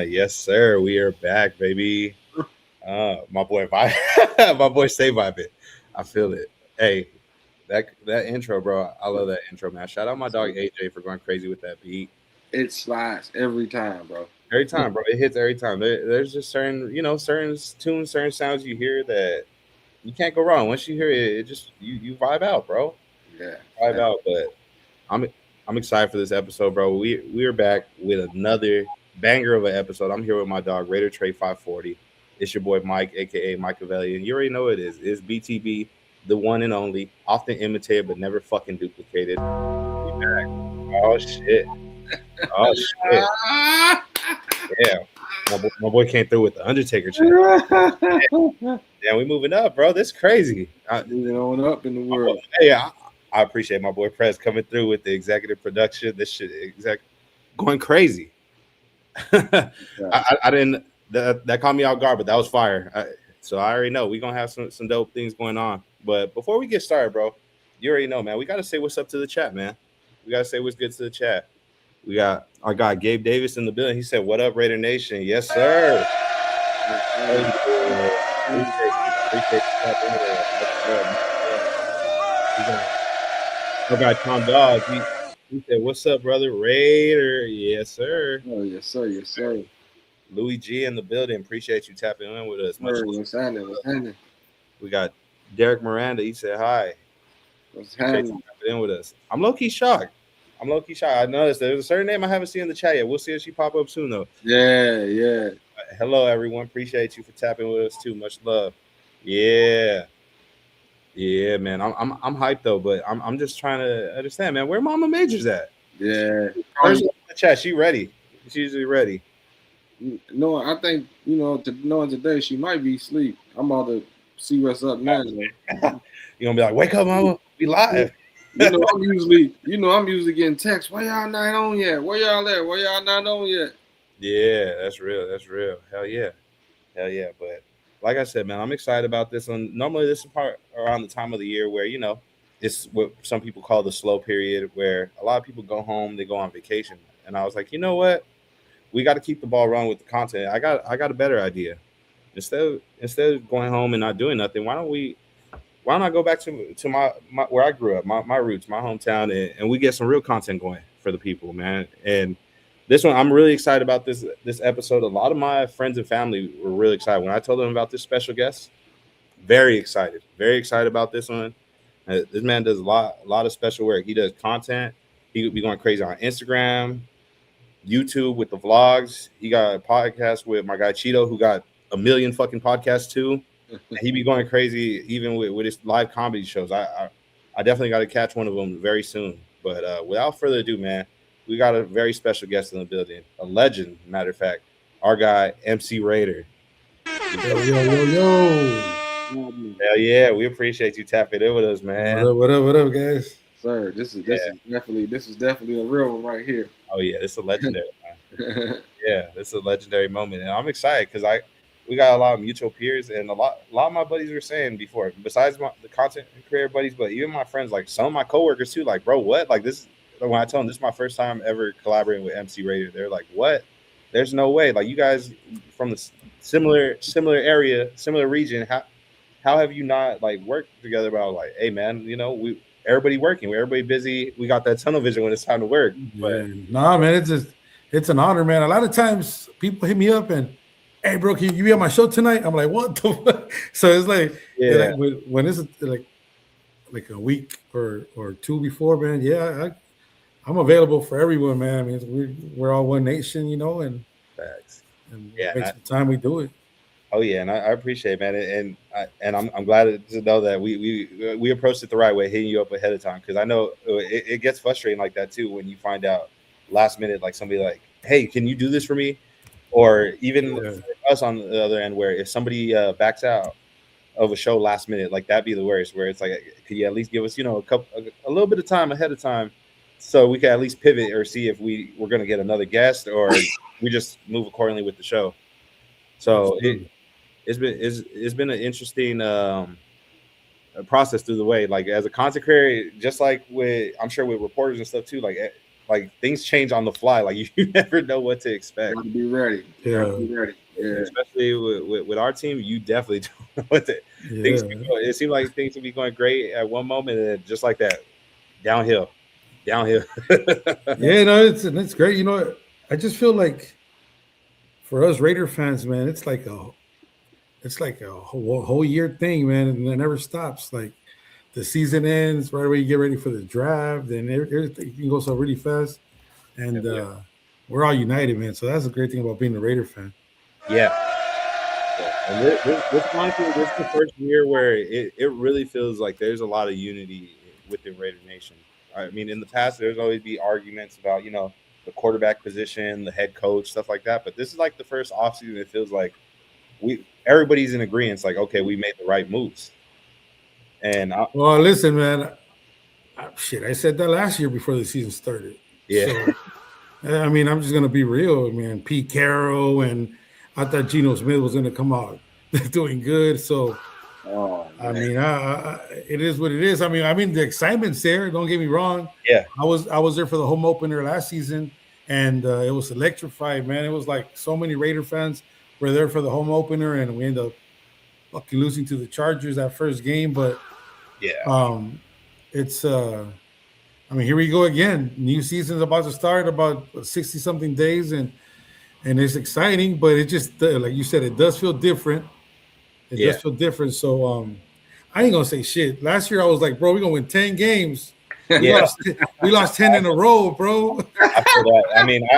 Yes, sir. We are back, baby. My boy, vibe. My boy, stay vibing. I feel it. Hey, that intro, bro. I love that intro, man. Shout out my dog AJ for going crazy with that beat. It slides every time, bro. Every time, bro. It hits every time. There's just certain, certain tunes, certain sounds you hear that you can't go wrong. Once you hear it, it just you vibe out, bro. Yeah. Vibe out. But I'm I'm excited for this episode, bro. We're back with another banger of an episode. I'm here with my dog Raider Trey 540. It's your boy Mike, aka Machiavelli, and you already know what it is. It's BTB, the one and only, often imitated but never fucking duplicated. We back. Oh shit. Oh shit. Yeah. My boy came through with the Undertaker chant. Yeah, we moving up, bro. This crazy. Moving on up in the world. Hey, I appreciate my boy Prez coming through with the executive production. This shit going crazy. I didn't that caught me off guard, but that was fire. So I already know we're gonna have some dope things going on. But before we get started, bro, you already know, man. We gotta say what's up to the chat, man. We gotta say what's good to the chat. We got our guy Gabe Davis in the building. He said, "What up, Raider Nation?" Yes, sir. Appreciate our guy Tom Dog. He said, "What's up, brother Raider?" Yes, sir. Oh, yes, sir. Yes, sir. Louis G in the building. Appreciate you tapping in with us. What's happening? We got Derek Miranda. He said hi. What's happening? Tapping in with us. I'm low key shocked. I noticed there's a certain name I haven't seen in the chat yet. We'll see if she pop up soon though. Yeah. Hello everyone. Appreciate you for tapping with us too. Much love. Yeah, man. I'm hyped though, but I'm just trying to understand, man. Where Mama Majors at? Yeah. First in the chat, she ready. She's usually ready. No, I think knowing today she might be asleep. I'm about to see what's up now. You gonna be like, wake up, Mama. We live. I'm usually getting texts. Why y'all not on yet? Where y'all at? Why y'all not on yet? Yeah, that's real. Hell yeah. But like I said, man, I'm excited about this one. Normally, this is part around the time of the year where it's what some people call the slow period, where a lot of people go home, they go on vacation, and I was like, you know what? We got to keep the ball rolling with the content. I got a better idea. Instead of going home and not doing nothing, why don't I go back to my where I grew up, my roots, my hometown, and we get some real content going for the people, man. And this one, I'm really excited about this episode. A lot of my friends and family were really excited when I told them about this special guest. Very excited about this one. This man does a lot of special work. He does content. He would be going crazy on Instagram. YouTube with the vlogs. He got a podcast with my guy Cheeto, who got a million fucking podcasts too. And he be going crazy even with his live comedy shows. I definitely got to catch one of them very soon. But without further ado, man, we got a very special guest in the building, a legend, matter of fact, our guy MC Raider. Yo. Hell yeah, we appreciate you tapping in with us, man. What up, guys? Sir, this is definitely a real one right here. Oh yeah, it's a legendary. Yeah, it's a legendary moment, and I'm excited because we got a lot of mutual peers, and a lot of my buddies were saying before, besides the content creator buddies, but even my friends, like some of my coworkers too, like, bro, what? Like this, when I tell them this is my first time ever collaborating with MC Raider, they're like, what? There's no way. Like you guys from the similar area, similar region, how have you not like worked together? About like, hey man, you know, everybody working, everybody busy. We got that tunnel vision when it's time to work. But nah, man, it's an honor, man. A lot of times people hit me up and, hey, bro, can you be on my show tonight? I'm like, what the fuck? So it's like, yeah, like when it's like a week or two before, man. Yeah, I'm available for everyone, man. I mean, we're all one nation, you know, and facts. And yeah, makes the time we do it. Oh yeah, and I appreciate it, man, and I'm glad to know that we approached it the right way, hitting you up ahead of time, because I know it gets frustrating like that too when you find out last minute, like somebody like, hey, can you do this for me, or even us on the other end, where if somebody backs out of a show last minute, like that'd be the worst. Where it's like, could you at least give us, you know, a little bit of time ahead of time, so we can at least pivot or see if we're going to get another guest, or we just move accordingly with the show. So it's been an interesting process through the way. Like as a content creator, just like I'm sure with reporters and stuff too, like things change on the fly. Like you never know what to expect. Gotta be ready. Yeah. Yeah. Especially with our team, you definitely don't know what to. Things it seemed like things would be going great at one moment, and then just like that, downhill. Yeah, no, it's great. You know, I just feel like for us Raider fans, man, it's like a whole year thing, man, and it never stops. Like the season ends, right away you get ready for the draft, and everything can go so really fast. And we're all united, man. So that's a great thing about being a Raider fan. Yeah. And this is the first year where it really feels like there's a lot of unity within Raider Nation. I mean, in the past, there's always be arguments about, you know, the quarterback position, the head coach, stuff like that. But this is like the first offseason. It feels like everybody's in agreement. It's like, okay, we made the right moves. And well, listen, man. I said that last year before the season started. Yeah. So, I mean, I'm just gonna be real, man. Pete Carroll, and I thought Geno Smith was gonna come out doing good. So, I mean, it is what it is. I mean, the excitement's there. Don't get me wrong. Yeah. I was there for the home opener last season, and it was electrified, man. It was like so many Raider fans were there for the home opener, and we ended up fucking losing to the Chargers that first game. But it's I mean, here we go again. New season's about to start, about 60 something days, and it's exciting, but it just, like you said, it does feel different. It does feel different. So I ain't gonna say shit. Last year I was like, bro, we're gonna win 10 games. We lost 10 in a row, bro. I feel that. I mean,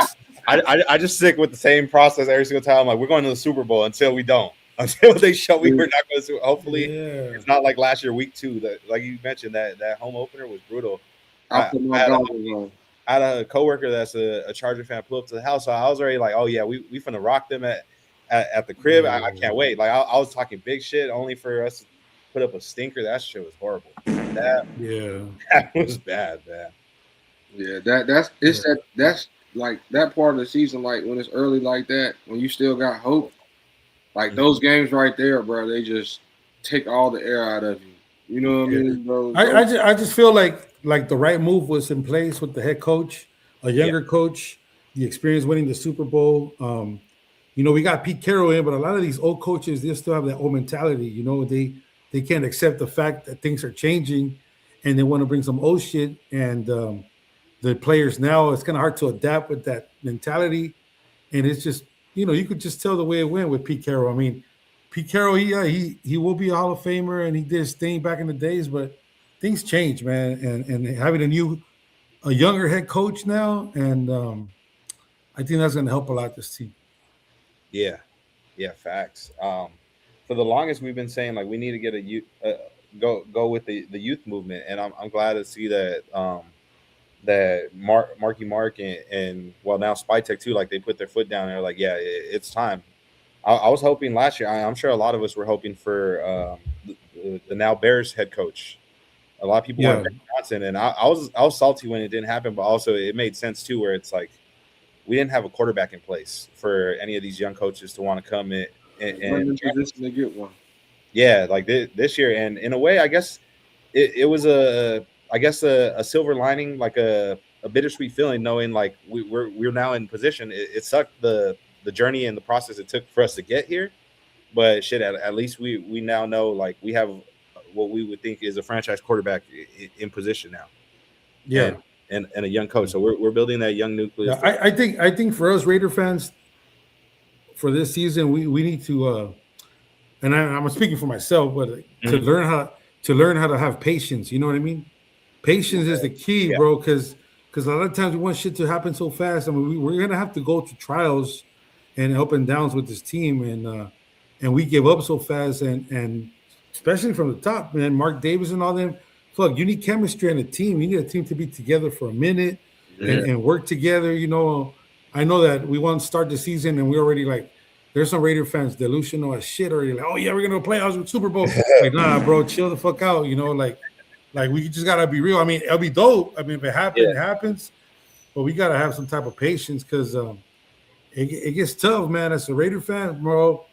I just stick with the same process every single time. Like, we're going to the Super Bowl until we don't. Until they show we were not going to. Hopefully, it's not like last year, week 2. That, like you mentioned, that home opener was brutal. I had a coworker that's a Charger fan pull up to the house, so I was already like, oh yeah, we finna rock them at the crib. I can't wait. Like I was talking big shit only for us to put up a stinker. That shit was horrible. That was bad, man. Yeah, that's like that part of the season, like when it's early like that, when you still got hope, like those games right there, bro, they just take all the air out of you. You know what I mean, bro? I just feel like the right move was in place with the head coach, a younger coach, the experience winning the Super Bowl. You know, we got Pete Carroll in, but a lot of these old coaches, they still have that old mentality. You know, they can't accept the fact that things are changing, and they want to bring some old shit. And the players now, it's kind of hard to adapt with that mentality. And it's just, you know, you could just tell the way it went with Pete Carroll. I mean, Pete Carroll, he will be a Hall of Famer, and he did his thing back in the days, but things change, man. And having a younger head coach now, and I think that's going to help a lot this team. Yeah, yeah, facts. For the longest, we've been saying like we need to get a youth, go with the youth movement, and I'm glad to see that that Marky Mark and well now Spytech too, like they put their foot down and they're like, yeah, it's time. I was hoping last year. I'm sure a lot of us were hoping for the now Bears head coach. A lot of people Yeah, wanted Ben Johnson, and I was salty when it didn't happen, but also it made sense too, where it's like we didn't have a quarterback in place for any of these young coaches to want to come in Wasn't and in position to get one. yeah, like this year. And in a way, I guess it was a silver lining, like a bittersweet feeling, knowing like we're now in position. It sucked the journey and the process it took for us to get here, but shit, at least we now know like we have what we would think is a franchise quarterback in position now, yeah. and a young coach. So we're building that young nucleus. Yeah, I think for us Raider fans for this season, we need to and I'm speaking for myself, but to Mhm. learn how to have patience. You know what I mean? Patience is the key, Yeah. bro. Because a lot of times we want shit to happen so fast. I mean, we're gonna have to go through trials and up and downs with this team, and we give up so fast, and especially from the top, man. Mark Davis and all them. Fuck, you need chemistry in a team. You need a team to be together for a minute Yeah. and work together. You know, I know that we want to start the season and we already like. There's some Raider fans delusional as shit already. Like, oh yeah, we're gonna play playoffs with Super Bowl. Like, nah, bro, chill the fuck out. You know, like we just gotta be real. I mean, it'll be dope. I mean, if it happens, Yeah. it happens. But we gotta have some type of patience because it gets tough, man. As a Raider fan, bro.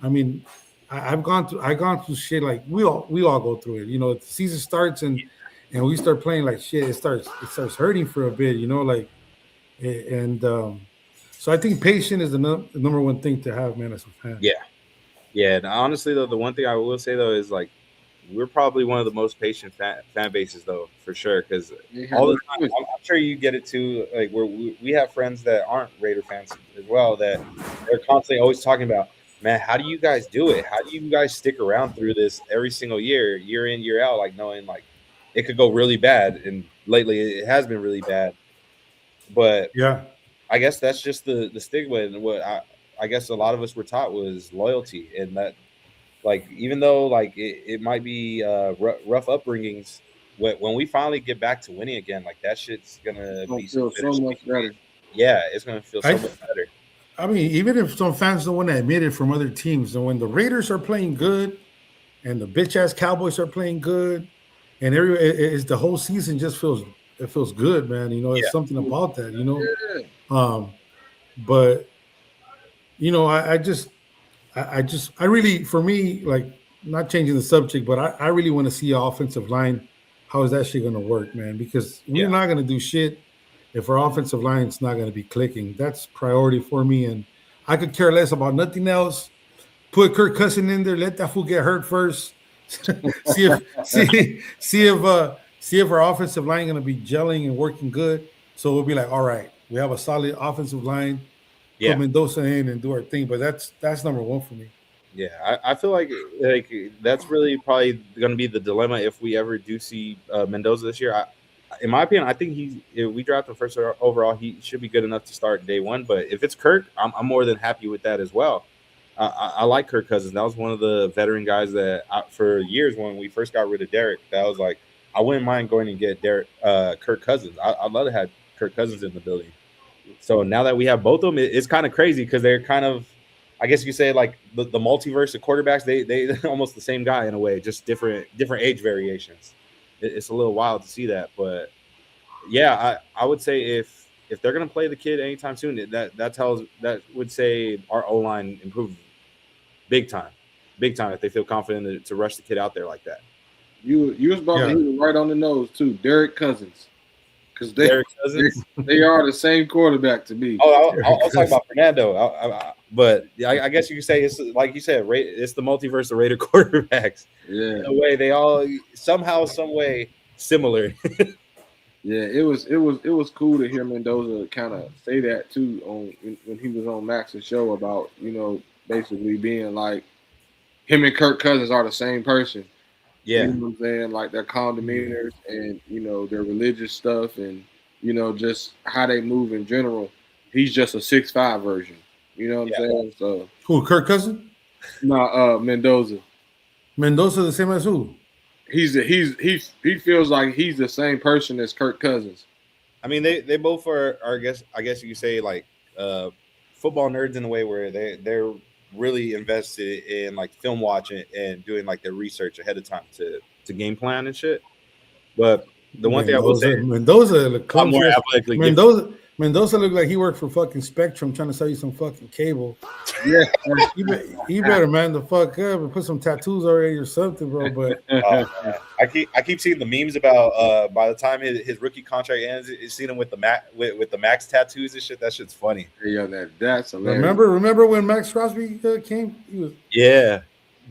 I mean, I've gone through shit like we all go through it. You know, the season starts and we start playing like shit. It starts hurting for a bit. You know, like and so I think patience is the number one thing to have, man, as a fan. Yeah. Yeah, and honestly though, the one thing I will say though is like we're probably one of the most patient fan bases though, for sure. Because They have all the no time, choice. I'm sure you get it too. Like we have friends that aren't Raider fans as well that they're constantly always talking about, man, how do you guys do it? How do you guys stick around through this every single year in year out, like knowing like it could go really bad, and lately it has been really bad. But Yeah, I guess that's just the stigma, and what I guess a lot of us were taught was loyalty, and that like even though like it might be rough upbringings, when we finally get back to winning again, like that shit's gonna Don't be so feel so bittersweet. much better. Yeah, it's gonna feel so I much better. I mean, even if some fans don't want to admit it from other teams, and when the Raiders are playing good and the bitch ass Cowboys are playing good, and it's the whole season just feels good, man. You know, it's Yeah, something about that. You know, Yeah. um, but you know, I really, for me, like not changing the subject, but I really want to see our offensive line. How is that shit going to work, man? Because we're yeah, not going to do shit if our offensive line's not going to be clicking. That's priority for me, and I could care less about nothing else. Put Kirk Cousin in there. Let that fool get hurt first. See if our offensive line going to be gelling and working good. So we'll be like, all right, we have a solid offensive line. Put yeah. Mendoza in and do our thing. But that's number one for me. Yeah, I feel like that's really probably going to be the dilemma if we ever do see Mendoza this year. In my opinion, I think if we draft him first overall, he should be good enough to start day one. But if it's Kirk, I'm more than happy with that as well. I like Kirk Cousins. That was one of the veteran guys that for years when we first got rid of Derek, that was like I wouldn't mind going and get Kirk Cousins. I'd love to have Kirk Cousins in the building. So now that we have both of them, it's kind of crazy because they're kind of, I guess you could say like the multiverse of quarterbacks. They almost the same guy in a way, just different age variations. It's a little wild to see that, but yeah, I would say if they're gonna play the kid anytime soon, that would say our O line improved big time if they feel confident to rush the kid out there like that. You was about to Yeah. hit it right on the nose too, Derek Cousins, because Derek Cousins. they are the same quarterback to me. Oh, I was talking about Fernando, but I guess you could say it's like you said, it's the multiverse of Raider quarterbacks. Yeah, In a way, they all somehow, some way similar. yeah. It was cool to hear Mendoza kind of say that too when he was on Max's show about basically being like him and Kirk Cousins are the same person. Yeah, You know what I'm saying? Like their calm demeanors and their religious stuff and just how they move in general. he's just a 6'5" version. You know what I'm saying? So Who? Kirk Cousins? no, Mendoza. Mendoza the same as who? He feels like he's the same person as Kirk Cousins. I mean, they both are I guess you could say like football nerds in a way where they're really invested in like film watching and doing like their research ahead of time to game plan and shit. But the one thing I will say, Mendoza looked I'm more athletically Mendoza looked like he worked for fucking Spectrum trying to sell you some fucking cable. Yeah, he better man the fuck up and put some tattoos already or something, bro. But I keep seeing the memes about by the time his rookie contract ends, you see him with the max tattoos and shit. That shit's funny. yeah, that's hilarious. Remember when Max Crosby came? He was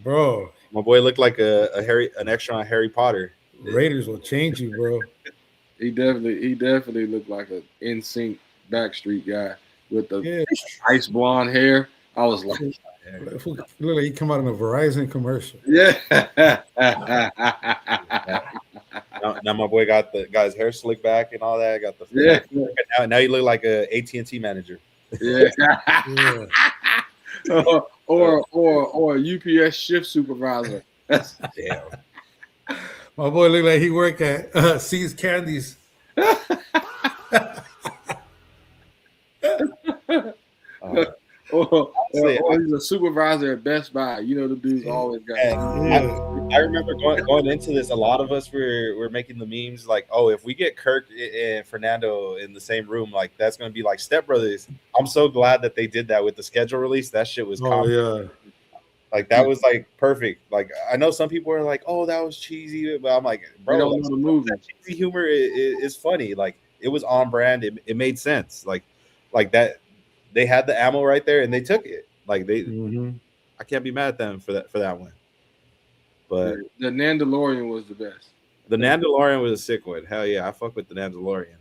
bro. My boy looked like an extra on Harry Potter. Raiders will change you, bro. He definitely looked like an NSYNC Backstreet guy with the ice blonde hair. I was like, look like he come out in a Verizon commercial. Yeah. Now my boy got his hair slicked back and all that. Got the now he look like a AT&T manager. Yeah. or a UPS shift supervisor. Damn. My boy looked like he worked at See's Candies. Or he's a supervisor at Best Buy. You know the dudes always got. I remember going into this. A lot of us were making the memes like, "Oh, if we get Kirk and Fernando in the same room, like that's going to be like Step Brothers." I'm so glad that they did that with the schedule release. That shit was like that was like perfect. Like I know some people are like, "Oh, that was cheesy," but I'm like, "Bro, don't know the movie. That cheesy humor is funny. Like it was on brand. It made sense. Like that." They had the ammo right there and they took it. Like I can't be mad at them for that one. But the Nandalorian was the best. The Nandalorian was a sick one. Hell yeah, I fuck with the Nandalorian.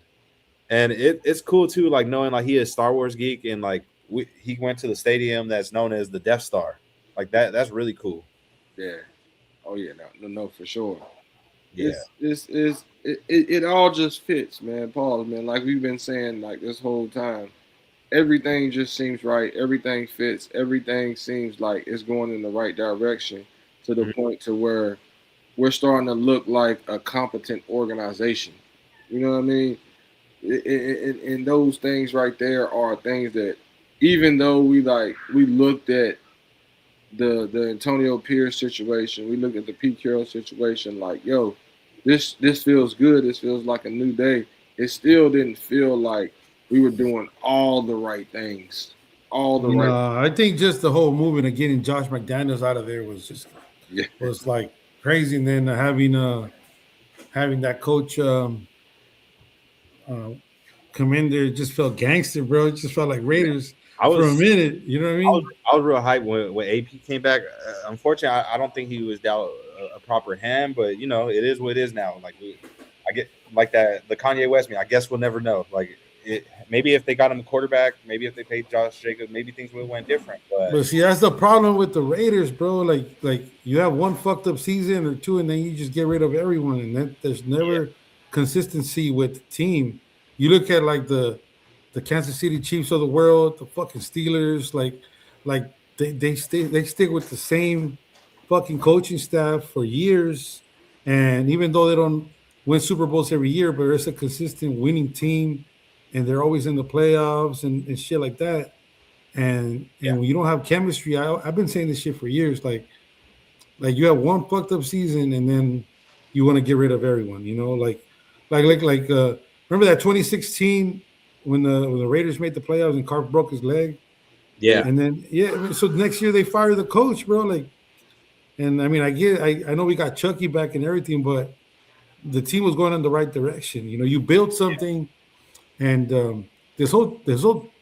And it's cool too, like knowing like he is a Star Wars geek and like he went to the stadium that's known as the Death Star. Like that's really cool. Yeah. Oh yeah, no, for sure. Yeah. It all just fits, man. Pause, man. Like we've been saying like this whole time. Everything just seems right. Everything fits. Everything seems like it's going in the right direction to the point to where we're starting to look like a competent organization. You know what I mean? And those things right there are things that even though we looked at the Antonio Pierce situation, we looked at the Pete Carroll situation, like, yo, this feels good. This feels like a new day. It still didn't feel like we were doing all the right things. I think just the whole movement of getting Josh McDaniels out of there was just was like crazy. And then having that coach come in there just felt gangster, bro. It just felt like Raiders for a minute. You know what I mean? I was real hyped when AP came back. Unfortunately, I don't think he was dealt a proper hand, but you know, it is what it is now. Like I get like that the Kanye West meme. I guess we'll never know. Like maybe if they got him a quarterback, maybe if they paid Josh Jacobs, maybe things would have went different. But see, that's the problem with the Raiders, bro. Like you have one fucked up season or two, and then you just get rid of everyone, and then there's never consistency with the team. You look at like the Kansas City Chiefs of the world, the fucking Steelers, like they stick with the same fucking coaching staff for years, and even though they don't win Super Bowls every year, but it's a consistent winning team. And they're always in the playoffs and shit like that. And when you don't have chemistry, I've been saying this shit for years. Like you have one fucked up season and then you want to get rid of everyone. You know, like remember that 2016 when the Raiders made the playoffs and Carr broke his leg. Yeah. And then so next year they fire the coach, bro. Like, and I mean I know we got Chucky back and everything, but the team was going in the right direction. You know, you built something. And this whole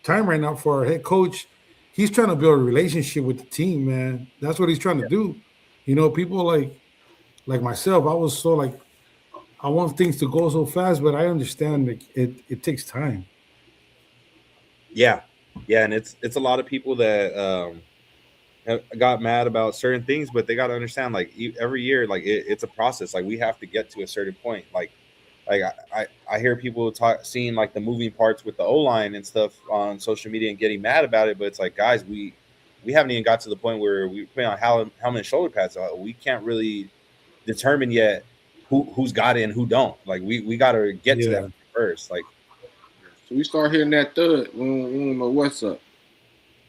time right now for our head coach, he's trying to build a relationship with the team, man. That's what he's trying to do. You know, people like myself, I was so like, I want things to go so fast, but I understand that it takes time. Yeah, and it's a lot of people that got mad about certain things, but they got to understand like every year, like it's a process. Like we have to get to a certain point. Like like I hear people seeing like the moving parts with the O line and stuff on social media and getting mad about it, but it's like, guys, we haven't even got to the point where we play on helmet and shoulder pads. We can't really determine yet who's got it and who don't. Like we got to get to that first. Like, so we start hearing that thud. We don't know what's up.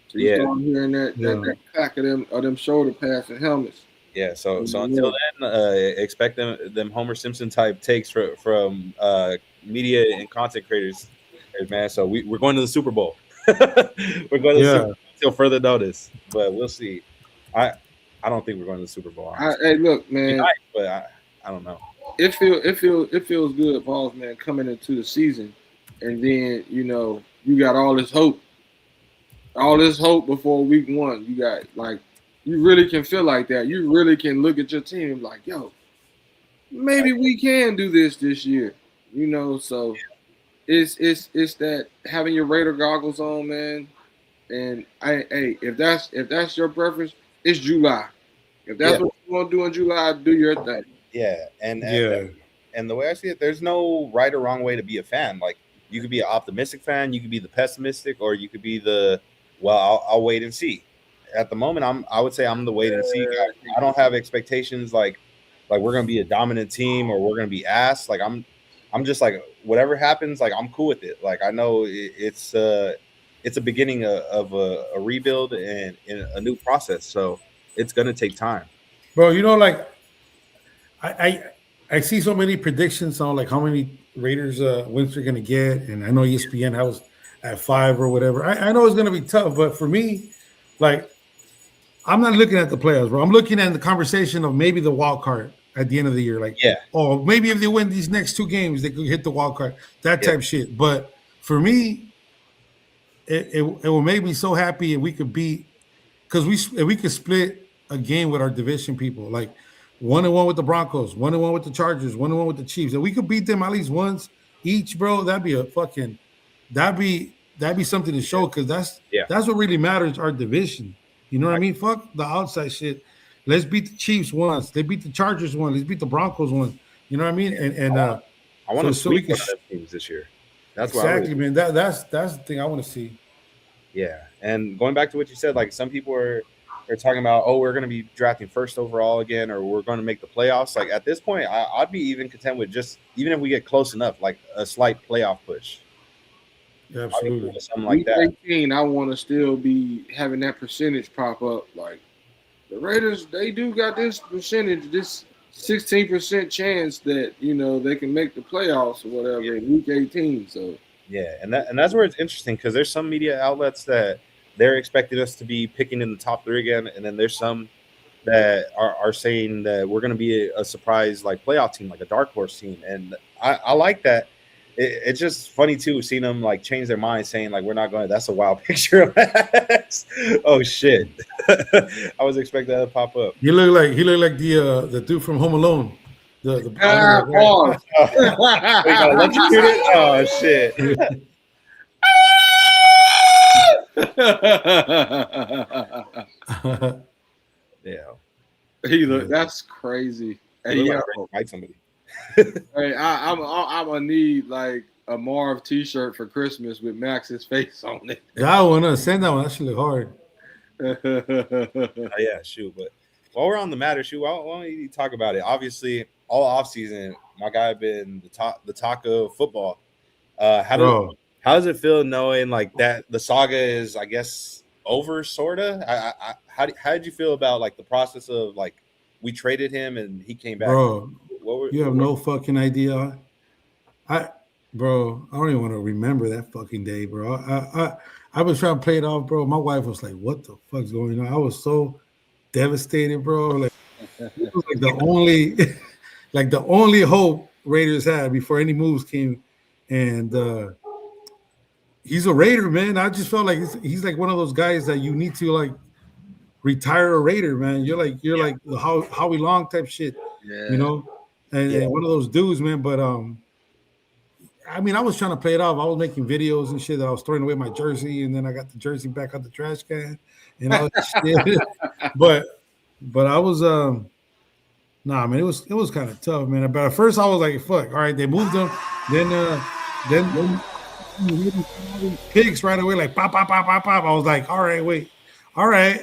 So you start hearing that pack of them shoulder pads and helmets. Yeah. So until then, expect them Homer Simpson type takes from media and content creators, man. So we're going to the Super Bowl. We're going to the Super Bowl until further notice, but we'll see. I don't think we're going to the Super Bowl. Hey, look, man. But I don't know. It feels good, balls, man, coming into the season, and then you got all this hope before week 1. You got like, you really can feel like that. You really can look at your team and like, yo, maybe we can do this year. So it's that having your Raider goggles on, man. And if that's your preference, it's July. If that's what you want to do in July, do your thing. Yeah, and the way I see it, there's no right or wrong way to be a fan. Like, you could be an optimistic fan, you could be the pessimistic, or you could be the I'll wait and see. At the moment, I would say I'm the wait and see guy. I don't have expectations like we're gonna be a dominant team or we're gonna be ass. Like I'm just like, whatever happens, like I'm cool with it. Like I know it's a beginning of a rebuild and a new process, so it's gonna take time, bro. Like I see so many predictions on like how many Raiders wins they're gonna get, and I know ESPN has at 5 or whatever. I know it's gonna be tough, but for me, like, I'm not looking at the playoffs, bro. I'm looking at the conversation of maybe the wild card at the end of the year. Like, oh, maybe if they win these next 2 games, they could hit the wild card. That type shit. But for me, it will make me so happy if we could beat, because if we could split a game with our division people, like 1-1 with the Broncos, 1-1 with the Chargers, 1-1 with the Chiefs. If we could beat them at least once each, bro, that'd be something to show, because that's what really matters, our division. You know what I mean? Fuck the outside shit. Let's beat the Chiefs once. They beat the Chargers once. Let's beat the Broncos once. You know what I mean? And I want to sweep one of those teams this year. That's exactly, man. That's the thing I want to see. Yeah, and going back to what you said, like some people are talking about, oh, we're going to be drafting first overall again, or we're going to make the playoffs. Like at this point, I'd be even content with just, even if we get close enough, like a slight playoff push. Yeah, absolutely. Something like that. 18, I want to still be having that percentage pop up. Like the Raiders, they do got this percentage, this 16% chance that they can make the playoffs or whatever in week 18. So yeah, and that's where it's interesting, because there's some media outlets that they're expecting us to be picking in the top 3 again, and then there's some that are saying that we're going to be a surprise like playoff team, like a dark horse team, and I like that. It's just funny too, seeing them like change their mind, saying like we're not going. That's a wild picture. Oh shit! I was expecting that to pop up. He looked like the dude from Home Alone. The We got electrocuted. Oh shit! Yeah. That's crazy. Hey, fight somebody. Hey, I'm gonna need like a Marv T-shirt for Christmas with Max's face on it. That one, send that one. That should look hard. Yeah, shoot. But while we're on the matter, shoot, why don't you talk about it? Obviously, all offseason, my guy been the talk of football. How does it feel knowing like that the saga is, I guess, over, sorta? How did you feel about like the process of like we traded him and he came back? Bro, you have no fucking idea. I don't even want to remember that fucking day, bro. I was trying to play it off, bro. My wife was like, "What the fuck's going on?" I was so devastated, bro. Like it was like the only hope Raiders had before any moves came, and he's a Raider, man. I just felt like he's like one of those guys that you need to like retire a Raider, man. You're like the Howie Long type shit, you know. And one of those dudes, man. But I mean, I was trying to play it off. I was making videos and shit that I was throwing away my jersey, and then I got the jersey back out the trash can and all that shit. But I was Nah, man, it was kind of tough, man. But at first I was like, fuck, all right, they moved him. Then picks right away, like pop, pop, pop, pop, pop. I was like, all right, wait, all right,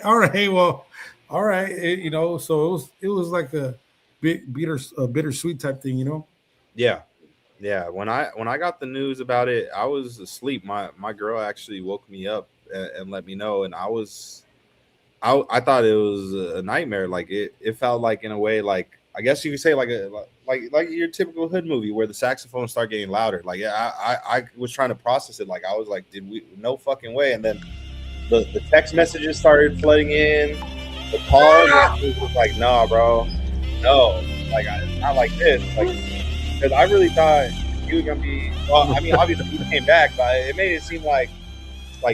well, all right, you know. So it was like a bittersweet type thing, you know. Yeah. Yeah, when I got the news about it, I was asleep. My girl actually woke me up and let me know, and I thought it was a nightmare. Like it felt like in a way like I guess you could say like like your typical hood movie where the saxophones start getting louder. Like I was trying to process it. Like I was like, did we? No fucking way. And then the text messages started flooding in. The calls it was like, nah, bro, no, like not like this. Like because I really thought he was gonna be. Well, I mean, obviously he came back, but it made it seem like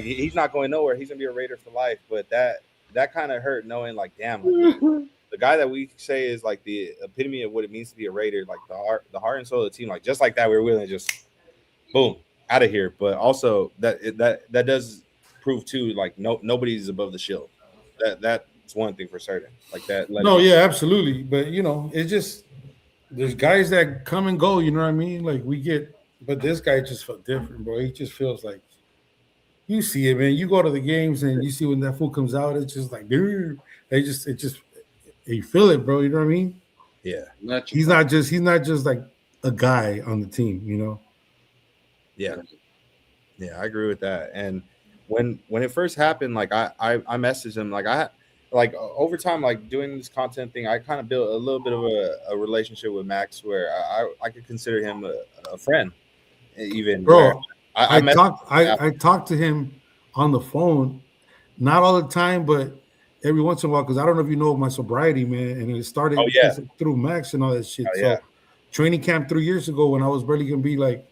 he's not going nowhere. He's gonna be a Raider for life. But that kind of hurt knowing like, damn, like, the guy that we say is like the epitome of what it means to be a Raider, like the heart and soul of the team, like just like that, we were willing to just boom out of here. But also that does prove too, like nobody's above the shield. That's one thing for certain. Like that. No, yeah, absolutely. But you know, it's just there's guys that come and go. You know what I mean? Like we get, but this guy just felt different, bro. He just feels like you see it, man. You go to the games and you see when that fool comes out, it's just like, dude, it just you feel it, bro. You know what I mean? Yeah. He's not just like a guy on the team, you know. Yeah. Yeah, I agree with that. And when it first happened, like I messaged him, like over time, like doing this content thing, I kind of built a little bit of a relationship with Max where I could consider him a friend, even. Bro, I messaged talked to him on the phone, not all the time, but every once in a while, because I don't know if you know my sobriety, man, and it started Oh, yeah. through Max and all that shit. Oh, yeah. So training camp 3 years ago when I was barely gonna be like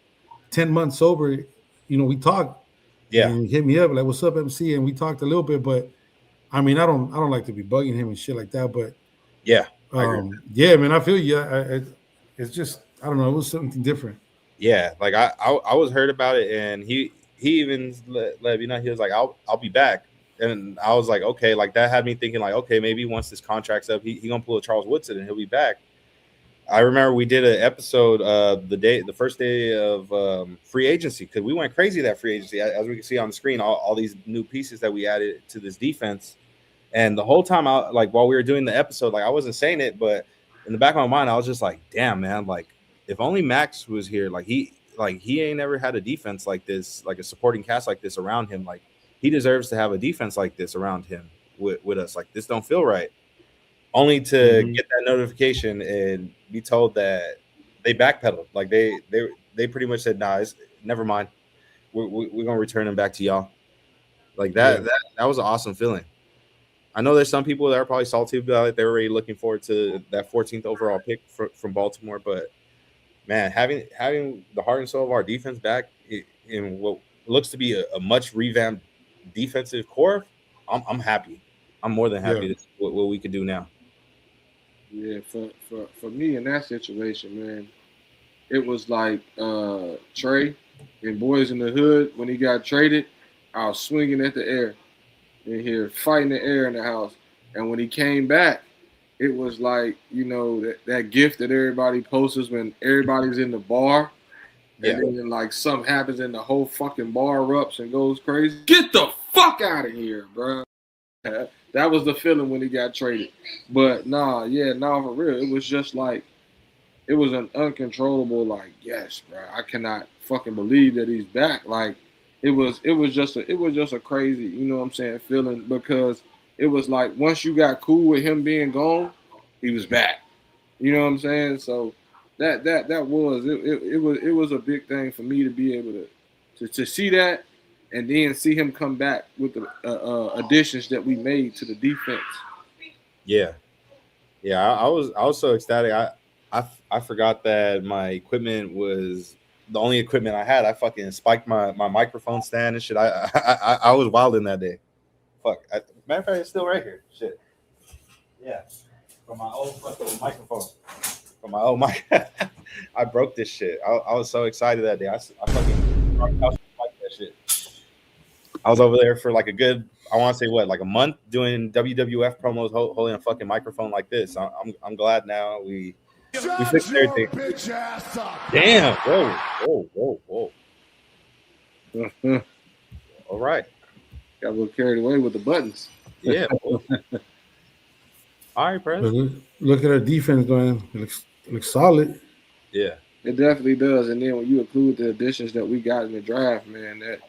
10 months sober, you know, we talked. Yeah. And he hit me up like, "What's up, MC?" And we talked a little bit, but I mean, I don't like to be bugging him and shit like that. But yeah, yeah, man, I feel you. It's just I don't know. It was something different. Yeah, like I was heard about it, and he even let me know. He was like, I'll be back, and I was like, okay, like that had me thinking like, okay, maybe once this contract's up, he gonna pull a Charles Woodson and he'll be back. I remember we did an episode the first day of free agency because we went crazy that free agency. As we can see on the screen, all these new pieces that we added to this defense. And the whole time, while we were doing the episode, like I wasn't saying it, but in the back of my mind, I was just like, damn, man, like if only Max was here, he ain't never had a defense like this, like a supporting cast like this around him. Like he deserves to have a defense like this around him with us. Like this don't feel right. Only to get that notification and be told that they backpedaled. Like they pretty much said, nah, never mind. We're gonna return him back to y'all. Like that was an awesome feeling. I know there's some people that are probably salty about it. They're already looking forward to that 14th overall pick from Baltimore. But man, having the heart and soul of our defense back in what looks to be a much revamped defensive core, I'm happy. I'm more than happy to see what we could do now. Yeah, for me in that situation, man, it was like Trey in Boys in the Hood when he got traded. I was swinging at the air in here, fighting the air in the house. And when he came back, it was like, you know, that gift that everybody posts when everybody's in the bar. And then like something happens and the whole fucking bar erupts and goes crazy. Get the fuck out of here, bro. That was the feeling when he got traded. But for real. It was just like, it was an uncontrollable, like, yes, bro. I cannot fucking believe that he's back. Like, it was just a crazy, you know what I'm saying, feeling, because it was like once you got cool with him being gone, he was back. You know what I'm saying? So that was a big thing for me to be able to see that. And then see him come back with the additions that we made to the defense. Yeah, I was so ecstatic. I forgot that my equipment was the only equipment I had. I fucking spiked my microphone stand and shit. I was wilding that day. Fuck. Matter of fact, it's still right here. Shit. Yeah, from my old fucking microphone. From my old mic. I broke this shit. I was so excited that day. I fucking spiked that shit. I was over there for like a good I want to say what, like a month doing WWF promos, holding a fucking microphone like this. I'm glad now we fixed everything. Damn! Whoa! All right. Got a little carried away with the buttons. Yeah. All right, Press. Look at our defense going. It looks solid. Yeah. It definitely does. And then when you include the additions that we got in the draft, man, that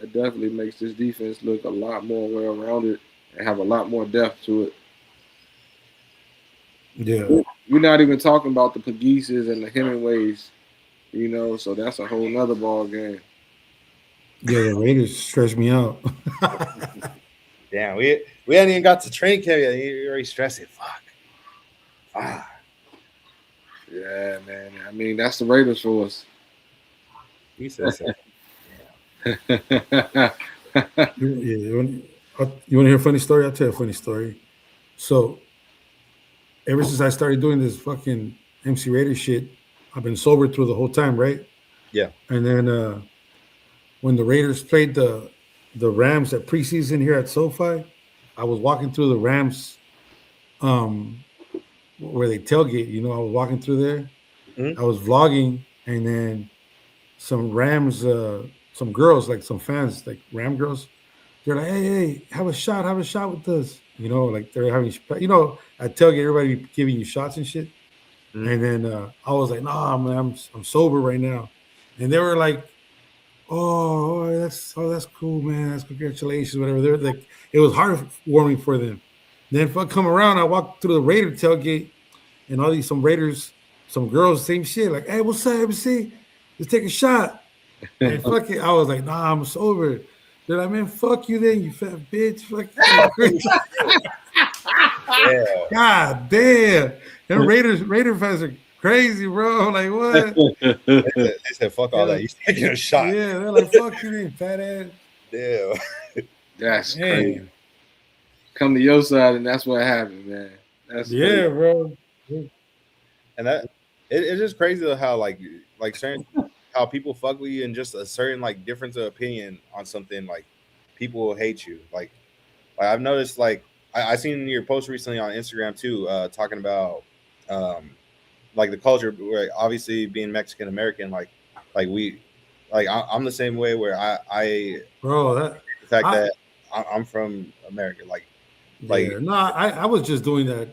definitely makes this defense look a lot more well-rounded and have a lot more depth to it. Yeah. We're not even talking about the Pagises and the Hemingways, so that's a whole nother ball game. Yeah, the Raiders stress me out. Damn, we hadn't even got to training camp yet. You're already stressing. Fuck. Yeah, man. I mean, that's the Raiders for us. He said so. You want to hear a funny story? I'll tell you a funny story. So, ever since I started doing this fucking MC Raider shit, I've been sober through the whole time, right? Yeah. And then when the Raiders played the Rams at preseason here at SoFi, I was walking through the Rams, where they tailgate. I was walking through there. Mm-hmm. I was vlogging, and then some Rams, some girls, like some fans, like Ram girls, they're like, "Hey, have a shot with us." Like they're having, at tailgate, everybody giving you shots and shit. Mm-hmm. And then I was like, "Nah, man, I'm sober right now," and they were like, "Oh, that's cool, man. That's congratulations, whatever." They're like, it was heartwarming for them. Then if I come around, I walk through the Raider tailgate, and some Raiders, some girls, same shit. Like, "Hey, what's up, MC? Let's take a shot." And fuck it, I was like, "Nah, I'm sober." They're like, "Man, fuck you then, you fat bitch." Fuck Yeah. God damn. And Raider fans are crazy, bro. Like, what? They said, fuck all that. You taking a shot. Yeah, they're like, "Fuck you then, fat ass." Yeah. That's crazy. Come to your side, and that's what happened, man. That's crazy. Bro. And that it's just crazy though how like certain how people fuck with you and just a certain like difference of opinion on something, like people will hate you. Like I've noticed, like I seen your post recently on Instagram too, talking about like the culture, where obviously being Mexican American, I'm the same way, where I bro, the fact that I'm from America, no, I was just doing that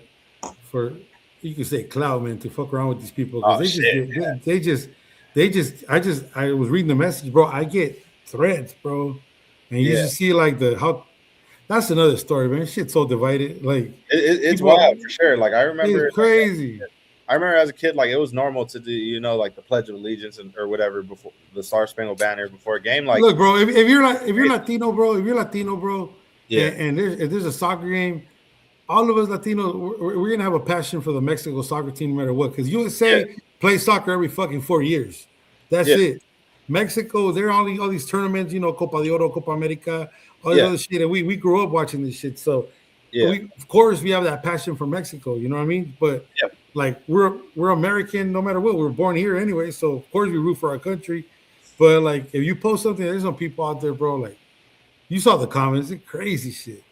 for, you could say, clout, man, to fuck around with these people, because I was reading the message, bro. I get threats, bro, and you just see like that's another story, man. Shit's so divided. Like it's wild for sure. Like I remember, it's crazy. I remember as a kid, like it was normal to do, like the Pledge of Allegiance or whatever before the Star Spangled Banner before a game. Like, look, bro, if you're Latino, bro, yeah, and if there's a soccer game, all of us Latinos, we're gonna have a passion for the Mexico soccer team no matter what. Because USA plays soccer every fucking 4 years. That's it. Mexico, they're all these tournaments, Copa de Oro, Copa America, all this other shit. And we grew up watching this shit. So of course we have that passion for Mexico, you know what I mean? But like we're American no matter what. We were born here anyway, so of course we root for our country. But like if you post something, there's some people out there, bro, like you saw the comments, it's crazy shit.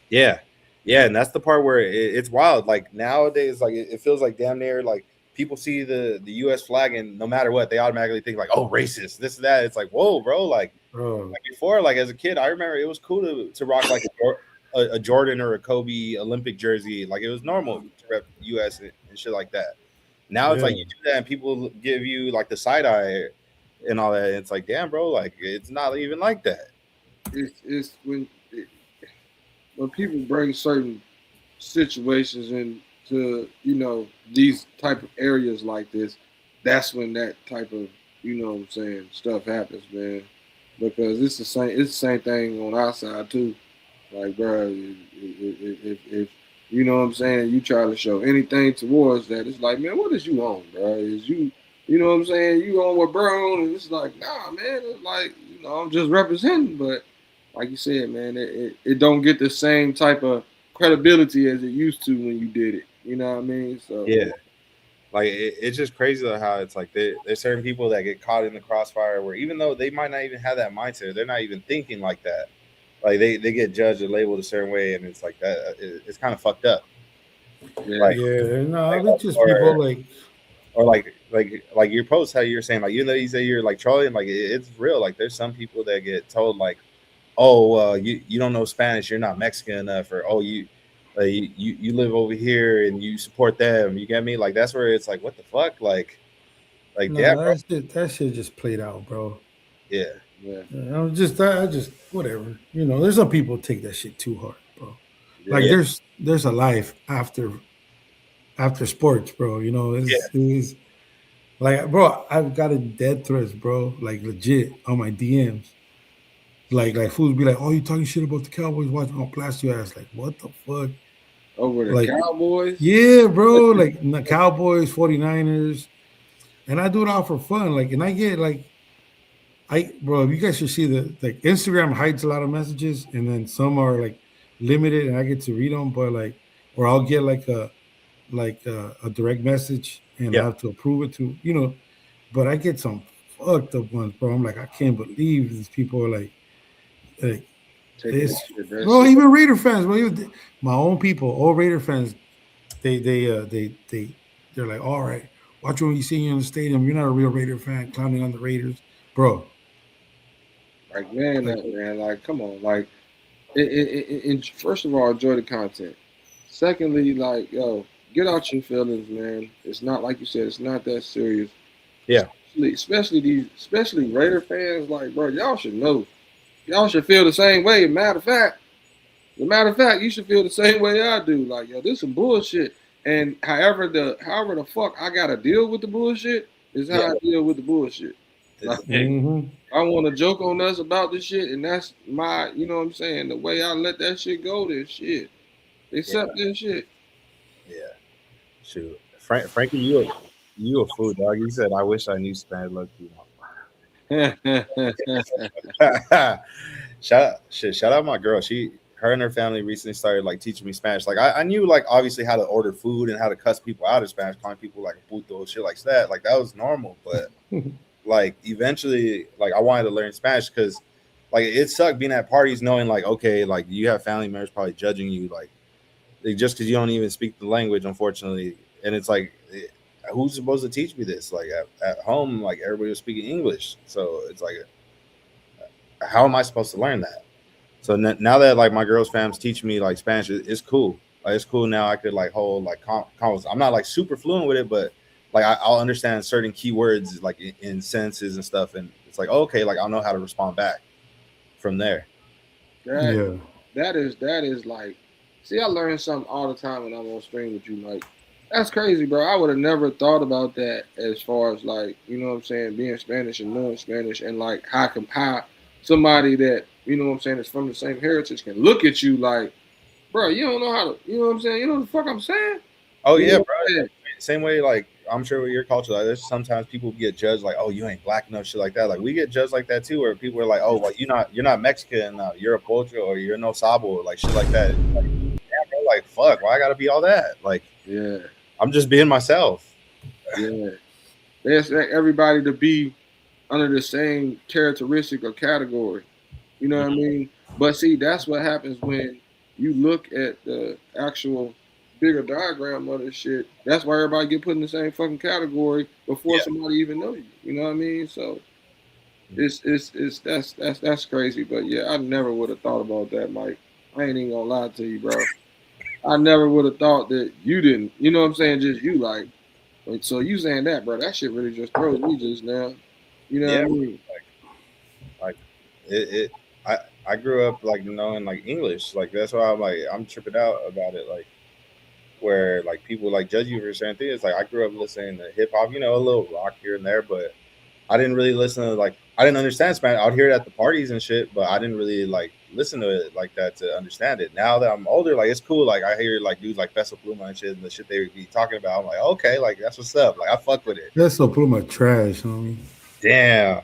Yeah, and that's the part where it's wild. Like nowadays, like it feels like damn near like people see the U.S. flag and no matter what, they automatically think like, oh, racist, this and that. It's like, whoa, bro. Like before, like as a kid, I remember it was cool to rock like a Jordan or a Kobe Olympic jersey. Like it was normal to rep U.S. and shit like that. Now it's like you do that and people give you like the side eye and all that. And it's like, damn, bro, like it's not even like that. It's when people bring certain situations into these type of areas like this, that's when that type of stuff happens, man. Because it's the same thing on our side too. Like, bro, if you know what I'm saying, you try to show anything towards that, it's like, man, what is you on, bro? Is you know what I'm saying, you on what bro on? And it's like, nah, man, it's like, I'm just representing, but like you said, man, it don't get the same type of credibility as it used to when you did it. You know what I mean? So like it's just crazy though how it's like there's certain people that get caught in the crossfire where even though they might not even have that mindset, they're not even thinking like that. Like they get judged and labeled a certain way, and it's like that. It's kind of fucked up. Yeah. Like, Yeah, no, like it's just people like or like your post, how you're saying, like, you know, you say you're like trolling, like it's real. Like there's some people that get told like, oh, you don't know Spanish, you're not Mexican enough, or oh, you live over here and you support them. You get me? Like that's where it's like, what the fuck? Like yeah, no, bro. that shit just played out, bro. Yeah, Yeah. I just whatever. You know, there's some people take that shit too hard, bro. Like yeah, there's a life after sports, bro. You know, yeah. it's like, bro, I've gotten dead threats, bro, like legit on my DMs. Like fools be like, "Oh, you talking shit about the Cowboys? Watching on blast your ass." Like, what the fuck? Over the Like, Cowboys. yeah, bro. Like the Cowboys, 49ers, and I do it all for fun. Like, and I get like, bro, you guys should see the like Instagram hides a lot of messages, and then some are like limited, and I get to read them. But like, or I'll get like a direct message, and I Yeah. have to approve it to, you know. But I get some fucked up ones, bro. I'm like, I can't believe these people are like Taking this, that shit that bro. shit. Even Raider fans, bro. Even my own people, all Raider fans, they're like, all right, watch when you see you in the stadium. You're not a real Raider fan, clowning on the Raiders, bro. Like man, Like, like come on, like first of all, enjoy the content. Secondly, like yo, get out your feelings, man. It's not like you said. It's not that serious. Yeah. Especially Raider fans, like bro, y'all should know. Y'all should feel the same way. Matter of fact, you should feel the same way I do. Like yo, this some bullshit. And however the fuck I gotta deal with the bullshit is how Yeah. I deal with the bullshit. Like, mhm. I want to joke on us about this shit, and that's my, you know what I'm saying. The way I let that shit go, this shit, accept this shit. Yeah. Shoot, Frankie, you a fool, dog. You said I wish I knew Spanish. Look, shout out my girl. Her and her family recently started like teaching me Spanish. Like I knew like obviously how to order food and how to cuss people out in Spanish, calling people like puto, shit like that. Like that was normal, but like eventually, like I wanted to learn Spanish because like it sucked being at parties knowing like okay, like you have family members probably judging you like just because you don't even speak the language, unfortunately. And it's like, who's supposed to teach me this? Like at home, like everybody was speaking English, so it's like, how am I supposed to learn that? So now that like my girl's family's teaching me like Spanish, it's cool. Like it's cool now. I could like hold like convos. I'm not like super fluent with it, but like I'll understand certain keywords like in sentences and stuff, and it's like okay, like I'll know how to respond back from there. Yeah, that is like, see, I learn something all the time when I'm on stream with you, Mike. That's crazy, bro. I would have never thought about that as far as like, you know what I'm saying, being Spanish and knowing Spanish and like how somebody that, you know what I'm saying, is from the same heritage can look at you like, bro, you don't know how to, you know what I'm saying? You know what the fuck I'm saying? Oh You yeah, know bro. Same way, like I'm sure with your culture, like there's sometimes people get judged like, oh, you ain't black enough, shit like that. Like we get judged like that too, where people are like, oh, well, you're not Mexican, you're a pocho or you're no sabo, or like shit like that. Like, yeah, bro, like fuck, why I gotta be all that? Like, Yeah, I'm just being myself. yeah. They expect everybody to be under the same characteristic or category. You know what I mean? But see, that's what happens when you look at the actual bigger diagram of this shit. That's why everybody get put in the same fucking category before Yeah. somebody even know you. You know what I mean? So it's that's crazy. But yeah, I never would have thought about that, Mike. I ain't even gonna lie to you, bro. I never would have thought that you didn't. You know what I'm saying? Just you like. So you saying that, bro? That shit really just throws me just now. You know Yeah, what I mean? like it I grew up like knowing like English. Like that's why I'm tripping out about it. Like where like people like judge you for certain things. Like I grew up listening to hip hop, you know, a little rock here and there, but I didn't really listen to like I didn't understand Spanish. I'd hear it at the parties and shit, but I didn't really like listen to it like that to understand it. Now that I'm older, like it's cool. Like I hear like dudes like Peso Pluma and shit and the shit they would be talking about. I'm like, okay, like that's what's up. Like I fuck with it. that's so put my trash, homie. Damn.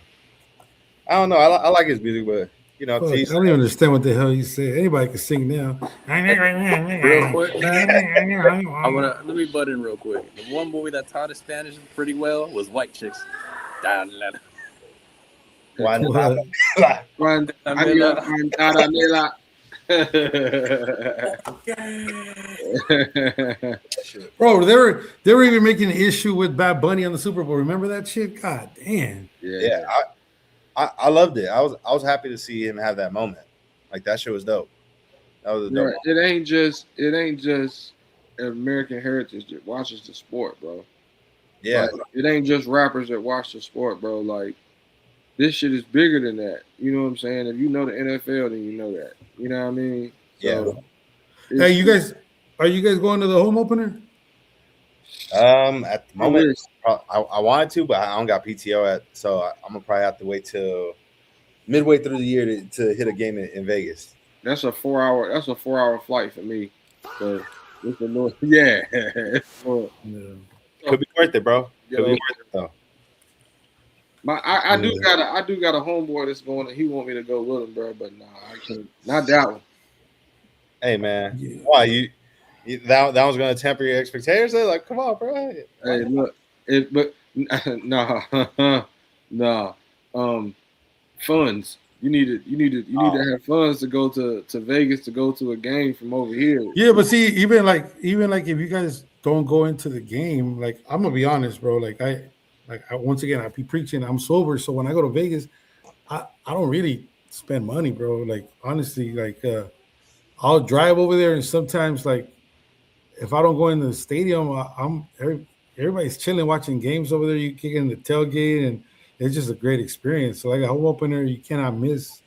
I don't know. I like his music, but you know, Fuck, I teach. don't even understand what the hell you say. Anybody can sing now. Real quick, I wanna let me butt in real quick. The one movie that taught us Spanish pretty well was White Chicks. Guatemala. Guantanamera. Bro, they were even making an issue with Bad Bunny on the Super Bowl. Remember that shit? God damn. Yeah, I loved it. I was happy to see him have that moment. Like that shit was dope. That was a dope. Yeah, it ain't just American heritage that watches the sport, bro. Yeah, Like, it ain't just rappers that watch the sport, bro. Like this shit is bigger than that. You know what I'm saying? If you know the NFL, then you know that. You know what I mean? So, Hey, are you guys going to the home opener? at the moment, I wanted to, but I don't got PTO so I'm gonna probably have to wait till midway through the year to hit a game in Vegas. That's a 4 hour. That's a 4 hour flight for me. So it's a little, yeah. Could be worth it, bro. Could be worth it though. I do got a homeboy that's going. He want me to go with him, bro. But nah, I can't. Not that one. Hey man, why you that was gonna temper your expectations? Like, come on, bro. Hey, look, but nah. Funds. You need to have funds to go to Vegas to go to a game from over here. Yeah, but see, even like if you guys don't go into the game, like I'm gonna be honest, bro. I once again I be preaching. I'm sober, so when I go to Vegas, I don't really spend money, bro. Like honestly, I'll drive over there, and sometimes like if I don't go in the stadium, everybody's chilling watching games over there. You kick in the tailgate, and it's just a great experience. So like a home opener, you cannot miss,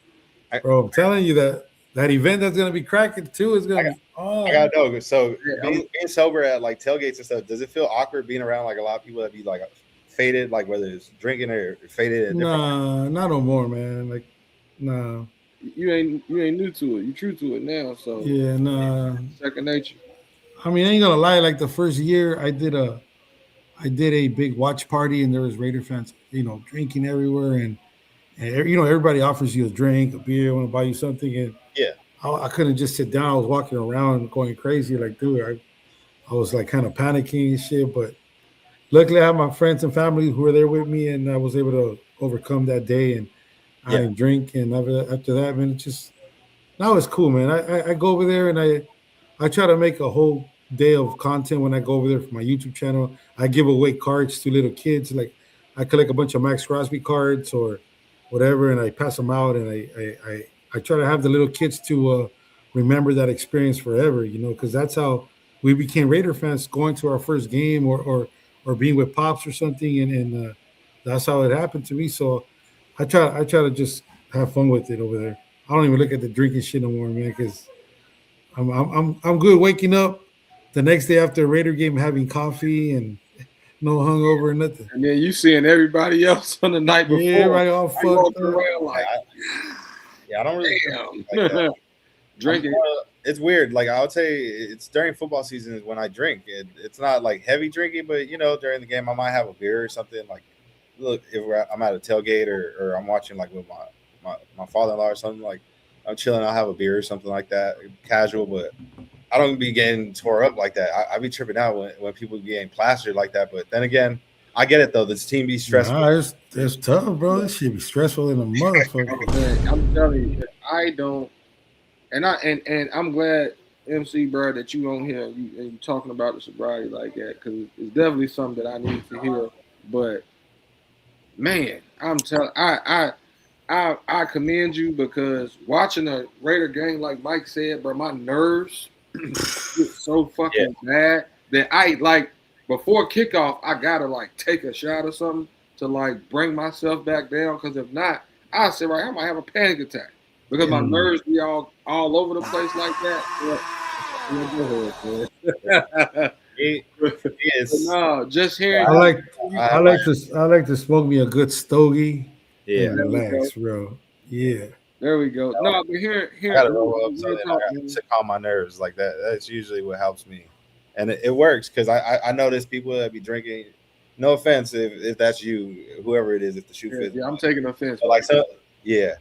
bro. I'm telling you that event that's gonna be cracking too is gonna be. Oh, I gotta know. So being sober at like tailgates and stuff, does it feel awkward being around like a lot of people that be like faded, like whether it's drinking or faded? Nah, not no more, man. Like, nah. You ain't new to it. You true to it now. So Yeah, nah. Second nature. I mean, I ain't gonna lie. Like the first year, I did a big watch party, and there was Raider fans, drinking everywhere, and everybody offers you a drink, a beer, want to buy you something, and yeah, I couldn't just sit down. I was walking around going crazy, like, dude, I was like kind of panicking and shit. But luckily, I had my friends and family who were there with me, and I was able to overcome that day, and I didn't drink. And after that, man, now it's cool, man. I go over there and I try to make a whole day of content when I go over there for my YouTube channel. I give away cards to little kids. Like I collect a bunch of Max Crosby cards or whatever, and I pass them out. And I try to have the little kids to remember that experience forever, because that's how we became Raider fans, going to our first game or being with Pops or something. And that's how it happened to me. So I try to just have fun with it over there. I don't even look at the drinking shit no more, man, because I'm good waking up the next day after a Raider game having coffee and no hungover or nothing. And then you seeing everybody else on the night before. Yeah, everybody all fucked up. I don't really like that. Drinking. It's weird. Like I would say, it's during football season is when I drink. It's not like heavy drinking, but during the game I might have a beer or something. Like, look, if I'm at a tailgate or I'm watching like with my father-in-law or something, like I'm chilling, I'll have a beer or something like that, casual. But I don't be getting tore up like that. I be tripping out when people be getting plastered like that. But then again, I get it though. This team be stressful. Nah, it's tough, bro. This shit be stressful in a motherfucker. Man, I'm telling you, I don't. And I'm glad, MC, bro, that you on here and you talking about the sobriety like that, because it's definitely something that I need to hear. But man, I'm telling, I commend you, because watching a Raider game, like Mike said, bro, my nerves get so fucking bad that I like before kickoff, I gotta like take a shot or something to like bring myself back down, because if not, I say I might have a panic attack. Because my nerves be all over the place like that. No, just hearing. I like to smoke me a good stogie. Yeah, and relax, bro. Yeah. There we go. No, but here. I gotta roll up something to calm my nerves like that. That's usually what helps me, and it works because I notice people that be drinking. No offense if that's you, whoever it is, if the shoe fits. Yeah, I'm taking offense. Yeah.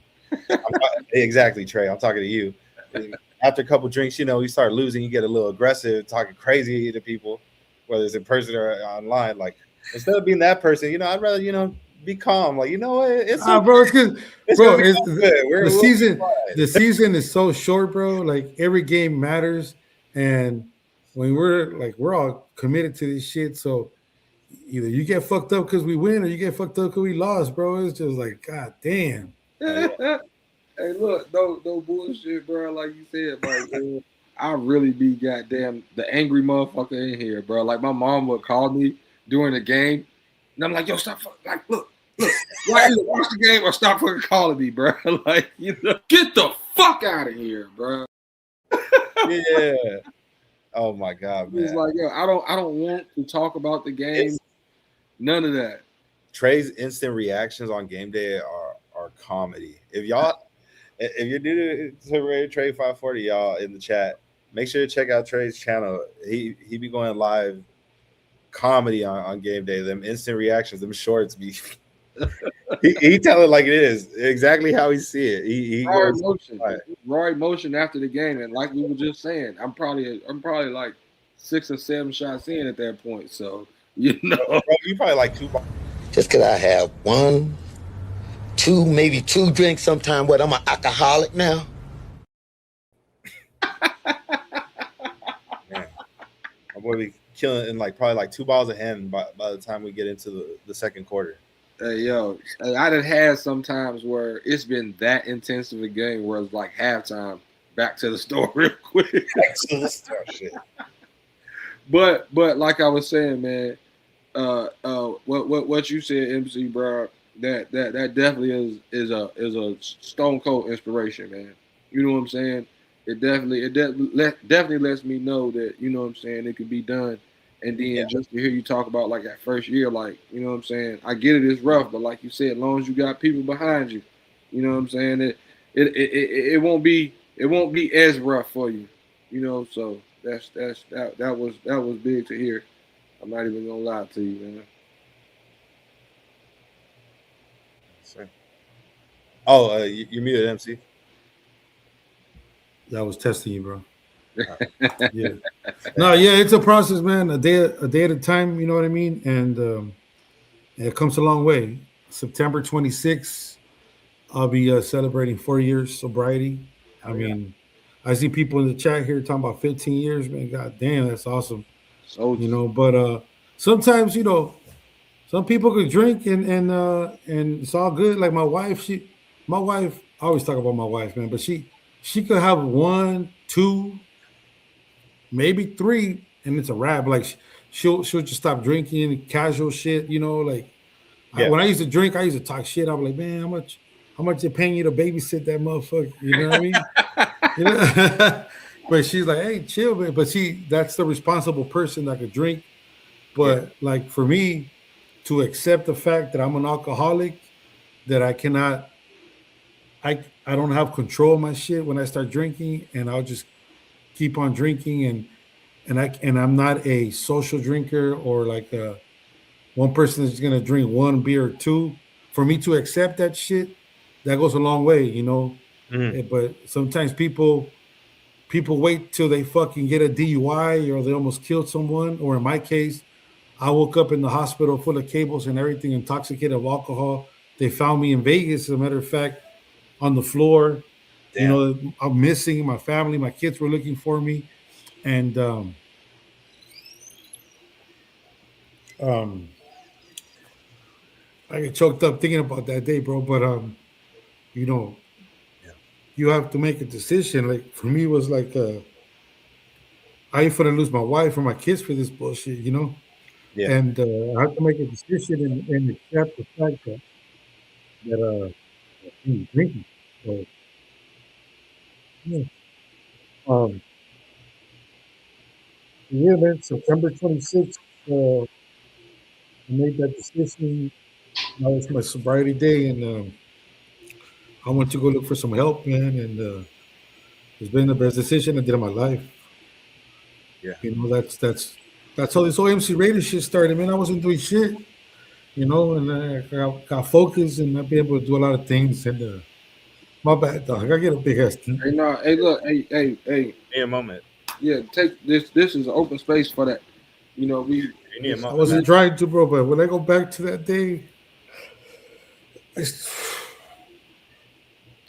Exactly, Trey. I'm talking to you. After a couple drinks, you start losing. You get a little aggressive, talking crazy to people, whether it's in person or online. Like instead of being that person, I'd rather be calm. Like, you know what? It's bro, it's good. It's Bro, gonna be it's all good. the season. The season is so short, bro. Like every game matters, and when we're all committed to this shit. So either you get fucked up because we win, or you get fucked up because we lost, bro. It's just like, god damn. Hey, look, no bullshit, bro. Like you said, like, man, I really be goddamn the angry motherfucker in here, bro. Like my mom would call me during the game, and I'm like, yo, stop, like, look, why either watch the game or stop fucking calling me, bro. Like, you know, get the fuck out of here, bro. Yeah. Oh my god, man. It's like, yo, I don't want to talk about the game. None of that. Trey's instant reactions on game day are comedy. If you're new to Radio Trey 540, y'all in the chat, make sure to check out Trey's channel. He be going live comedy on game day. Them instant reactions, them shorts be he tell it like it is, exactly how he see it. He raw emotion after the game, and like we were just saying, I'm probably like 6 or 7 shots in at that point. So you know, bro, you probably like 2 balls. Just because I have 1, 2, maybe 2 drinks sometime. What, I'm an alcoholic now? Man, my boy be killing in like probably like 2 balls a hand by the time we get into the second quarter. Hey, yo, I done had sometimes where it's been that intense of a game where it's like halftime, back to the store real quick. Back to the store, shit. But like I was saying, man, what you said, MC, bro, that definitely is a stone cold inspiration, man. You know what I'm saying? It definitely lets me know that, you know what I'm saying, it could be done. And then just to hear you talk about like that first year, like, you know what I'm saying, I get it, it's rough, but like you said, as long as you got people behind you, you know what I'm saying, it won't be as rough for you, you know. So that was big to hear. I'm not even gonna lie to you, man. Oh, you muted, MC. That was testing you, bro. Yeah. No, yeah, it's a process, man. A day at a time, you know what I mean? And it comes a long way. September 26th, I'll be celebrating 4 years sobriety. I mean, I see people in the chat here talking about 15 years, man. God damn, that's awesome. So you know, but sometimes, you know, some people could drink and it's all good. Like my wife, I always talk about my wife, man, but she could have 1, 2, maybe 3, and it's a wrap. Like she'll just stop drinking, casual shit, you know. Like when I used to drink, I used to talk shit. I was like, man, how much they paying you to babysit that motherfucker? You know what I mean? You know? But she's like, hey, chill, man. But that's the responsible person that could drink. But like for me to accept the fact that I'm an alcoholic, that I cannot, I don't have control of my shit when I start drinking, and I'll just keep on drinking, and I'm not a social drinker or like one person that's gonna drink 1 beer or 2. For me to accept that shit, that goes a long way, you know. But sometimes people wait till they fucking get a DUI or they almost killed someone, or in my case, I woke up in the hospital full of cables and everything, intoxicated of alcohol. They found me in Vegas, as a matter of fact, on the floor. Damn. You know, I'm missing my family. My kids were looking for me. And I get choked up thinking about that day, bro. But, you know, you have to make a decision. Like, for me, it was like, I ain't finna lose my wife or my kids for this bullshit, you know? Yeah. And I have to make a decision and accept the fact that I'm drinking. So, yeah, man, September 26th, I made that decision. That was my sobriety day, and I went to go look for some help, man, and it's been the best decision I did in my life. Yeah. You know, that's how this whole MC Radio shit started, man. I wasn't doing shit, you know, and I got focused, and I've been able to do a lot of things, and my bad, dog. I get a big ass thing. Hey, no, hey, look, hey. Need a moment. Yeah, take this. This is an open space for that. You know, I wasn't trying to, bro, but when I go back to that day,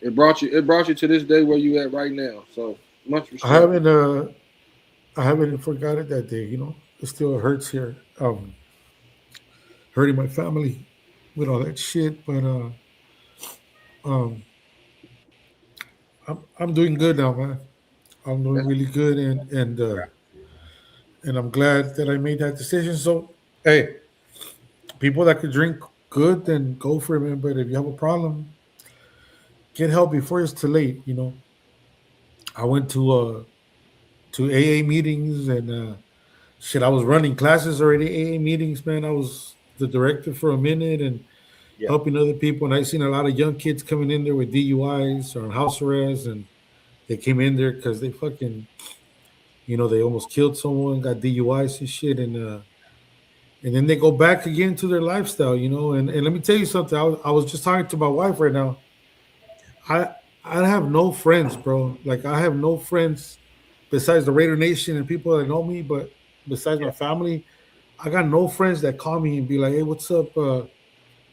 It brought you to this day where you at right now. So much respect. I haven't forgotten that day. It still hurts here. Hurting my family with all that shit, but um, I'm doing good now, man. I'm doing really good, and I'm glad that I made that decision. So, hey, people that could drink good, then go for it, man. But if you have a problem, get help before it's too late. I went to AA meetings and shit. I was running classes already, AA meetings, man. I was the director for a minute and Yeah. helping other people. And I seen a lot of young kids coming in there with DUIs or on house arrest, and they came in there because they fucking, they almost killed someone, got DUIs and shit, and then they go back again to their lifestyle, And let me tell you something. I was just talking to my wife right now. I have no friends, bro. Like I have no friends besides the Raider Nation and people that know me, but besides my family, I got no friends that call me and be like, "Hey, what's up?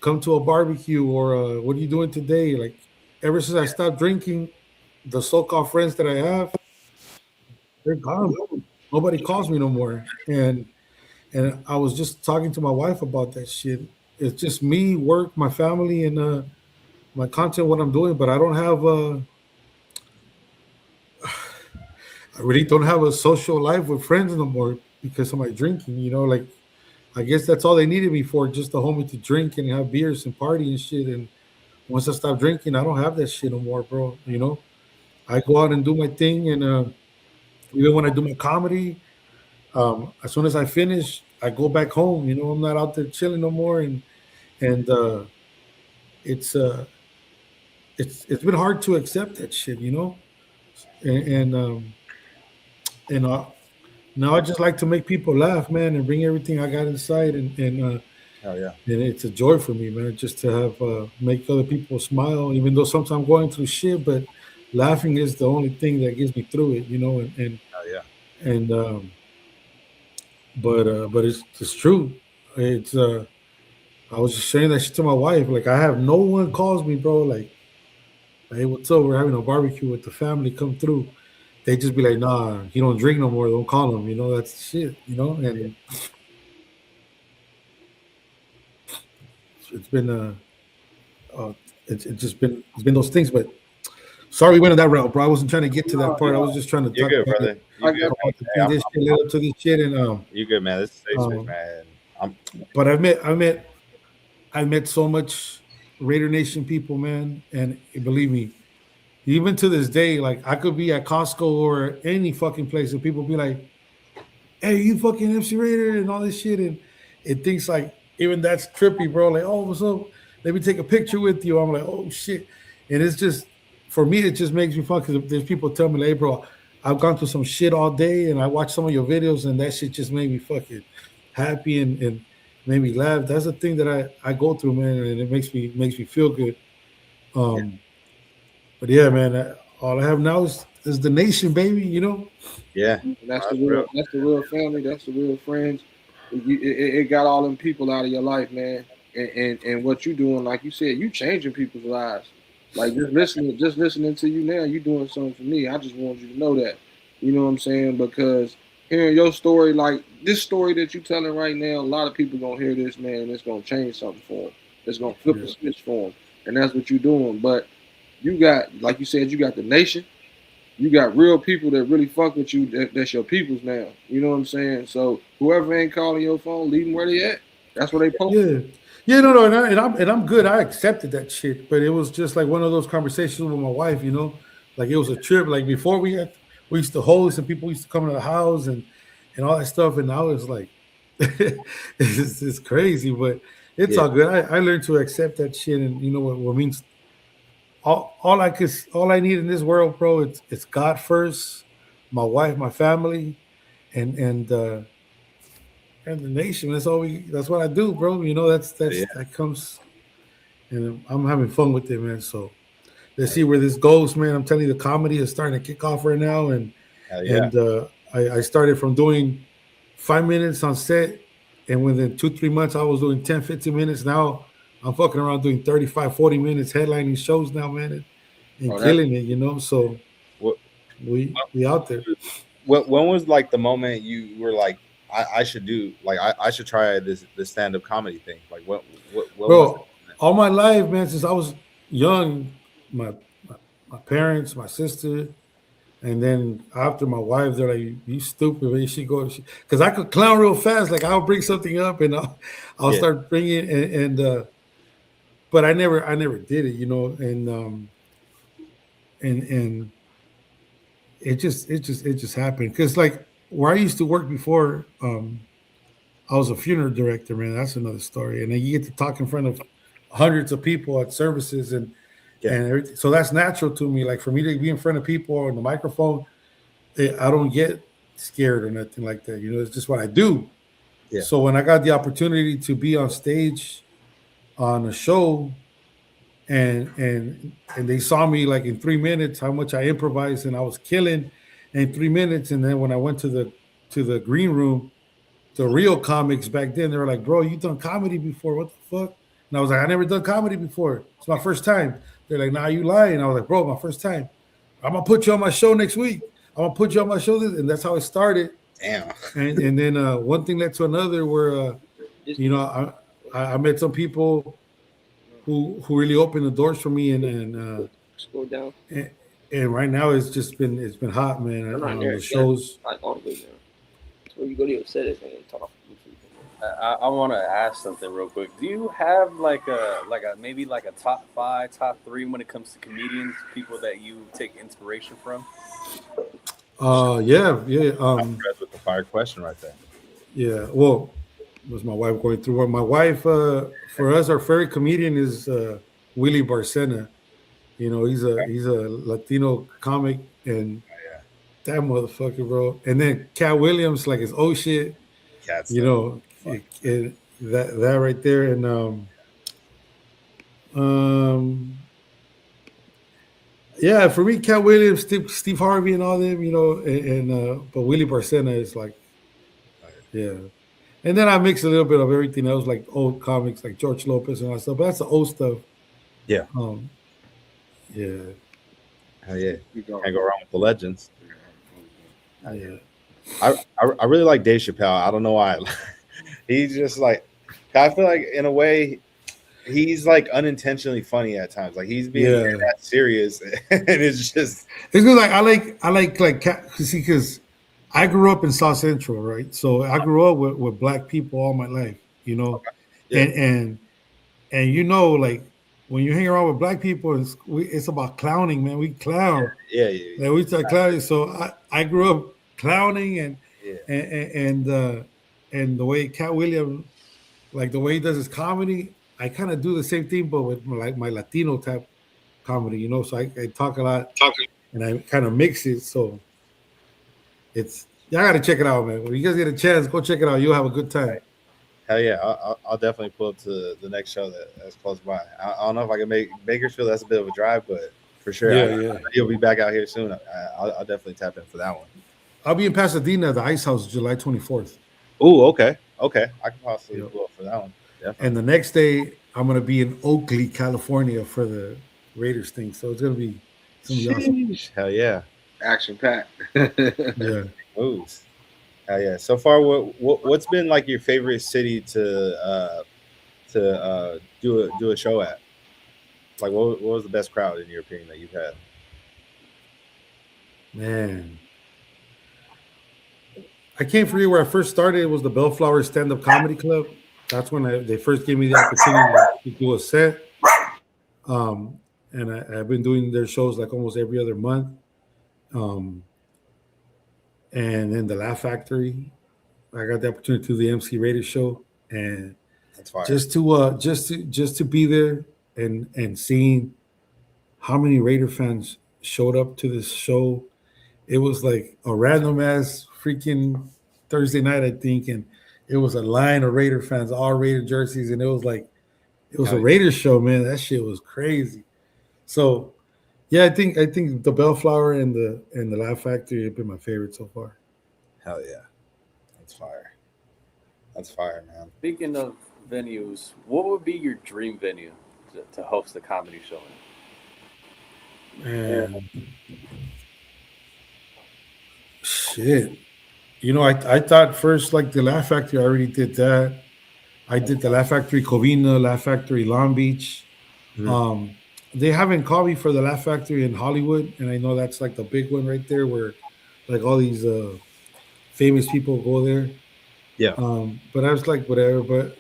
Come to a barbecue," or "What are you doing today?" Like ever since I stopped drinking, the so-called friends that I have, they're gone. Nobody calls me no more. And I was just talking to my wife about that shit. It's just me, work, my family, and my content, what I'm doing. But I don't have I really don't have a social life with friends no more because of my drinking. Like I guess that's all they needed me for, just a homie to drink and have beers and party and shit. And once I stop drinking, I don't have that shit no more, bro. I go out and do my thing, and even when I do my comedy, as soon as I finish, I go back home. I'm not out there chilling no more, and it's it's been hard to accept that shit, and now I just like to make people laugh, man, and bring everything I got inside, and Hell yeah. and it's a joy for me, man, just to have make other people smile, even though sometimes I'm going through shit, but laughing is the only thing that gets me through it, and Hell yeah. and but it's true. It's I was just saying that shit to my wife. Like I have no one calls me, bro. Like, hey, what's up? We're having a barbecue with the family. Come through. They just be like, nah, he don't drink no more. Don't call him. That's the shit. And it's been it's been those things. But sorry, we went on that route, bro. I wasn't trying to get to that part. I was just trying to You're talk good, about brother. I You're got good. man. this shit, led up to this shit, and You're good, man. This is safe space, man. But I met so much Raider Nation people, man, and believe me, even to this day, like I could be at Costco or any fucking place, and people be like, "Hey, you fucking MC Raider," and all this shit, and it thinks like even that's trippy, bro. Like, oh, what's up? Let me take a picture with you. I'm like, oh shit, and it's just for me, it just makes me fun because there's people tell me, like, hey, bro, I've gone through some shit all day, and I watched some of your videos, and that shit just made me fucking happy and made me laugh. That's the thing that I go through, man, and it makes me feel good. But yeah, man, all I have now is the nation, baby. Yeah. That's the real family. That's the real friends. It got all them people out of your life, man. And what you doing, like you said, you changing people's lives. Like just listening to you now, you doing something for me. I just want you to know that. You know what I'm saying? Because hearing your story, like this story that you telling right now, a lot of people gonna hear this, man, and it's gonna change something for them. It's gonna flip the switch for them, and that's what you're doing. But you got, like you said, you got the nation. You got real people that really fuck with you. That's your peoples now. You know what I'm saying? So whoever ain't calling your phone, leave them where they at. That's where they post. Yeah, no, and I'm good. I accepted that shit, but it was just like one of those conversations with my wife. Like it was a trip. Like before we used to host and people used to come to the house and all that stuff, and now it's like it's crazy, but it's all good. I learned to accept that shit, and you know what means. All I need in this world, bro, it's God first, my wife, my family, and the nation. That's what I do, bro. That comes, and I'm having fun with it, man. So let's see where this goes, man. I'm telling you, the comedy is starting to kick off right now, and I started from doing 5 minutes on set, and within 2-3 months I was doing 10-15 minutes. Now I'm fucking around doing 35, 40 minutes headlining shows now, man, and Oh, killing it, you know. So What we out there. when was like the moment you were like, I should do like I should try this stand up comedy thing? Like what was Bro, all my life, man, since I was young, my my parents, my sister, and then after my wife, they're like, "You stupid, man. She go," because I could clown real fast. Like I'll bring something up and I'll Yeah. start bringing but I never did it, you know, and it just happened because like where I used to work before, I was a funeral director, man. That's another story, and then you get to talk in front of hundreds of people at services Yeah. and everything. So that's natural to me. Like for me to be in front of people on the microphone, I don't get scared or nothing like that. You know, it's just what I do. Yeah. So when I got the opportunity to be on stage on a show, and they saw me like in 3 minutes how much I improvised and I was killing in 3 minutes, and then when I went to the green room, the real comics back then, they were like, "Bro, you done comedy before? What the fuck?" And I was like, "I never done comedy before. It's my first time." They're like, "Nah, you lying." I was like, "Bro, my first time. I'm gonna put you on my show next week. I'm gonna put you on my show," and that's how it started. Damn. And then one thing led to another, where you know I met some people who really opened the doors for me, and Scroll down. and right now it's been hot, man. I'm not On there. the shows. Like all the way down. That's where you go to your settings and talk. I want to ask something real quick. Do you have like a maybe like a top 5, top 3 when it comes to comedians, people that you take inspiration from? Yeah. I'm impressed with the fire question right there. Yeah. Well, was my wife going through it? My wife, for us, our favorite comedian is Willie Barcena. You know, he's a Latino comic, and that motherfucker, bro. And then Cat Williams, like his old shit. Cats. You know, that right there, and yeah, for me, Cat Williams, Steve Harvey, and all them, you know, and but Willie Barcena is like, yeah. And then I mix a little bit of everything else, like old comics, like George Lopez and all that stuff. But that's the old stuff. Yeah. Yeah. Hell yeah. You go. Can't go wrong with the legends. Yeah. I really like Dave Chappelle. I don't know why. He's just like, I feel like in a way, he's like unintentionally funny at times. Like he's being that serious, and it's just. It's good. Like I like see, because I grew up in South Central, right? So I grew up with black people all my life, you know, Yeah. and you know, like when you hang around with black people, it's about clowning, man. We clown. Yeah. Like we start clowning. So I grew up clowning and the way Cat Williams, like the way he does his comedy, I kind of do the same thing, but with like my Latino type comedy, you know. So I talk a lot and I kind of mix it. So y'all got to check it out, man. When you guys get a chance, go check it out. You'll have a good time. Hell yeah, I'll definitely pull up to the next show that's close by. I don't know if I can make Bakersfield. That's a bit of a drive, but for sure, Yeah. You'll be back out here soon. I'll definitely tap in for that one. I'll be in Pasadena at the Ice House July 24th. Oh, okay. I can possibly pull up for that one. Definitely. And the next day, I'm going to be in Oakley, California for the Raiders thing. So it's going to be awesome. Hell yeah. Action packed. Yeah. Moves. Hell yeah. So far, what's been like your favorite city to do a show at? Like, what was the best crowd in your opinion that you've had? Man. I can't forget where I first started. It was the Bellflower Stand-Up Comedy Club. That's when they first gave me the opportunity to do a set. And I've been doing their shows like almost every other month. And then the Laugh Factory. I got the opportunity to do the MC Raider show. And That's fire. just to be there and seeing how many Raider fans showed up to this show. It was like a random ass freaking Thursday night, I think, and it was a line of Raider fans, all Raider jerseys, and it was a Raider show, man. That shit was crazy. So, yeah, I think the Bellflower and the Laugh Factory have been my favorite so far. Hell yeah. That's fire. That's fire, man. Speaking of venues, what would be your dream venue to host a comedy show in? And shit. You know, I thought first like the Laugh Factory, I already did that. I did the Laugh Factory Covina, Laugh Factory Long Beach. Mhm. They haven't called me for the Laugh Factory in Hollywood, and I know that's like the big one right there where like all these famous people go there. Yeah. But I was like, whatever. But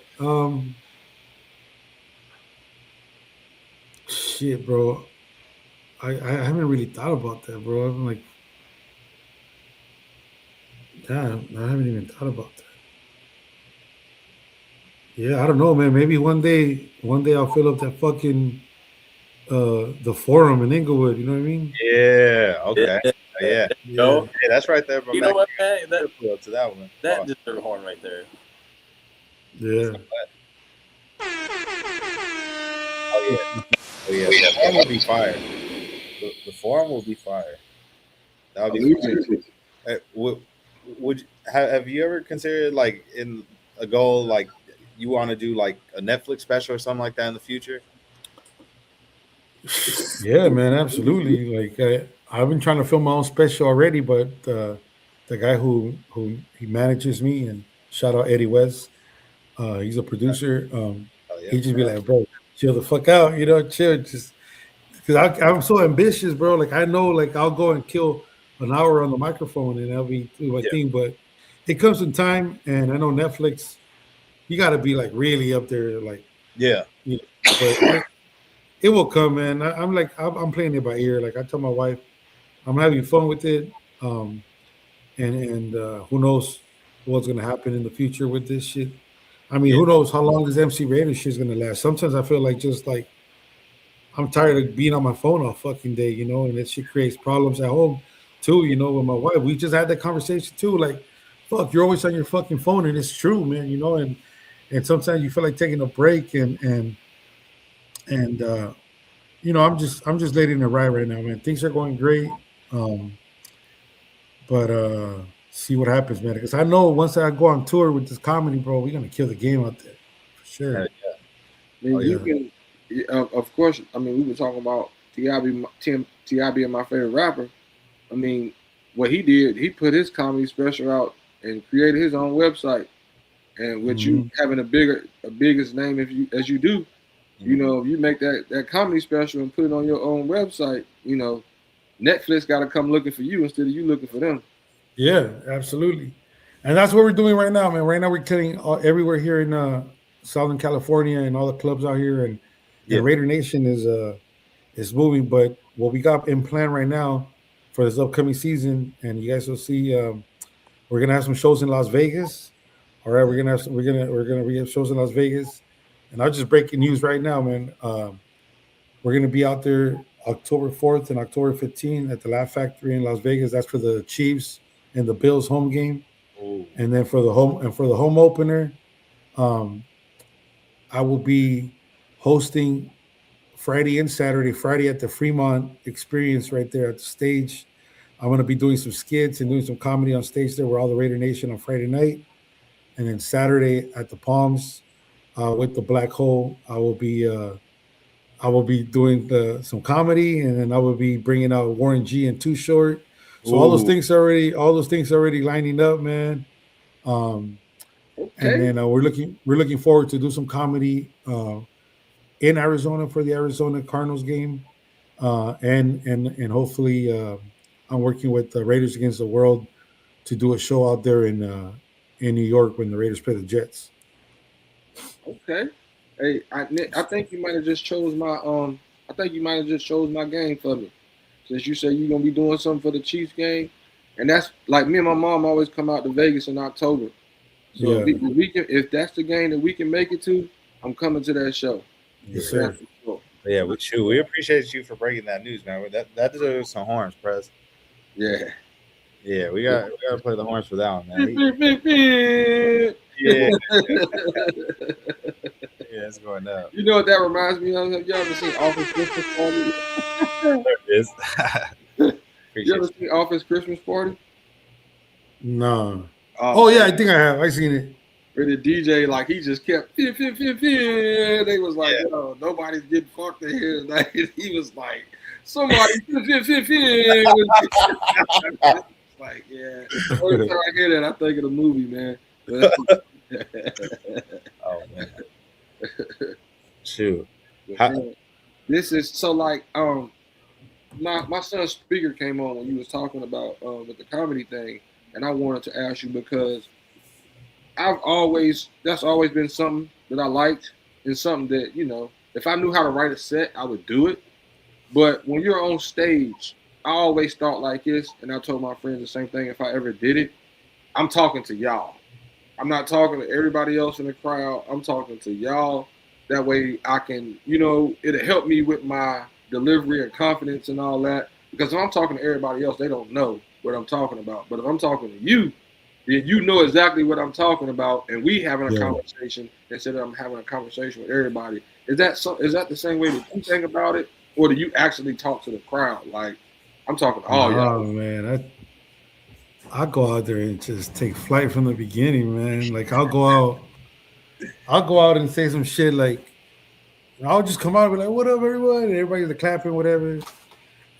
shit, bro. I haven't really thought about that, bro. I'm like, damn, I haven't even thought about that. Yeah, I don't know, man. Maybe one day I'll fill up that fucking the forum in Inglewood. You know what I mean? Yeah. Okay. Yeah. No, Hey, that's right there, bro. you know what, man? That to that one. That Oh, deserves a horn right there. Yeah. oh yeah. The forum will be fire. The forum will be fire. That would be fire. Have you ever considered like in a goal like you want to do like a Netflix special or something like that in the future? Yeah, man, absolutely. Like I've been trying to film my own special already, but the guy who he manages me, and shout out Eddie West, he's a producer. Oh yeah. He just be like, bro, chill the fuck out, you know, chill, just because I'm so ambitious, bro. Like I know, like I'll go and kill an hour on the microphone, and that'll be my Yeah. thing. But it comes in time, and I know Netflix, you got to be like really up there, like Yeah. you know, but it will come, man. I'm like, I'm playing it by ear. Like I tell my wife, I'm having fun with it. And who knows what's gonna happen in the future with this shit. I mean, who knows how long this MC Raider shit's gonna last? Sometimes I feel like just like I'm tired of being on my phone all fucking day, you know, and that shit creates problems at home too, you know, with my wife. We just had that conversation too. Like, fuck, you're always on your fucking phone, and it's true, man, you know, and sometimes you feel like taking a break and you know, I'm just letting it ride right now, man. Things are going great. But see what happens, man. Because I know once I go on tour with this comedy, bro, we're gonna kill the game out there for sure. Yeah. I mean, Oh, you can, of course. I mean, we were talking about T.I. being my favorite rapper. I mean, what he did, he put his comedy special out and created his own website. And with you having a biggest name as you do, you know, if you make that comedy special and put it on your own website, you know, Netflix got to come looking for you instead of you looking for them. Yeah, absolutely. And that's what we're doing right now, man. Right now we're killing everywhere here in Southern California and all the clubs out here, and Raider Nation is moving. But what we got in plan right now for this upcoming season, and you guys will see, we're gonna have some shows in Las Vegas. All right, we're gonna have shows in Las Vegas, and I'll just breaking news right now, man. We're gonna be out there October 4th and October 15th at the Laugh Factory in Las Vegas. That's for the Chiefs and the Bills home game. Ooh. And then for the home opener, I will be hosting Friday and Saturday. Friday at the Fremont Experience right there at the stage. I'm going to be doing some skits and doing some comedy on stage there with all the Raider Nation on Friday night. And then Saturday at the Palms with the Black Hole, I will be doing some comedy, and then I will be bringing out Warren G and Too Short. So all those things already lining up, man. And then we're looking forward to do some comedy in Arizona for the Arizona Cardinals game, and hopefully I'm working with the Raiders Against the World to do a show out there in New York when the Raiders play the Jets. Okay. Hey, I think you might have just chose my game for me, since you said you're gonna be doing something for the Chiefs game, and that's like me and my mom always come out to Vegas in October. So if that's the game that we can make it to, I'm coming to that show. Yes, sir. Yeah, we appreciate you for breaking that news, man. That deserves some horns, Prez. Yeah. Yeah, we gotta play the horns for that one, man. Yeah. Yeah, it's going up. You know what that reminds me of? Have you ever seen Office Christmas Party? There it is. You ever seen Office Christmas Party? No. Oh yeah, I think I have. I seen it. where the DJ like he just kept fin. They was like, yo, nobody's getting fucked in here. Like he was like, somebody fin. Like, yeah. Every time I hear that, I think of the movie, man. Oh man. Shoot. But, How- man, this is so like my son's speaker came on when you was talking about with the comedy thing, and I wanted to ask you because that's always been something that I liked and something that, you know, if I knew how to write a set, I would do it. But when you're on stage, I always thought like this, and I told my friends the same thing. If I ever did it, I'm talking to y'all. I'm not talking to everybody else in the crowd. I'm talking to y'all. That way I can, you know, it'll help me with my delivery and confidence and all that. Because if I'm talking to everybody else, they don't know what I'm talking about. But if I'm talking to you, then you know exactly what I'm talking about, and we having a conversation instead of I'm having a conversation with everybody. Is that the same way that you think about it, or do you actually talk to the crowd? Like, I'm talking to all y'all. Oh man, I go out there and just take flight from the beginning, man. Like I'll go out and say some shit like I'll just come out and be like, "What up, everyone?" And everybody's clapping, whatever.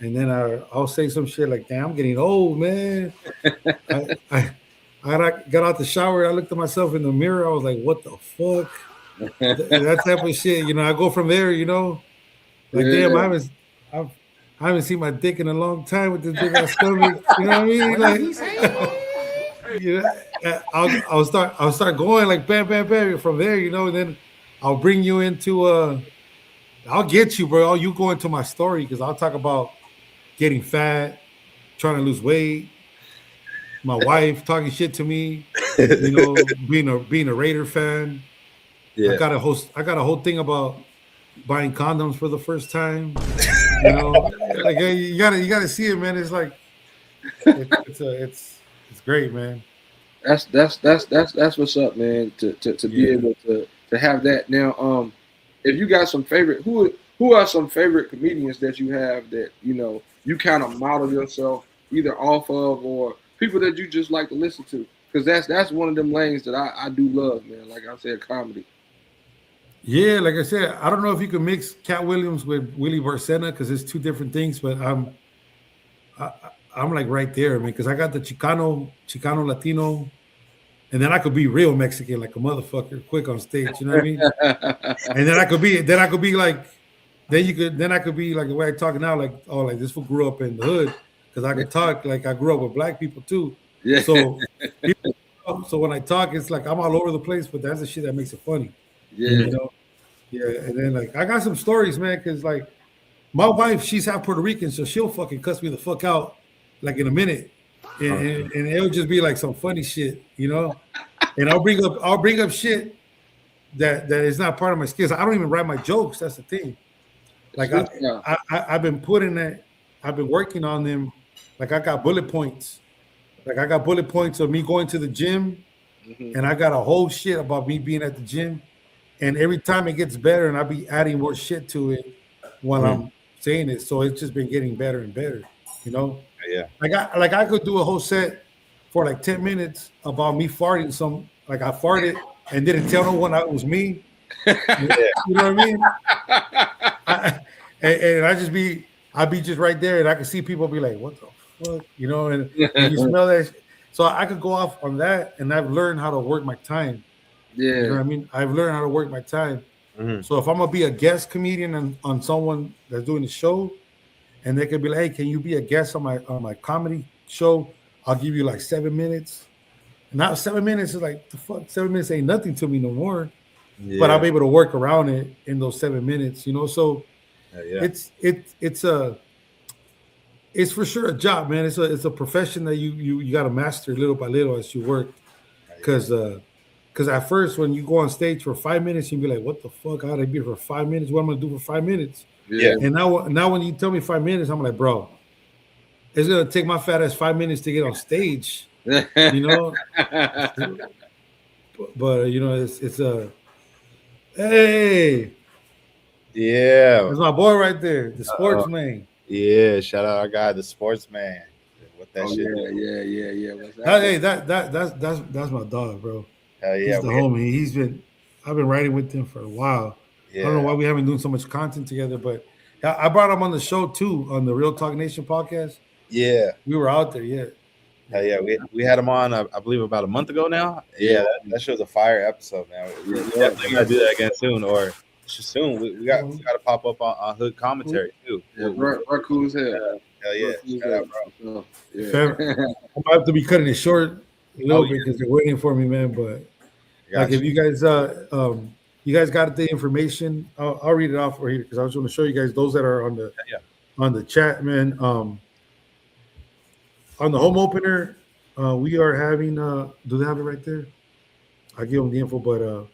And then I'll say some shit like, "Damn, I'm getting old, man." I got out the shower. I looked at myself in the mirror. I was like, "What the fuck?" That type of shit. You know, I go from there. You know, like damn, I haven't seen my dick in a long time with this big ass stomach. You know what I mean? Like, you know, I'll start going like bam, bam, bam from there. You know, and then I'll bring you into I'll get you, bro. You go into my story because I'll talk about getting fat, trying to lose weight, my wife talking shit to me, you know, being a Raider fan. Yeah. I got a whole thing about buying condoms for the first time. You know, like you gotta see it, man. It's like it's great, man. That's what's up, man. To be able to have that now. If you got some favorite, who are some favorite comedians that you have that you know you kind of model yourself either off of or people that you just like to listen to? Because that's one of them lanes that I do love, man. Like I said, comedy. Yeah, like I said, I don't know if you can mix Cat Williams with Willie Barcena because it's two different things, but I'm like right there, man, because I got the Chicano Latino, and then I could be real Mexican like a motherfucker, quick on stage, you know what I mean? And then I could be like, then I could be like the way I talk now, like, oh, like this fool grew up in the hood, because I could talk like I grew up with black people too. Yeah. So when I talk, it's like I'm all over the place, but that's the shit that makes it funny. Yeah. You know? Yeah, and then like I got some stories, man, because like my wife, she's half Puerto Rican, so she'll fucking cuss me the fuck out like in a minute, and it'll just be like some funny shit, you know. And I'll bring up shit that is not part of my skills. I don't even write my jokes. That's the thing. Like I've been putting that, I've been working on them. Like I got bullet points. Like I got bullet points of me going to the gym, and I got a whole shit about me being at the gym. And every time it gets better, and I'll be adding more shit to it while I'm saying it. So it's just been getting better and better, you know? Yeah. Like I could do a whole set for like 10 minutes about me farting like I farted and didn't tell no one it was me. You know what I mean? And I'd be just right there, and I could see people be like, what the fuck? You know, and you smell that. So I could go off on that, and I've learned how to work my time. Yeah. You know what I mean? I've learned how to work my time. So if I'm gonna be a guest comedian on someone that's doing the show, and they could be like, "Hey, can you be a guest on my comedy show? I'll give you like 7 minutes." And now 7 minutes is like the fuck. 7 minutes ain't nothing to me no more. Yeah. But I'll be able to work around it in those 7 minutes, you know. So it's for sure a job, man. It's a profession that you got to master little by little as you work, because at first, when you go on stage for 5 minutes, you'll be like, what the fuck? How'd I be for 5 minutes? What am I going to do for 5 minutes? Yeah. And now when you tell me 5 minutes, I'm like, bro, it's going to take my fat ass 5 minutes to get on stage, you know? but you know, it's a, hey. Yeah. That's my boy right there, the sportsman. Yeah, shout out our guy, the sportsman. What that shit? Yeah. Hey, that's my dog, bro. Hell He's yeah, the homie. I've been writing with him for a while. I don't know why we haven't done so much content together, but I brought him on the show too on the Real Talk Nation podcast. yeah. We were out there, yeah. Hell yeah, we had him on, I believe, about a month ago now. Yeah, that show's a fire episode, man. We definitely gotta do that again soon, or soon. We got to pop up on Hood Commentary too. Yeah, bro, cool as hell. Hell yeah, shout out, bro. Yeah. I might have to be cutting it short a little bit because they're waiting for me, man. But like, if you guys got the information, I'll read it off right here because I was going to show you guys those that are on the chat, man. On the home opener, we are having. Do they have it right there? I'll give them the info, but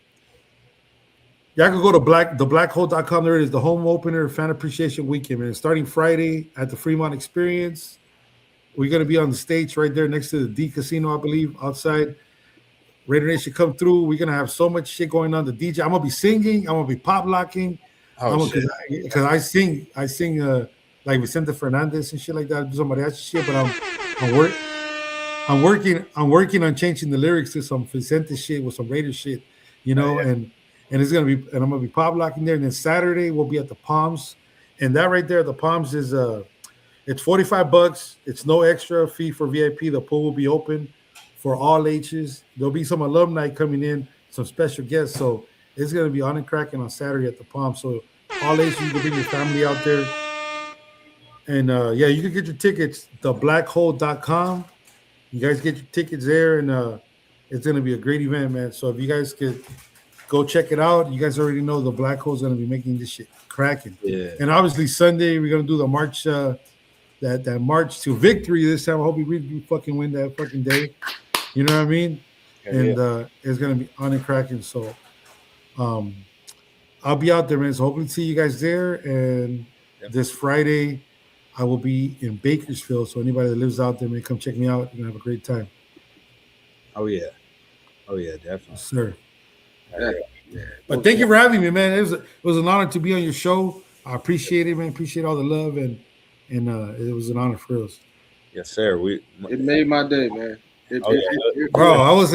yeah, I could go to theblackhole.com. There it is, the home opener fan appreciation weekend, man. Starting Friday at the Fremont Experience. We're gonna be on the stage right there next to the D Casino, I believe, outside. Raider Nation come through. We're gonna have so much shit going on. The DJ, I'm gonna be singing. I'm gonna be pop locking. Because I sing like Vicente Fernandez and shit like that. Do some mariachi shit, but I'm working on changing the lyrics to some Vicente shit with some Raider shit, you know, and it's gonna be, and I'm gonna be pop locking there. And then Saturday we'll be at the Palms, and that right there, the Palms is it's $45. It's no extra fee for VIP. The pool will be open for all ages. There'll be some alumni coming in, some special guests. So it's gonna be on and cracking on Saturday at the Palms. So all ages, you can bring your family out there. And yeah, you can get your tickets, theblackhole.com. You guys get your tickets there, and it's gonna be a great event, man. So if you guys could go check it out, you guys already know the Black Hole's gonna be making this shit cracking. Yeah. And obviously Sunday we're gonna do the march, that march to victory this time. I hope we really fucking win that fucking day. You know what I mean? And it's gonna be on and cracking. So I'll be out there, man. So hopefully see you guys there. And this Friday I will be in Bakersfield. So anybody that lives out there, man, come check me out. You're gonna have a great time. Oh yeah, definitely, yes, sir. Yeah. But thank you for having me, man. It was an honor to be on your show. I appreciate it, man. Appreciate all the love, and it was an honor for us. Yes, sir. It made my day, man. Bro,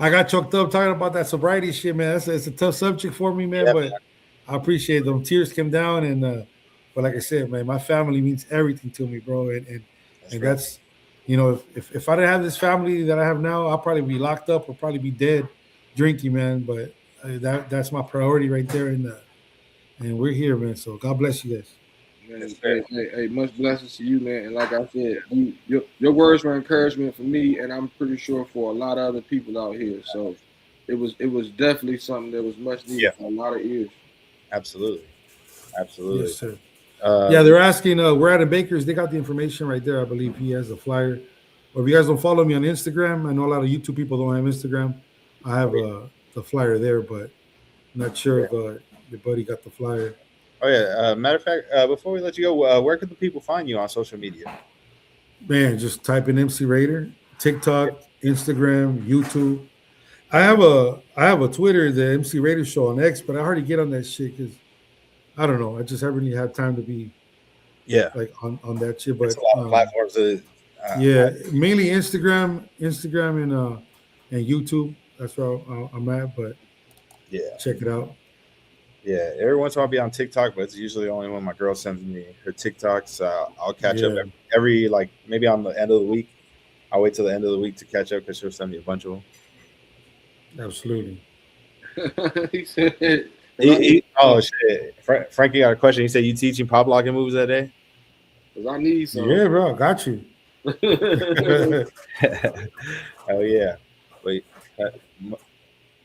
I got choked up talking about that sobriety shit, man. It's a tough subject for me, man. But I appreciate them. Tears came down, and but like I said, man, my family means everything to me, bro. And that's, you know, if I didn't have this family that I have now, I'll probably be locked up or probably be dead drinking, man. But that's my priority right there, and we're here, man. So God bless you guys. Man, hey, much blessings to you, man. And like I said, your words were encouragement for me, and I'm pretty sure for a lot of other people out here. So it was definitely something that was much needed for a lot of ears. Absolutely. Yes, sir. Yeah, they're asking. We're at a Baker's. They got the information right there. I believe he has a flyer. Or if you guys don't follow me on Instagram, I know a lot of YouTube people don't have Instagram. I have the flyer there, but I'm not sure if your buddy got the flyer. Oh yeah. Matter of fact, before we let you go, where can the people find you on social media? Man, just type in MC Raider, TikTok, Instagram, YouTube. I have a Twitter, the MC Raider Show on X, but I hardly get on that shit because I don't know. I just haven't really had time to be like on that shit. But it's a lot of platforms. Mainly Instagram and YouTube. That's where I'm at. But check it out. Yeah, every once in a while I'll be on TikTok, but it's usually only when my girl sends me her TikToks. I'll catch up every like maybe on the end of the week. I'll wait till the end of the week to catch up because she'll send me a bunch of them. Absolutely. He said, oh shit, Frankie got a question. He said, "You teaching pop locking moves that day?" Cause I need some. Yeah, bro, got you. Oh yeah, wait.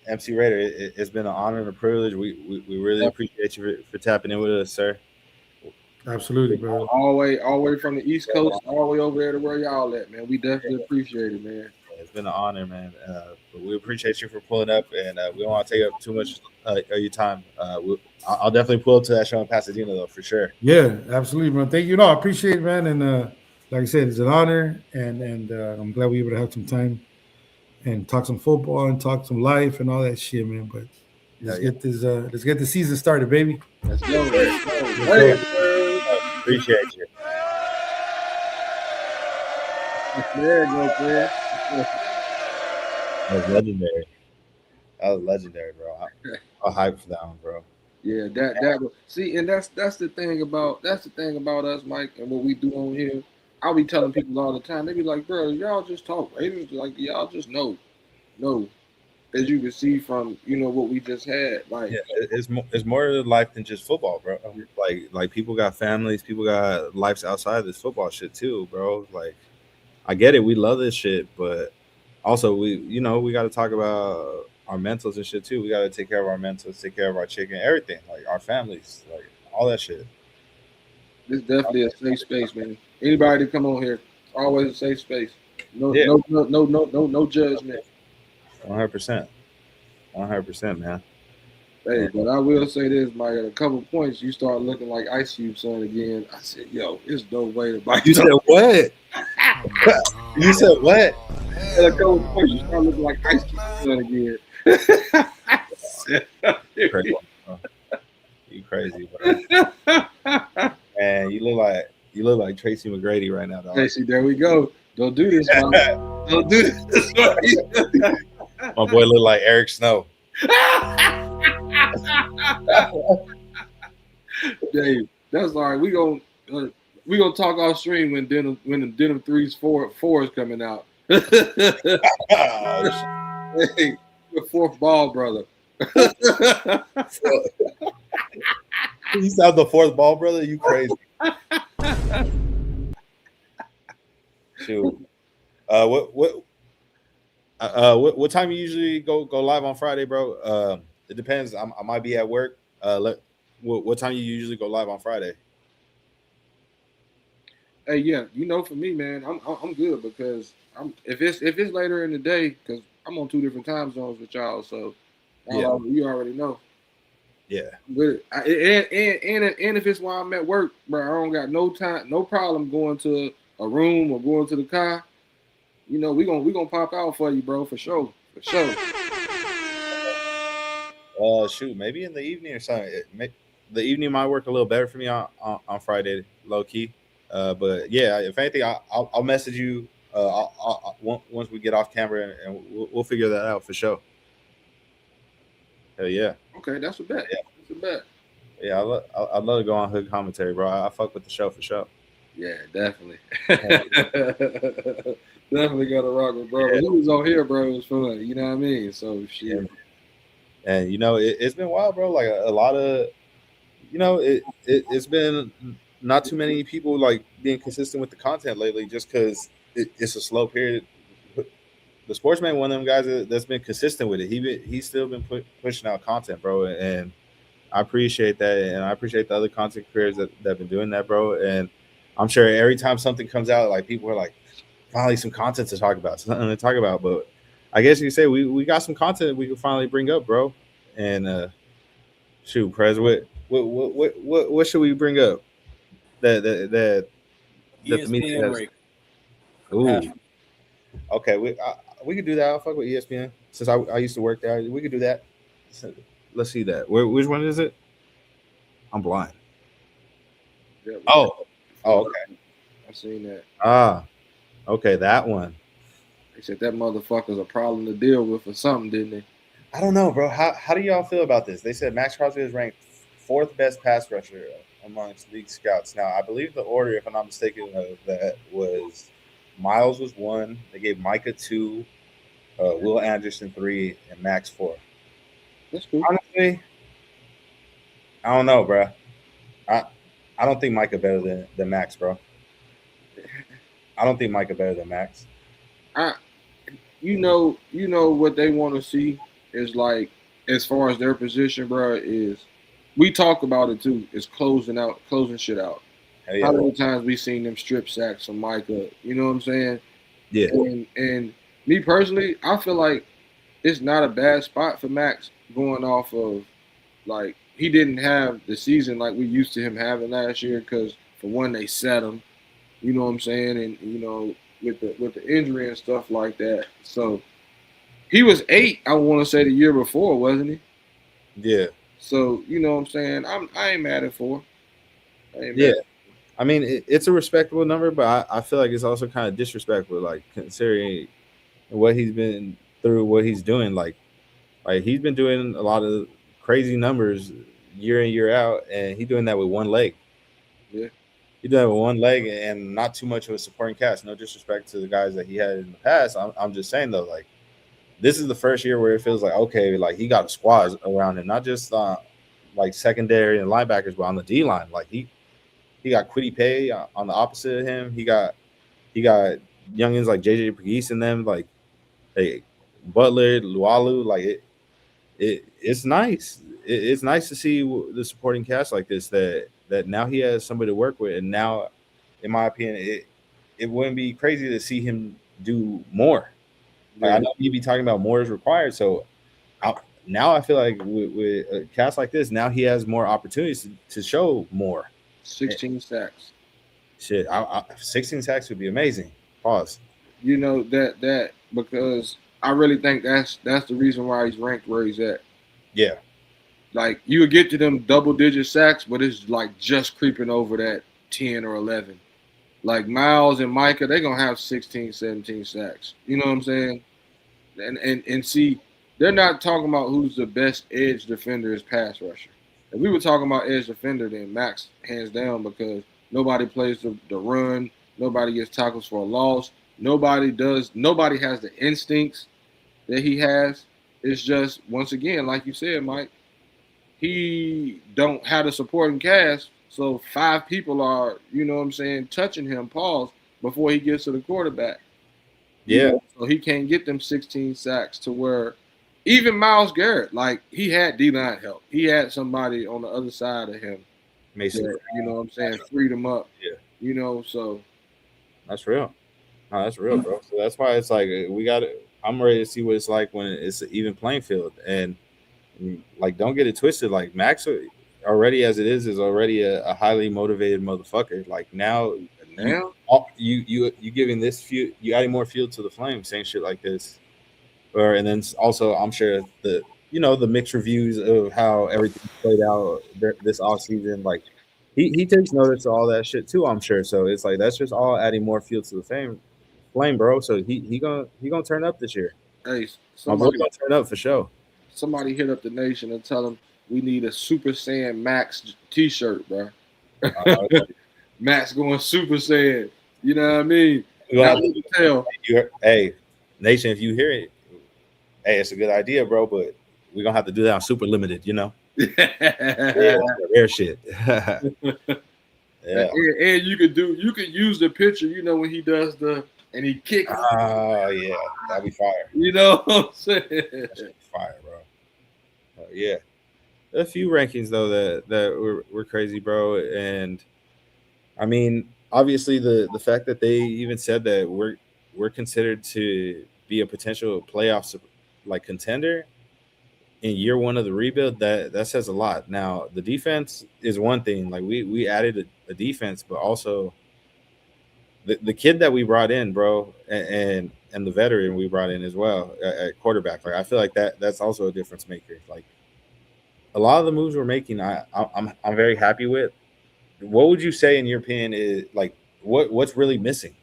MC Raider, it's been an honor and a privilege. We really appreciate you for tapping in with us, sir. Absolutely, bro. All the way from the East Coast, all the way over there to where y'all at, man. We definitely appreciate it, man. It's been an honor, man. But we appreciate you for pulling up, and we don't want to take up too much of your time. I'll definitely pull up to that show in Pasadena, though, for sure. Yeah, absolutely, man. Thank you. No, I appreciate it, man. And like I said, it's an honor, and I'm glad we were able to have some time and talk some football and talk some life and all that shit, man. But let's get the season started, baby. Let's go. Appreciate you. There you go, man. That's legendary. That was legendary, bro. I'm hyped for that one, bro. Yeah, that see, and that's the thing about us, Mike, and what we do on here. I'll be telling people all the time. They be like, "Bro, y'all just talk Ravens, like y'all just know." No, as you can see from what we just had, like Yeah, it's more to life than just football, bro. Like people got families, people got lives outside of this football shit too, bro. Like I get it, we love this shit, but also we got to talk about our mentals and shit too. We got to take care of our mentals, take care of our chicken, everything, like our families, like all that shit. this definitely a safe space, man. Anybody that come on here, always a safe space. No, Yeah. no judgment. 100%, 100%, man. Hey, but I will say this, Mike. At a couple points, you start looking like Ice Cube son again. I said, "Yo, it's no way to buy." You said what? You said what? At a couple points, you start looking like Ice Cube son again. Crazy, bro. You crazy, bro. Man, you look like Tracy McGrady right now, dog. Hey, see, there we go. Don't do this, Mike. Don't do this. My boy look like Eric Snow. Dave, that's all right. We gonna talk off stream when the Denim 3's 4 is coming out. Hey, the fourth ball, brother. You sound the fourth ball, brother. You crazy? Shoot. What time you usually go live on Friday, bro? It depends. I might be at work. What time you usually go live on Friday? Hey, yeah, for me, man, I'm good because if it's later in the day, because I'm on 2 different time zones with y'all, so Yeah. you already know. Yeah. But and if it's while I'm at work, bro, I don't got no problem going to a room or going to the car. We gonna pop out for you, bro, for sure. Shoot, maybe in the evening or something. The evening might work a little better for me on Friday, low key. But yeah, if anything, I'll message you. Once we get off camera, and we'll figure that out for sure. Hell yeah. Okay, that's a bet. Yeah. That's a bet. Yeah, I'd love to go on Hood Commentary, bro. I fuck with the show for sure. Yeah, definitely. Definitely got to rock with bro. Yeah. He was on here, bro. It was fun. You know what I mean? So shit. Yeah. And it's been wild, bro. Like a lot of, it's been not too many people like being consistent with the content lately, just because it's a slow period. The Sportsman, one of them guys that's been consistent with it. He's still been pushing out content, bro, and I appreciate that, and I appreciate the other content creators that have been doing that, bro. And I'm sure every time something comes out, like people are like, finally some content to talk about, something to talk about. But I guess you could say we got some content we can finally bring up, bro. And shoot, Prez, what should we bring up? That the media ESPN has. rate. Ooh, okay, we could do that. I'll fuck with ESPN since I used to work there. We could do that. Let's see that. Which one is it? I'm blind. Yeah, Oh, okay. I seen that. Okay, that one. They said that motherfucker's a problem to deal with or something, didn't they? I don't know, bro. How do y'all feel about this? They said Max Crosby is ranked 4th best pass rusher amongst league scouts. Now, I believe the order, if I'm not mistaken, of that was Miles was 1. They gave Micah 2, Will Anderson 3, and Max 4. That's cool. Honestly, I don't know, bro. I don't think Micah better than Max, bro. I don't think Micah better than Max. You know what they want to see is like as far as their position, bro. Is we talk about it too. Is closing shit out. Hell yeah. How many times we seen them strip sacks from Micah? You know what I'm saying? Yeah. And me personally, I feel like it's not a bad spot for Max going off of like he didn't have the season like we used to him having last year because for one they set him, you know what I'm saying, and with the injury and stuff like that. So he was 8, I want to say the year before, wasn't he? Yeah. So you know what I'm saying. I ain't mad at 4. Yeah. I mean, it's a respectable number, but I feel like it's also kind of disrespectful, like considering what he's been through, what he's doing. Like Like he's been doing a lot of crazy numbers year in year out, and he's doing that with one leg. Yeah. He doing that with one leg and not too much of a supporting cast. No disrespect to the guys that he had in the past. I'm just saying though, like this is the first year where it feels like okay, like he got a squad around him, not just like secondary and linebackers, but on the D line. Like he got Quiddy Pay on the opposite of him. He got youngins like JJ Pegues and them, like hey Butler, Lualu. Like it's nice. It's nice to see the supporting cast like this. That now he has somebody to work with, and now, in my opinion, it wouldn't be crazy to see him do more. Like, I know you'd be talking about more is required. So now I feel like with a cast like this, now he has more opportunities to show more. 16 sacks. Shit, 16 sacks would be amazing. Pause. You know that because I really think that's the reason why he's ranked where he's at. Yeah. Like you would get to them double-digit sacks, but it's like just creeping over that 10 or 11. Like Miles and Micah, they're gonna have 16, 17 sacks. You know what I'm saying? And see, they're not talking about who's the best edge defender as pass rusher. If we were talking about edge defender, then Max hands down because nobody plays the run, nobody gets tackles for a loss, nobody has the instincts that he has. It's just once again, like you said, Mike, he don't have the supporting cast, so 5 people are, you know what I'm saying, touching him, pause, before he gets to the quarterback. Yeah. You know, so he can't get them 16 sacks to where even Myles Garrett, like he had D-line help. He had somebody on the other side of him. Mason. That, you know what I'm saying, freed him up. Yeah. You know, so. That's real. No, that's real, bro. So that's why it's like I'm ready to see what it's like when it's an even playing field. And like, don't get it twisted. Like Max already as it is already a highly motivated motherfucker. Like now you giving this you adding more fuel to the flame, saying shit like this. And then also I'm sure the mixed reviews of how everything played out this off season. Like he takes notice of all that shit too, I'm sure. So it's like that's just all adding more fuel to the flame, bro. So he gonna turn up this year. Hey, My boy gonna turn up for sure. Somebody hit up the nation and tell them we need a Super Saiyan Max T-shirt, bro. Max going Super Saiyan. You know what I mean? Hey, nation, if you hear it, hey, it's a good idea, bro. But we're gonna have to do that on super limited, you know. Rare shit. Yeah. And you could use the picture, you know, when he does and he kicks. Oh yeah, that'd be fire. You know what I'm saying? That'd be fire, bro. Yeah. A few rankings though that were crazy, bro. And I mean, obviously the fact that they even said that we're considered to be a potential playoff like contender in year one of the rebuild, that says a lot. Now the defense is one thing. Like we added a defense, but also the kid that we brought in, bro, and the veteran we brought in as well at quarterback. Like I feel like that's also a difference maker. Like a lot of the moves we're making, I'm very happy with. What would you say, in your opinion, is like what's really missing?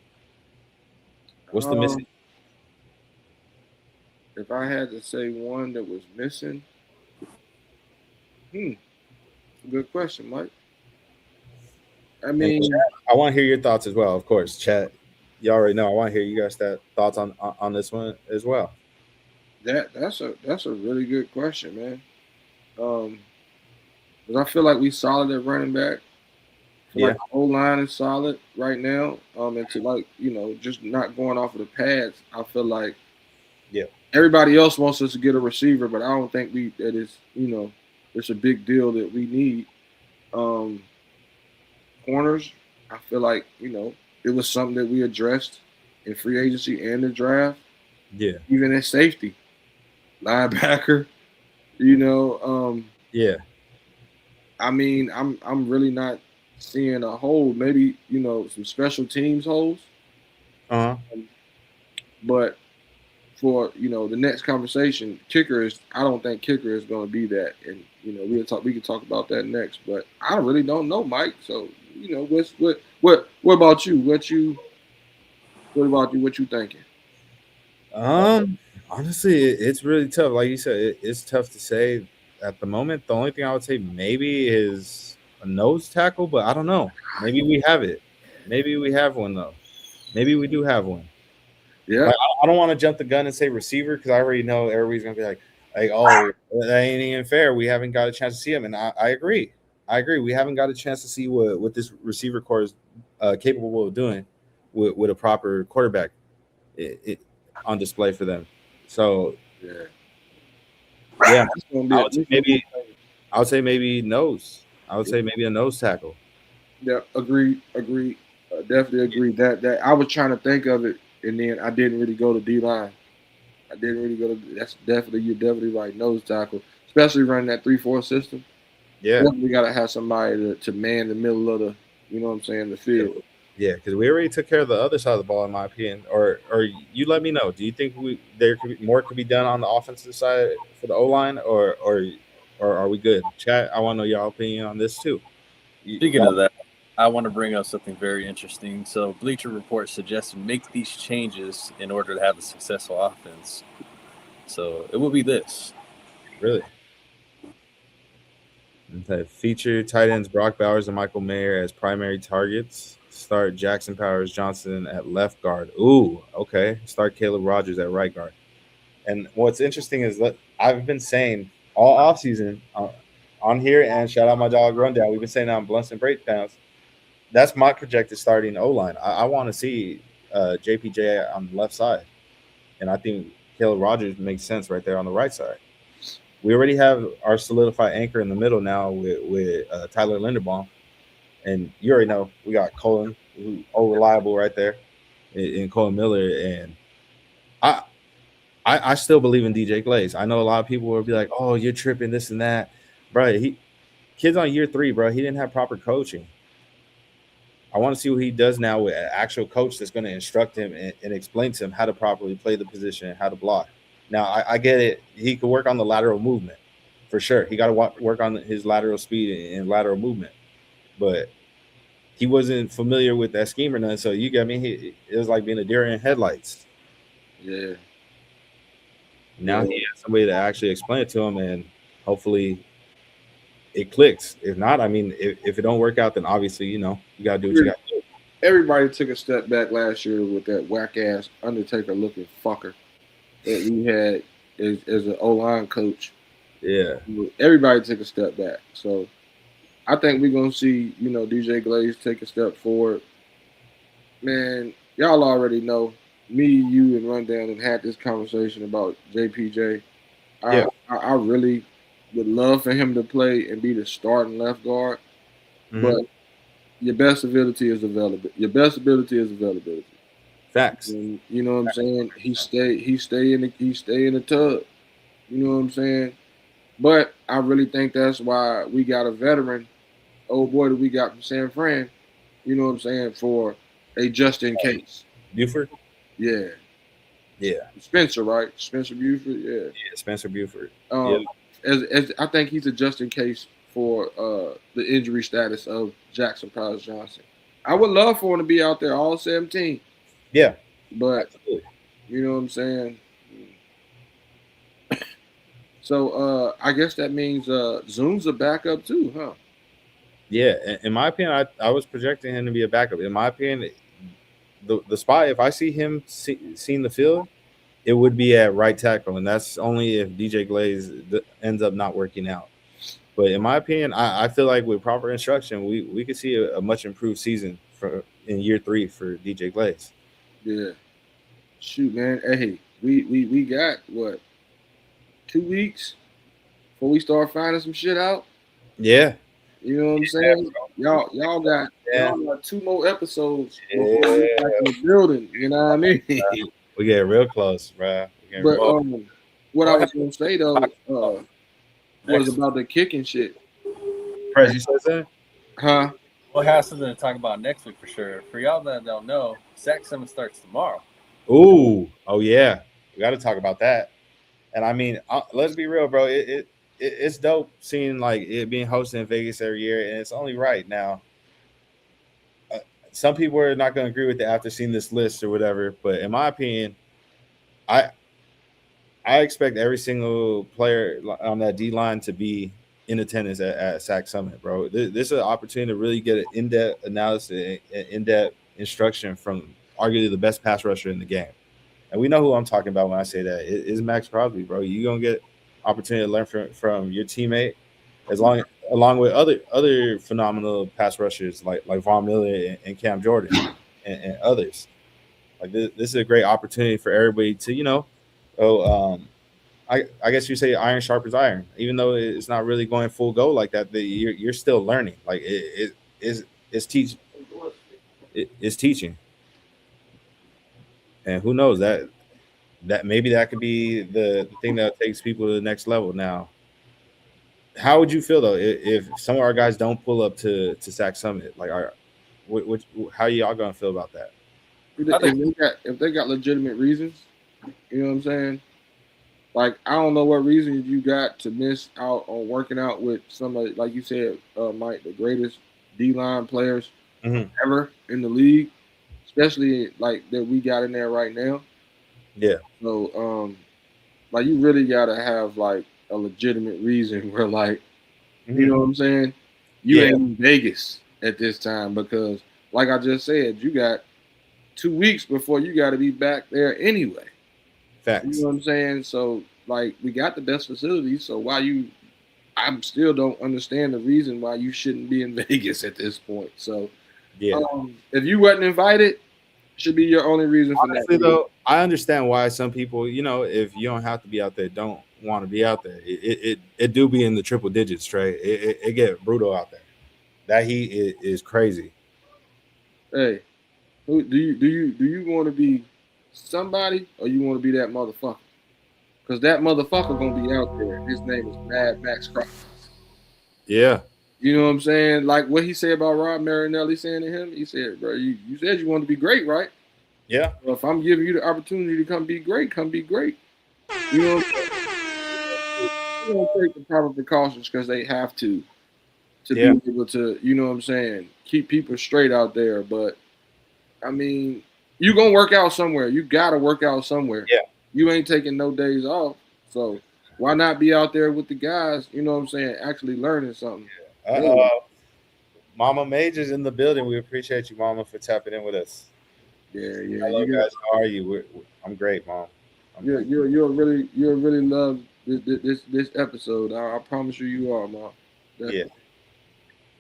What's the missing? If I had to say one that was missing, good question, Mike. I mean, I want to hear your thoughts as well, of course. Chat, you already know. I want to hear you guys' thoughts on this one as well. That's a really good question, man. Because I feel like we solid at running back. Like the whole line is solid right now. And to like, you know, just not going off of the pads, I feel like everybody else wants us to get a receiver, but I don't think that is, you know, it's a big deal that we need. Corners, I feel like, you know, it was something that we addressed in free agency and the draft. Yeah. Even at safety. Linebacker, you know, I mean, I'm really not seeing a hole. Maybe, you know, some special teams holes. But for, you know, the next conversation, I don't think kicker is going to be that. And, you know, we can talk about that next. But I really don't know, Mike. So, you know, what about you? What about you? What you thinking? Honestly, it's really tough. Like you said, it's tough to say at the moment. The only thing I would say maybe is a nose tackle, but I don't know. Maybe we have it. Maybe we have one though. Maybe we do have one. Yeah, Like I don't want to jump the gun and say receiver because I already know everybody's gonna be like, oh, that ain't even fair. We haven't got a chance to see him, and I agree. I agree. We haven't got a chance to see what this receiver core is capable of doing with a proper quarterback on display for them. So yeah. yeah, It's gonna be I would say maybe nose. I would say maybe a nose tackle. Yeah, agreed. Definitely agree. That I was trying to think of it, and then I didn't really go to D line. I didn't really go to. That's definitely you're definitely right. Nose tackle, especially running that 3-4 system. Yeah, Definitely got to have somebody to man the middle of the. You know what I'm saying? The field. yeah, because we already took care of the other side of the ball, in my opinion. Or you let me know. Do you think there could be more could be done on the offensive side for the O line, or are we good? Chat. I want to know y'all opinion on this too. Speaking of that, I want to bring up something very interesting. So, Bleacher Report suggested make these changes in order to have a successful offense. So, it will be this. Really? Okay. Feature tight ends Brock Bowers and Michael Mayer as primary targets. Start Jackson Powers Johnson at left guard. Ooh, okay. Start Caleb Rogers at right guard. And what's interesting is that I've been saying all offseason on here, and shout out my dog Rundown. We've been saying that on Blunts and Breakdowns. That's my projected starting O line. I want to see JPJ on the left side, and I think Caleb Rogers makes sense right there on the right side. We already have our solidified anchor in the middle now with Tyler Linderbaum, and you already know we got Colin, who reliable right there, in Colin Miller, and I I still believe in DJ Glaze. I know a lot of people will be like, "Oh, you're tripping, this and that," bro. Kid's on year 3, bro. He didn't have proper coaching. I want to see what he does now with an actual coach that's going to instruct him and explain to him how to properly play the position and how to block. Now, I get it. He could work on the lateral movement for sure. He got to work on his lateral speed and lateral movement, but he wasn't familiar with that scheme or nothing. So you get me. It was like being a deer in headlights. Yeah. Now he has somebody to actually explain it to him, and hopefully it clicks. If not, I mean, if it don't work out, then obviously, you got to do what you got to do. Everybody took a step back last year with that whack ass Undertaker looking fucker that we had as an O line coach. Yeah. Everybody took a step back. So I think we're gonna see, DJ Glaze take a step forward. Man, y'all already know. Me, you, and Rundown have had this conversation about JPJ. Yeah. I really would love for him to play and be the starting left guard, but your best ability is available. Your best ability is availability. Facts. And you know what I'm saying? He stay in the tub. You know what I'm saying? But I really think that's why we got a veteran, old boy that we got from San Fran. You know what I'm saying? For a just in case. Buford. Yeah. Yeah. Spencer, right? Spencer Buford. Yeah. Yeah. Spencer Buford. As I think he's a just in case for the injury status of Jackson Powers Johnson. I would love for him to be out there all 17. Yeah. But absolutely. You know what I'm saying? So I guess that means Zoom's a backup too, huh? Yeah. In my opinion, I was projecting him to be a backup. In my opinion, the spot, if I see him seeing the field, it would be at right tackle, and that's only if DJ Glaze ends up not working out. But in my opinion, I feel like with proper instruction, we could see a much improved season in year 3 for DJ Glaze. Yeah. Shoot, man. Hey, we got what, 2 weeks before we start finding some shit out? Yeah. You know what I'm saying? Y'all got 2 more episodes before we back in the building. You know what I mean? We get real close, bro. But what I was gonna say though was about the kicking shit. Prez, you said that? Huh? We'll have something to talk about next week for sure. For y'all that don't know, Sack Summit starts tomorrow. Ooh, oh yeah, we got to talk about that. And I mean, let's be real, bro. It's dope seeing like it being hosted in Vegas every year, and it's only right now. Some people are not going to agree with it after seeing this list or whatever, but in my opinion, I expect every single player on that D line to be in attendance at Sac Summit, bro. This is an opportunity to really get an in-depth analysis, in-depth instruction from arguably the best pass rusher in the game. And we know who I'm talking about when I say that. It's Max Crosby, bro. You're gonna get opportunity to learn from your teammate, along with other phenomenal pass rushers like Von Miller and Cam Jordan and others. Like this is a great opportunity for everybody to, I guess you say iron sharpens iron, even though it's not really going full go like that. You're still learning. Like it's teaching, and who knows that maybe that could be the thing that takes people to the next level. Now, how would you feel though if some of our guys don't pull up to Sac Summit? Like, how y'all gonna feel about that? If they got legitimate reasons, you know what I'm saying? Like, I don't know what reason you got to miss out on working out with somebody, like you said, Mike, the greatest D-line players ever in the league, especially like that we got in there right now. Yeah. So, like, you really got to have like a legitimate reason where, like, you know what I'm saying? You ain't in Vegas at this time because, like I just said, you got 2 weeks before you got to be back there anyway. Facts. You know what I'm saying? So, like, we got the best facilities. So I still don't understand the reason why you shouldn't be in Vegas at this point. So, yeah, if you wasn't invited, should be your only reason for honestly, that. Though, I understand why some people, if you don't have to be out there, don't want to be out there. It do be in the triple digits, Trey. It get brutal out there. That heat is crazy. Hey, do you want to be somebody or you want to be that motherfucker? Because that motherfucker gonna be out there. His name is Mad Max Crosby. Yeah. You know what I'm saying? Like what he said about Rob Marinelli saying to him, he said, bro, you said you wanted to be great, right? Yeah. Well, if I'm giving you the opportunity to come be great, come be great. You know what I'm saying? You don't take the proper precautions because they have to be able to, you know what I'm saying, keep people straight out there. But I mean, you gonna work out somewhere. You gotta work out somewhere. Yeah. You ain't taking no days off. So why not be out there with the guys, you know what I'm saying, actually learning something? Mama Major's in the building. We appreciate you, Mama, for tapping in with us. Yeah. Hello, guys. How are you? I'm great, Mom. You'll really love this episode. I promise you are, Mom. Definitely.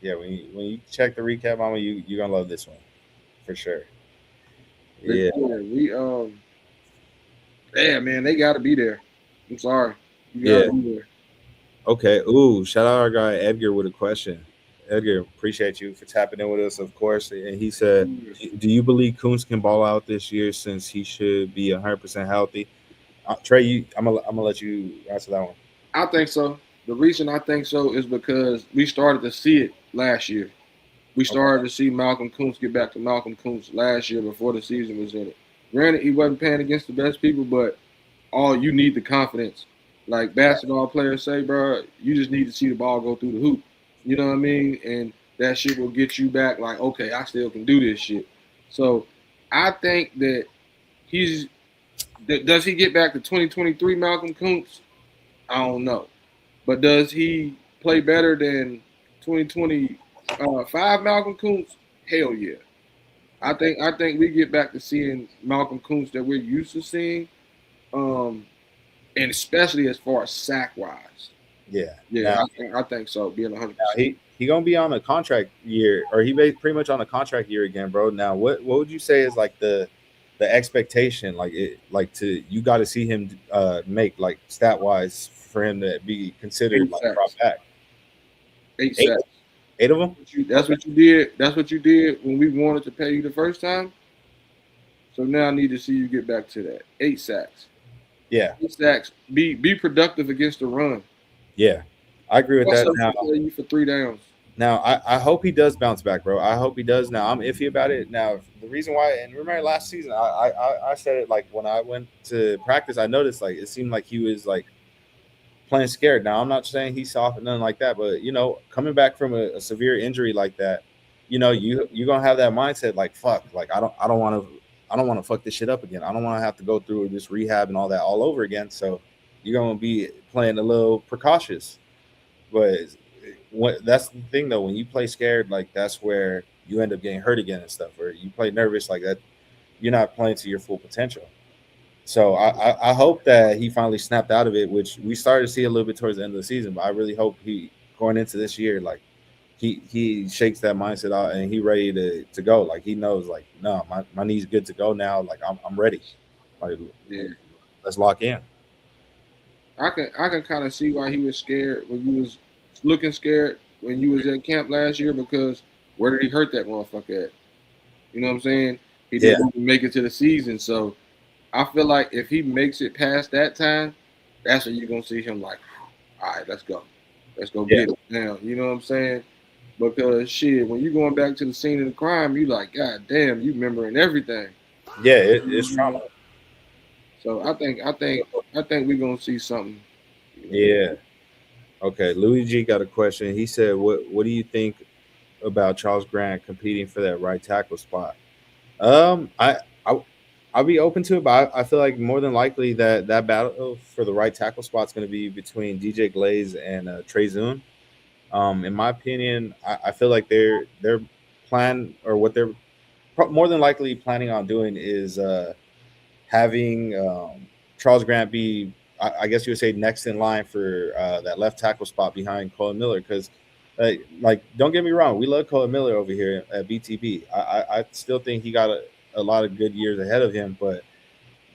Yeah. When you check the recap, Mama, you're gonna love this one for sure. Yeah. Man, they got to be there. I'm sorry. You gotta be there. Okay. Ooh, shout out our guy Edgar with a question. Edgar, appreciate you for tapping in with us, of course. And he said, "Do you believe Kuntz can ball out this year since he should be 100% healthy?" Trey, I'm gonna let you answer that one. I think so. The reason I think so is because we started to see it last year. We started to see Malcolm Kuntz get back to Malcolm Kuntz last year before the season was in it. Granted, he wasn't playing against the best people, but you need the confidence. Like basketball players say, bro, you just need to see the ball go through the hoop. You know what I mean? And that shit will get you back like, okay, I still can do this shit. So I think that does he get back to 2023 Malcolm Kuntz? I don't know. But does he play better than 2025 Malcolm Kuntz? Hell yeah. I think we get back to seeing Malcolm Kuntz that we're used to seeing. And especially as far as sack wise. Yeah. I think so. Being 100%. He gonna be on a contract year, or he pretty much on a contract year again, bro. Now, what would you say is like the expectation, you got to see him make like stat wise for him to be considered like drop back? 8 sacks. 8 of them. That's what you did. That's what you did when we wanted to pay you the first time. So now I need to see you get back to that 8 sacks. Yeah. 8 sacks. Be productive against the run. Yeah, I agree with that. Now, you for 3 downs. Now, I hope he does bounce back, bro. I hope he does. Now, I'm iffy about it. Now, the reason why, and remember last season, I said it like when I went to practice, I noticed like it seemed like he was like playing scared. Now, I'm not saying he's soft and nothing like that, but coming back from a severe injury like that, you're gonna have that mindset like fuck, like I don't want to fuck this shit up again. I don't want to have to go through this rehab and all that all over again. So you're gonna be playing a little precautious. But that's the thing though. When you play scared, like that's where you end up getting hurt again and stuff. Or you play nervous like that, you're not playing to your full potential. So I hope that he finally snapped out of it, which we started to see a little bit towards the end of the season. But I really hope he going into this year, like he shakes that mindset out and he ready to go. Like he knows, like no, my knee's good to go now. Like I'm ready. Like Yeah. let's lock in. I can kind of see why he was scared when you was looking scared when you was at camp last year, because where did he hurt that motherfucker at? You know what I'm saying? He didn't even make it to the season. So I feel like if he makes it past that time, that's when you're gonna see him like, all right, let's go. Let's go get it now. You know what I'm saying? Because shit, when you're going back to the scene of the crime, you like, God damn, you remembering everything. Yeah, it's trauma. So I think we're gonna see something. Yeah. Okay. Louis G got a question. He said, "What do you think about Charles Grant competing for that right tackle spot?" I'll be open to it, but I feel like more than likely that battle for the right tackle spot is going to be between DJ Glaze and Trey Zoon. In my opinion, I feel like their plan or what they're more than likely planning on doing is having Charles Grant be, I guess you would say, next in line for that left tackle spot behind Colin Miller. Because, like, don't get me wrong, we love Colin Miller over here at BTB. I still think he got a lot of good years ahead of him, but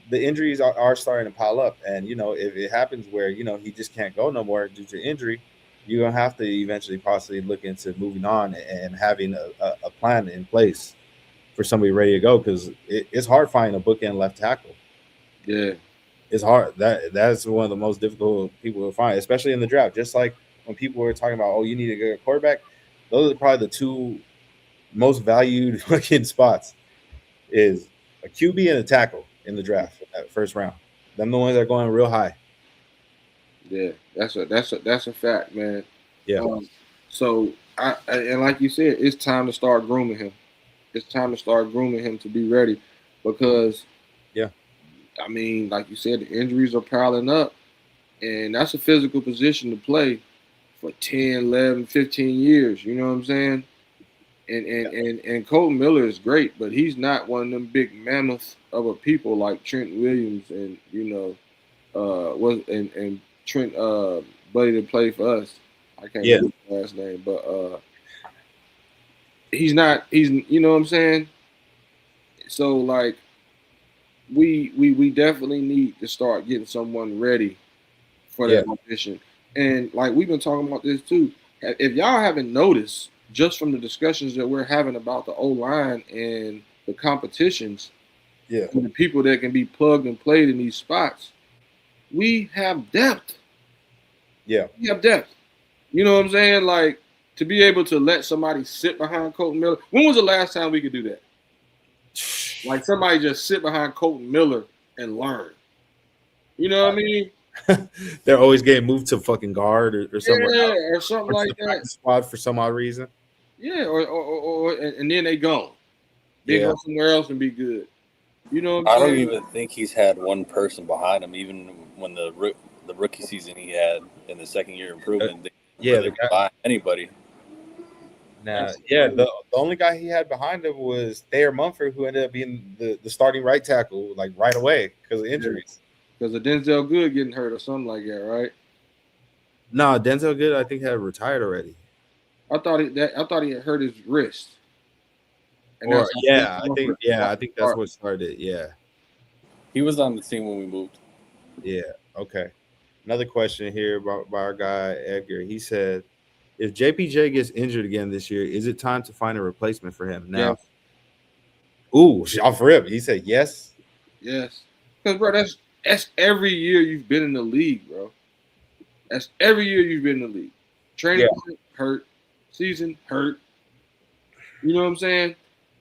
the injuries are starting to pile up. And, if it happens where, he just can't go no more due to injury, you're going to have to eventually possibly look into moving on and having a plan in place for somebody ready to go, because it's hard finding a bookend left tackle. Yeah. It's hard. That's one of the most difficult people to find, especially in the draft. Just like when people were talking about, oh, you need to get a quarterback, those are probably the two most valued fucking spots, is a QB and a tackle in the draft at first round. Them the ones that are going real high. Yeah, that's a fact, man. Yeah. So and like you said, it's time to start grooming him. It's time to start grooming him to be ready, because I mean, like you said, the injuries are piling up, and that's a physical position to play for 10, 11, 15 years. You know what I'm saying? And Colton Miller is great, but he's not one of them big mammoths of a people like Trent Williams and and Trent buddy that played for us. I can't remember his last name, but he's you know what I'm saying? So like we definitely need to start getting someone ready for that position. And like we've been talking about this too. If y'all haven't noticed, just from the discussions that we're having about the O-line and the competitions, and the people that can be plugged and played in these spots, we have depth. Yeah. We have depth. You know what I'm saying? Like, to be able to let somebody sit behind Colton Miller. When was the last time we could do that? Like somebody just sit behind Colton Miller and learn. You know what I mean? They're always getting moved to fucking guard or somewhere else, or something like that. Squad for some odd reason. Yeah, or and then they gone. They go somewhere else and be good. You know what I'm saying? I don't even think he's had one person behind him, even when the rookie season he had in the second year improvement. The guy, anybody. Nah, the only guy he had behind him was Thayer Mumford, who ended up being the starting right tackle like right away because of injuries. Because of Denzel Good getting hurt or something like that, right? No, Denzel Good, I think, had retired already. I thought he had hurt his wrist. And I think that's what started. Yeah, he was on the team when we moved. Yeah. Okay. Another question here by our guy Edgar. He said, if JPJ gets injured again this year, is it time to find a replacement for him now? Yeah. Ooh, off rip. He said yes. Yes. Because, bro, that's every year you've been in the league, bro. That's every year you've been in the league. Training hurt, season hurt. You know what I'm saying?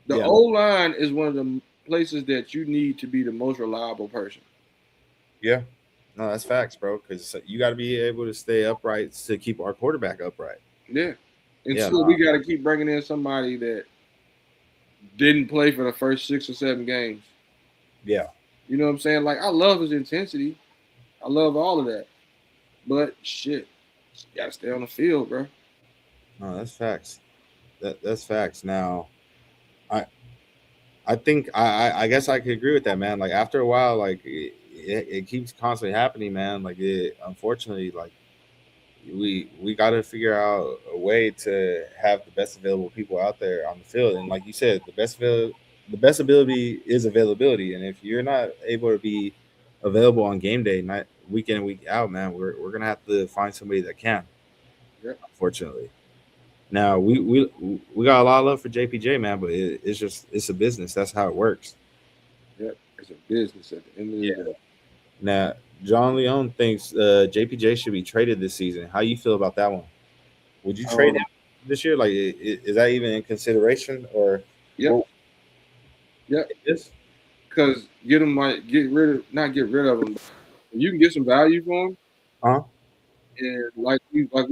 The O-line is one of the places that you need to be the most reliable person. Yeah. No, that's facts, bro, because you got to be able to stay upright to keep our quarterback upright. Yeah. And so we got to keep bringing in somebody that didn't play for the first 6 or 7 games. Yeah. You know what I'm saying? Like, I love his intensity. I love all of that. But shit, you gotta stay on the field, bro. No, that's facts. That's facts. Now, I I think I guess I could agree with that, man. Like after a while, like it keeps constantly happening, man. Like it unfortunately, like we got to figure out a way to have the best available people out there on the field. And like you said, the best ability is availability. And if you're not able to be available on game day, night week in and week out, man, we're gonna have to find somebody that can. Yep. Unfortunately. Now we got a lot of love for JPJ, man, but it's a business. That's how it works. Yep. It's a business at the end of the day. Now, John Leone thinks JPJ should be traded this season. How you feel about that one? Would you trade him this year? Like, is that even in consideration? Or Yep. Yep. it is? Because get him like not get rid of him. You can get some value for him. Huh? And like we was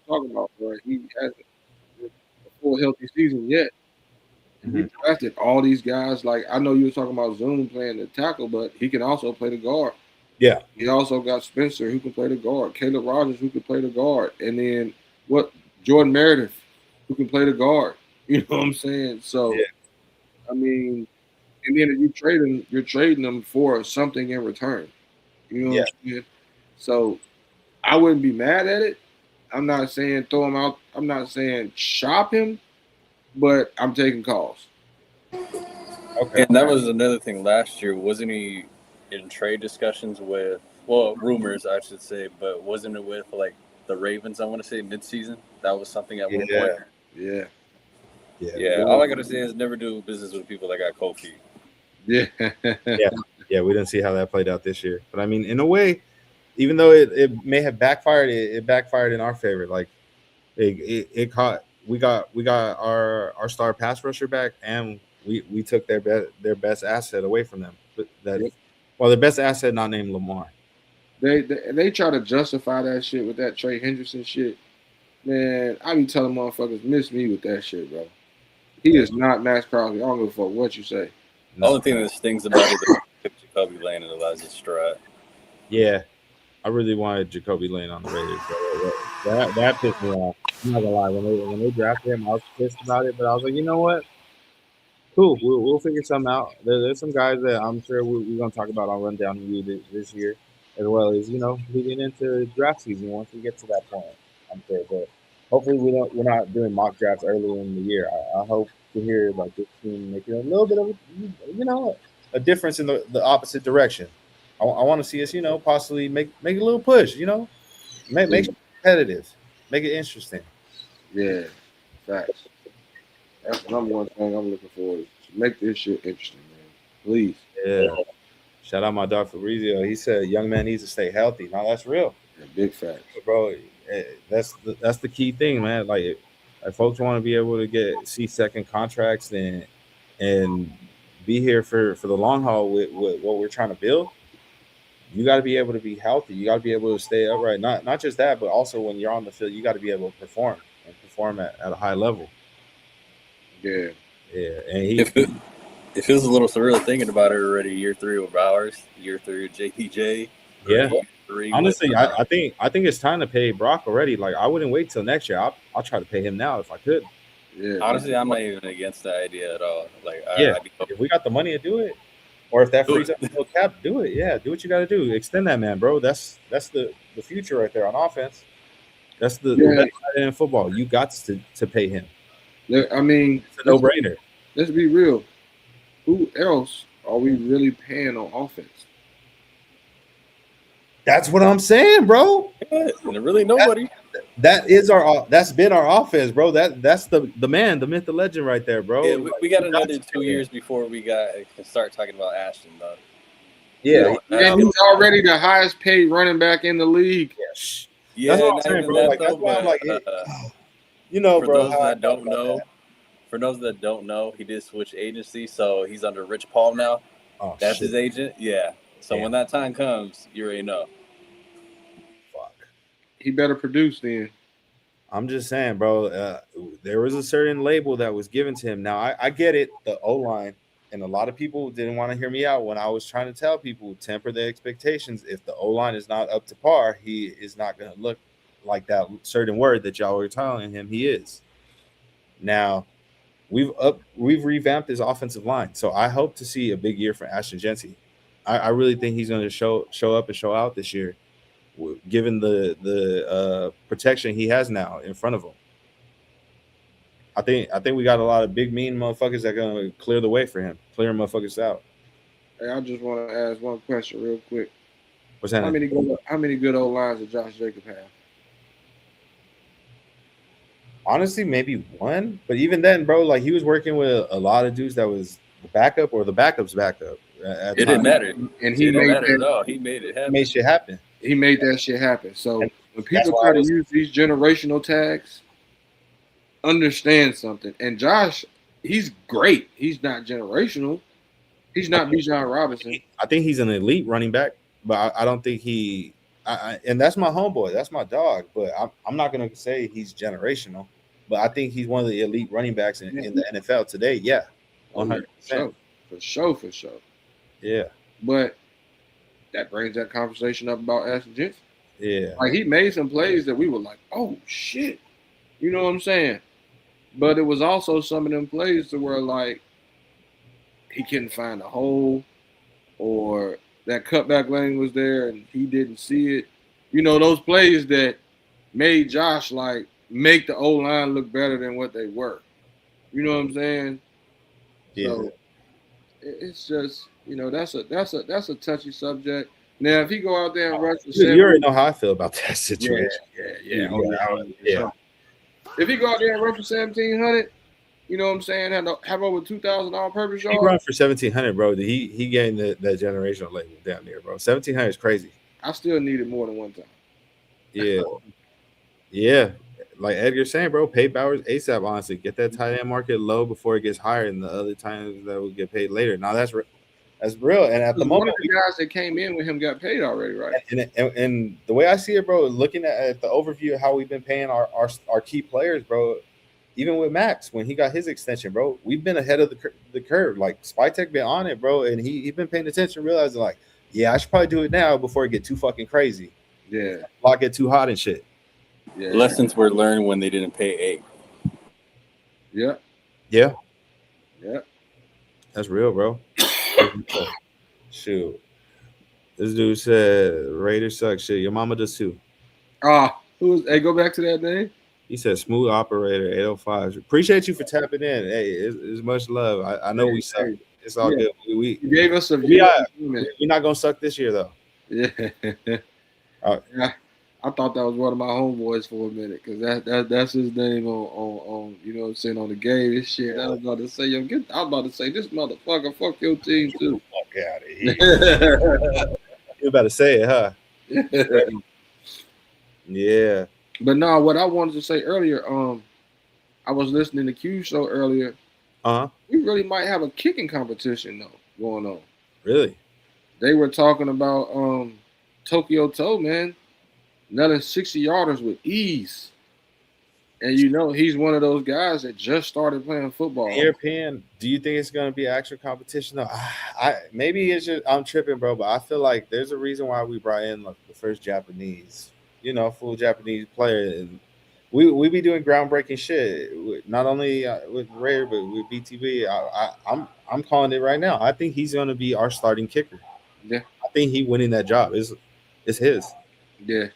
talking about, bro, he hasn't a full healthy season yet. And he drafted all these guys. Like I know you were talking about Zoom playing the tackle, but he can also play the guard. Yeah. He also got Spencer who can play the guard, Caleb Rogers who can play the guard, and then Jordan Meredith who can play the guard. You know what I'm saying? So, I mean, and then if you're trading them for something in return. You know what I'm saying? So, I wouldn't be mad at it. I'm not saying throw him out. I'm not saying shop him, but I'm taking calls. Okay. And that was another thing last year. Wasn't he in trade discussions with, well, rumors, I should say, but wasn't it with like the Ravens, I want to say, midseason? That was something at one point. Yeah. Yeah. All I got to say is never do business with people that got cold feet. Yeah. Yeah, we didn't see how that played out this year. But I mean, in a way, even though it may have backfired, it backfired in our favor. Like it caught we got our star pass rusher back, and we took their best asset away from them. But their best asset not named Lamar. They try to justify that shit with that Trey Hendrickson shit. Man, I be telling motherfuckers miss me with that shit, bro. He is not Max Crosby. I don't give a fuck what you say. The only thing that stings about it is that Jacoby Lane and Elijah Stroud. Yeah, I really wanted Jacoby Lane on the Raiders. So that pissed me off. I'm not gonna lie. When they drafted him, I was pissed about it. But I was like, you know what? Cool. We'll figure something out. There's some guys that I'm sure we're gonna talk about on Rundown Review this year, as well as leading into draft season once we get to that point. I'm sure, but hopefully we're not doing mock drafts early in the year. I hope to hear like this team making a little bit of a difference in the opposite direction. I want to see us possibly make a little push. Make it competitive, make it interesting. Yeah, facts. That's the number one thing I'm looking for is to make this shit interesting, man. Please. Yeah. Shout out my dog Fabrizio. He said, "Young man needs to stay healthy." Now that's real. Yeah, big facts, bro. That's the key thing, man. Like, if folks want to be able to see second contracts and be here for the long haul with what we're trying to build, you got to be able to be healthy. You got to be able to stay upright. Not just that, but also when you're on the field, you got to be able to perform at a high level. Yeah. And it feels a little surreal thinking about it already. Year 3 with Bowers, year 3 with JPJ. Yeah. Honestly, with, I think it's time to pay Brock already. Like, I wouldn't wait till next year. I'll try to pay him now if I could. Yeah. Honestly, I'm not even against the idea at all. Like, if we got the money to do it, or if that frees up the cap, do it. Yeah, do what you got to do. Extend that man, bro. That's the future right there on offense. That's the best side in football. You got to pay him. I mean, it's a no-brainer. Let's be real. Who else are we really paying on offense? That's what I'm saying, bro. Really, nobody. That's been our offense, bro. That's the man, the myth, the legend, right there, bro. Yeah, we got another 2 years before we can start talking about Ashton, though. Yeah, and he's already the highest paid running back in the league. Yes. Yeah, that's what I'm saying, bro. That's why I'm like, for bro. For those that don't know, he did switch agency, so he's under Rich Paul now. Oh, that's his agent. Yeah. So when that time comes, you already know. Fuck. He better produce then. I'm just saying, bro. There was a certain label that was given to him. Now I get it. The O-line and a lot of people didn't want to hear me out when I was trying to tell people temper the expectations. If the O-line is not up to par, he is not going to look like that certain word that y'all were telling him he is. Now, we've revamped his offensive line, so I hope to see a big year for Ashton Jeanty. I really think he's going to show up and show out this year, given the protection he has now in front of him. I think we got a lot of big mean motherfuckers that are going to clear the way for him, clear motherfuckers out. Hey, I just want to ask one question real quick. What's that? How many good old lines did Josh Jacobs have? Honestly, maybe one, but even then, bro, like he was working with a lot of dudes that was the backup or the backup's backup. It didn't matter. And he It didn't made matter at that, all. He made it happen. Made shit happen. he made that shit happen. So And when that's people why try I to was- use these generational tags, understand something. And Josh, he's great. He's not generational. He's not Bijan Robinson. I think he's an elite running back, but I don't think he. And that's my homeboy. That's my dog. But I'm not gonna say he's generational. But I think he's one of the elite running backs in the NFL today. Yeah, 100%. For sure. Yeah, But that brings that conversation up about Ashton Jeanty. yeah. Like he made some plays that we were like, oh shit. You know what I'm saying? But it was also some of them plays to where like he couldn't find a hole or that cutback lane was there and he didn't see it. You know, those plays that made Josh like make the O-line look better than what they were. You know what I'm saying? Yeah. So it's just, you know, that's a touchy subject. Now, if he go out there and rush for You already know how I feel about that situation. yeah. Yeah. If he go out there and run for 1,700, you know what I'm saying, have over 2,000 all-purpose He yards, run for 1,700, bro. He gained that generational label down there, bro. 1,700 is crazy. I still need it more than one time. Yeah, yeah. Like Edgar saying, bro, pay Bowers ASAP. Honestly, get that tight end market low before it gets higher, and the other times that will get paid later. Now that's real. And at the One moment, of the guys that came in with him got paid already, right? and the way I see it, bro, looking at the overview of how we've been paying our key players, bro. Even with Max, when he got his extension, bro, we've been ahead of the curve. Like Spytek been on it, bro, and he been paying attention, realizing like, yeah, I should probably do it now before it get too fucking crazy. Yeah. Lock get too hot and shit. Yeah. Lessons were learned when they didn't pay A. Yeah. Yeah, Yeah. that's real, bro. Shoot, this dude said Raiders suck. Shit, your mama does too. Hey, go back to that name. He said smooth operator 805. Appreciate you for tapping in. Hey, it's much love. I know we suck. It's all good. You gave us a We view. are. We're not gonna suck this year though. Yeah. Oh. Yeah. I thought that was one of my homeboys for a minute because that's his name on you know what I'm saying, on the game and shit. I was about to say, I was about to say this motherfucker fuck your team too. Fuck out of here. You about to say it, huh? Yeah. But no, what I wanted to say earlier, I was listening to Q show earlier. Uh-huh. We really might have a kicking competition though going on. Really? They were talking about Tokyo Toe, man, nutting 60-yarders with ease. And you know he's one of those guys that just started playing football. European, do you think it's gonna be actual competition though? Maybe it's just I'm tripping, bro, but I feel like there's a reason why we brought in like the first Japanese, full Japanese player, and we be doing groundbreaking shit. Not only with Rare, but with BTB. I'm calling it right now. I think he's gonna be our starting kicker. Yeah, I think he winning that job is his. Yeah,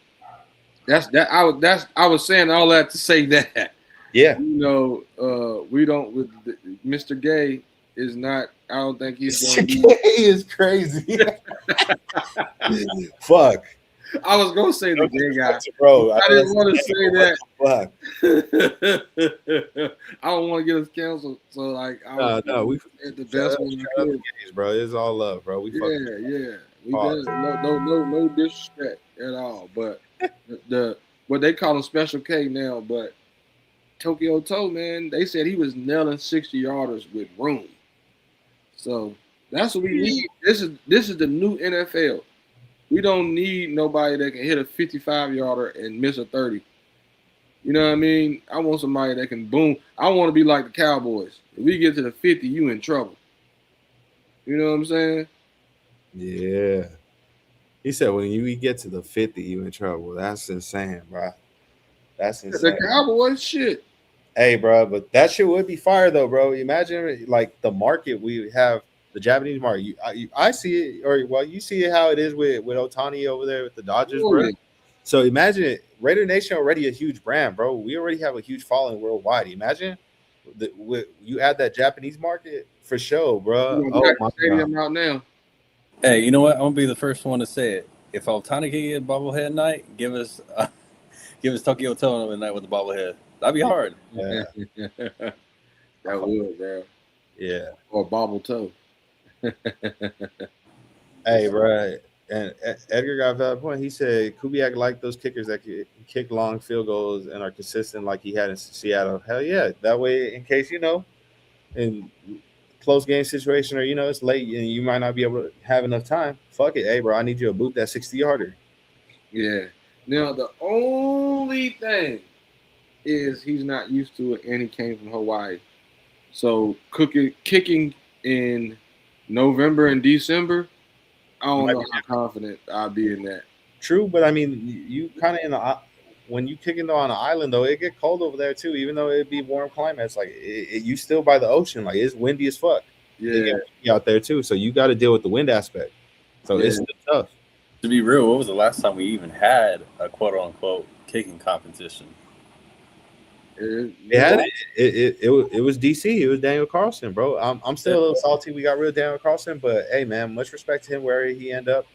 I was saying all that to say that. Yeah, we don't with Mr. Gay is not. I don't think he's going to be. He is crazy. Fuck. I was gonna say the gay guy, bro. I didn't want to say that. Fuck. I don't want to get us canceled. So like, we at the best one we could. Bro. It's all love, bro. We Yeah. We Pause. no disrespect at all. But the what they call him Special K now, but Tokyo Toe, man, they said he was nailing 60-yarders with room. So that's what we need. This is the new NFL. We don't need nobody that can hit a 55-yarder and miss a 30. You know what I mean? I want somebody that can boom. I want to be like the Cowboys. If we get to the 50, you in trouble. You know what I'm saying? Yeah. He said when you get to the 50, you in trouble. That's insane, bro. That's The insane. Cowboys, shit. Hey, bro, but that shit would be fire though, bro. Imagine like the market we have, the Japanese market. I see it, or well, you see how it is with Otani over there with the Dodgers, Oh, bro. yeah. So imagine it. Raider Nation already a huge brand, bro. We already have a huge following worldwide. Imagine you add that Japanese market for sure, bro. You Oh got my the stadium out now. Hey, you know what? I'm gonna be the first one to say it. If Otani can get bobblehead night, give us Tokyo Tono at night with the bobblehead. That'd be hard. Yeah, That would, bro. yeah. Or bobble toe. Hey, bro. And Edgar got a valid point. He said Kubiak liked those kickers that can kick long field goals and are consistent like he had in Seattle. Hell yeah. That way, in case, in close game situation or, it's late and you might not be able to have enough time. Fuck it. Hey, bro, I need you to boot that 60-yarder. Yeah. Now, the only thing is he's not used to it and he came from Hawaii. So, kicking in November and December, I don't know how confident I'll be in that. True, but I mean, you kind of when you kick into on an island though, it get cold over there too. Even though it'd be warm climates, like you still by the ocean, like it's windy as fuck. Yeah, out there too. So you got to deal with the wind aspect. So it's still tough. To be real, what was the last time we even had a quote unquote kicking competition? It was DC. It was Daniel Carlson, bro. I'm still a little salty. We got rid of Daniel Carlson, but hey, man, much respect to him where he end up.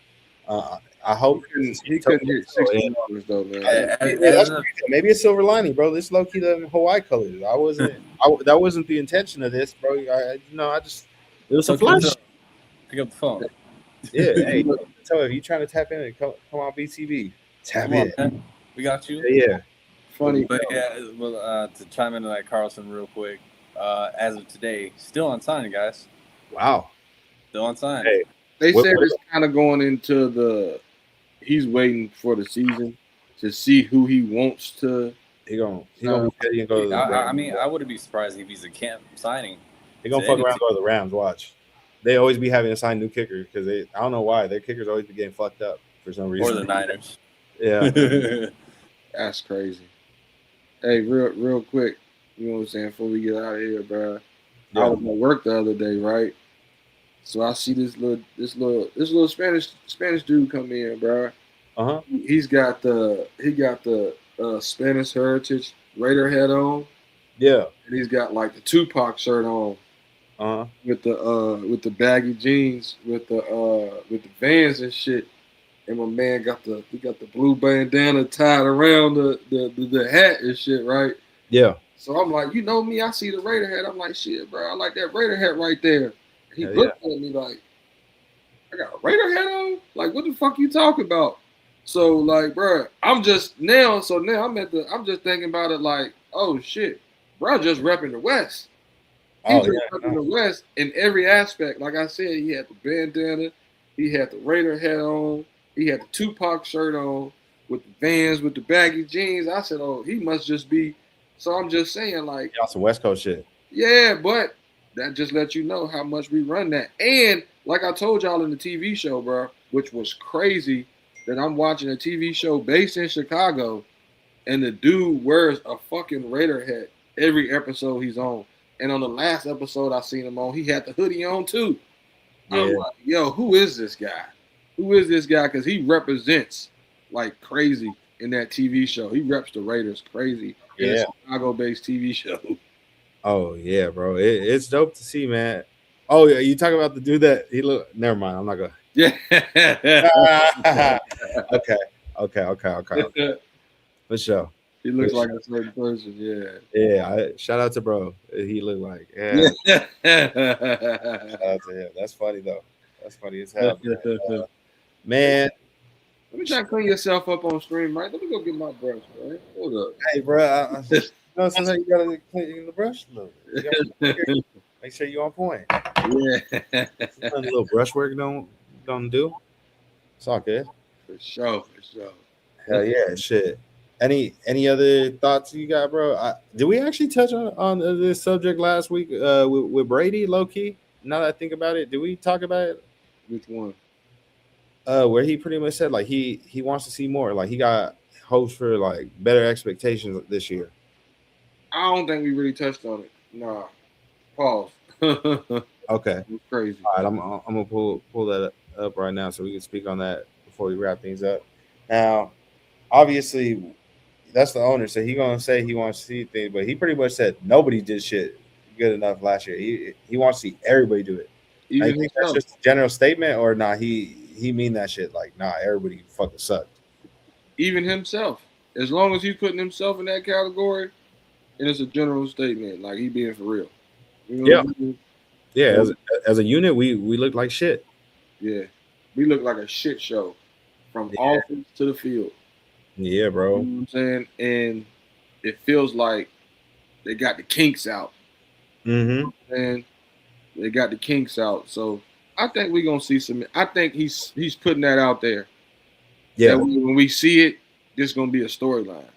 I hope he couldn't hit 60 yards though, man. Maybe a silver lining, bro. This low key the Hawaii colors. That wasn't the intention of this, bro. It was a flush. Pick up the phone. Yeah, hey, so if you trying to tap in, come on BTV, tap in. Man. We got you. Yeah. Funny, but to chime into that Carlson real quick. As of today, still on sign, guys. Wow. Still on sign. Hey, they said it's kind of going into he's waiting for the season to see who he wants to. He gonna go to the I mean, I wouldn't be surprised if he's a camp signing. He gonna fuck around and go to the Rams. Watch. They always be having to sign new kickers because I don't know why their kickers always be getting fucked up for some reason. Or the Niners. Yeah. That's crazy. Hey, real quick, you know what I'm saying? Before we get out of here, bro. Yeah. I was at work the other day, right? So I see this little Spanish dude come in, bro. Uh-huh. He got the Spanish heritage Raider hat on. Yeah. And he's got like the Tupac shirt on. Uh-huh. With the baggy jeans, with the Vans and shit. And my man got the blue bandana tied around the hat and shit, right? Yeah. So I'm like, you know me, I see the Raider hat. I'm like, shit, bro, I like that Raider hat right there. He looked at me like, I got a Raider hat on? Like, what the fuck you talking about? So like, bro, I'm just thinking about it like, oh shit, bro, just repping the West. He's repping the West in every aspect. Like I said, he had the bandana, he had the Raider hat on, he had the Tupac shirt on with the Vans, with the baggy jeans. I said, oh, he must just be. So I'm just saying, like, y'all some West Coast shit. Yeah, but that just lets you know how much we run that. And like I told y'all in the TV show, bro, which was crazy, that I'm watching a TV show based in Chicago, and the dude wears a fucking Raider hat every episode he's on. And on the last episode I seen him on, he had the hoodie on too. Yeah. I'm like, yo, who is this guy? Who is this guy? Because he represents like crazy in that TV show. He reps the Raiders crazy in a Chicago-based TV show. Oh yeah, bro. It's dope to see, man. Oh yeah, you talk about the dude that he look. Never mind. I'm not gonna. Yeah. Okay. For sure. He looks like a certain person. Yeah. Yeah. Shout out to bro. He looked like. Yeah. Shout out to him. That's funny though. That's funny as hell. Man. Let me try to clean yourself up on stream, right? Let me go get my brush, right? Hold up. Hey, bro. Sometimes you gotta clean the brush a little bit. Make sure you're on point. Yeah. A little brush work don't do. It's all good. For sure. Hell yeah, shit. Any other thoughts you got, bro? Did we actually touch on this subject last week with Brady, low key? now that I think about it, did we talk about it? Which one? Where he pretty much said like he wants to see more. Like he got hopes for like better expectations this year. I don't think we really touched on it. Nah. Pause. It's Okay. crazy. All right, I'm gonna pull that up right now so we can speak on that before we wrap things up. Now, obviously, that's the owner, so he gonna say he wants to see things, but he pretty much said nobody did shit good enough last year. He wants to see everybody do it. Now, you Even think that's himself. just a general statement, or nah? He mean that shit like nah, everybody fucking sucked. Even himself. As long as he's putting himself in that category, and it's a general statement, like he being for real. You know what I mean? Yeah, as a unit, we looked like shit. Yeah. We look like a shit show from Yeah. offense to the field. Yeah, You bro. know what I'm saying? And it feels like they got the kinks out. Mm-hmm. And they got the kinks out. So I think we're gonna see some. I think he's putting that out there. Yeah, That when we see it, this gonna be a storyline.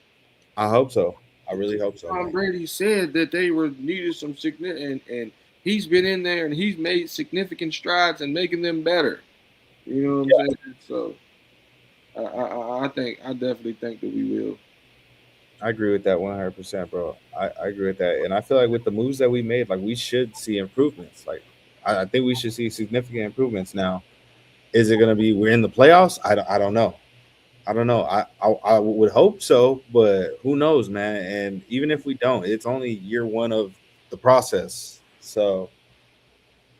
I hope so. I really hope so. Tom Man. Brady said that they were needed some significant, and he's been in there and he's made significant strides in making them better. You know what I'm saying? So I definitely think that we will. I agree with that 100%, bro. I agree with that, and I feel like with the moves that we made, like we should see improvements. Like I think we should see significant improvements. Now, is it going to be we're in the playoffs? I don't know. I don't know. I would hope so, but who knows, man? And even if we don't, it's only year one of the process. So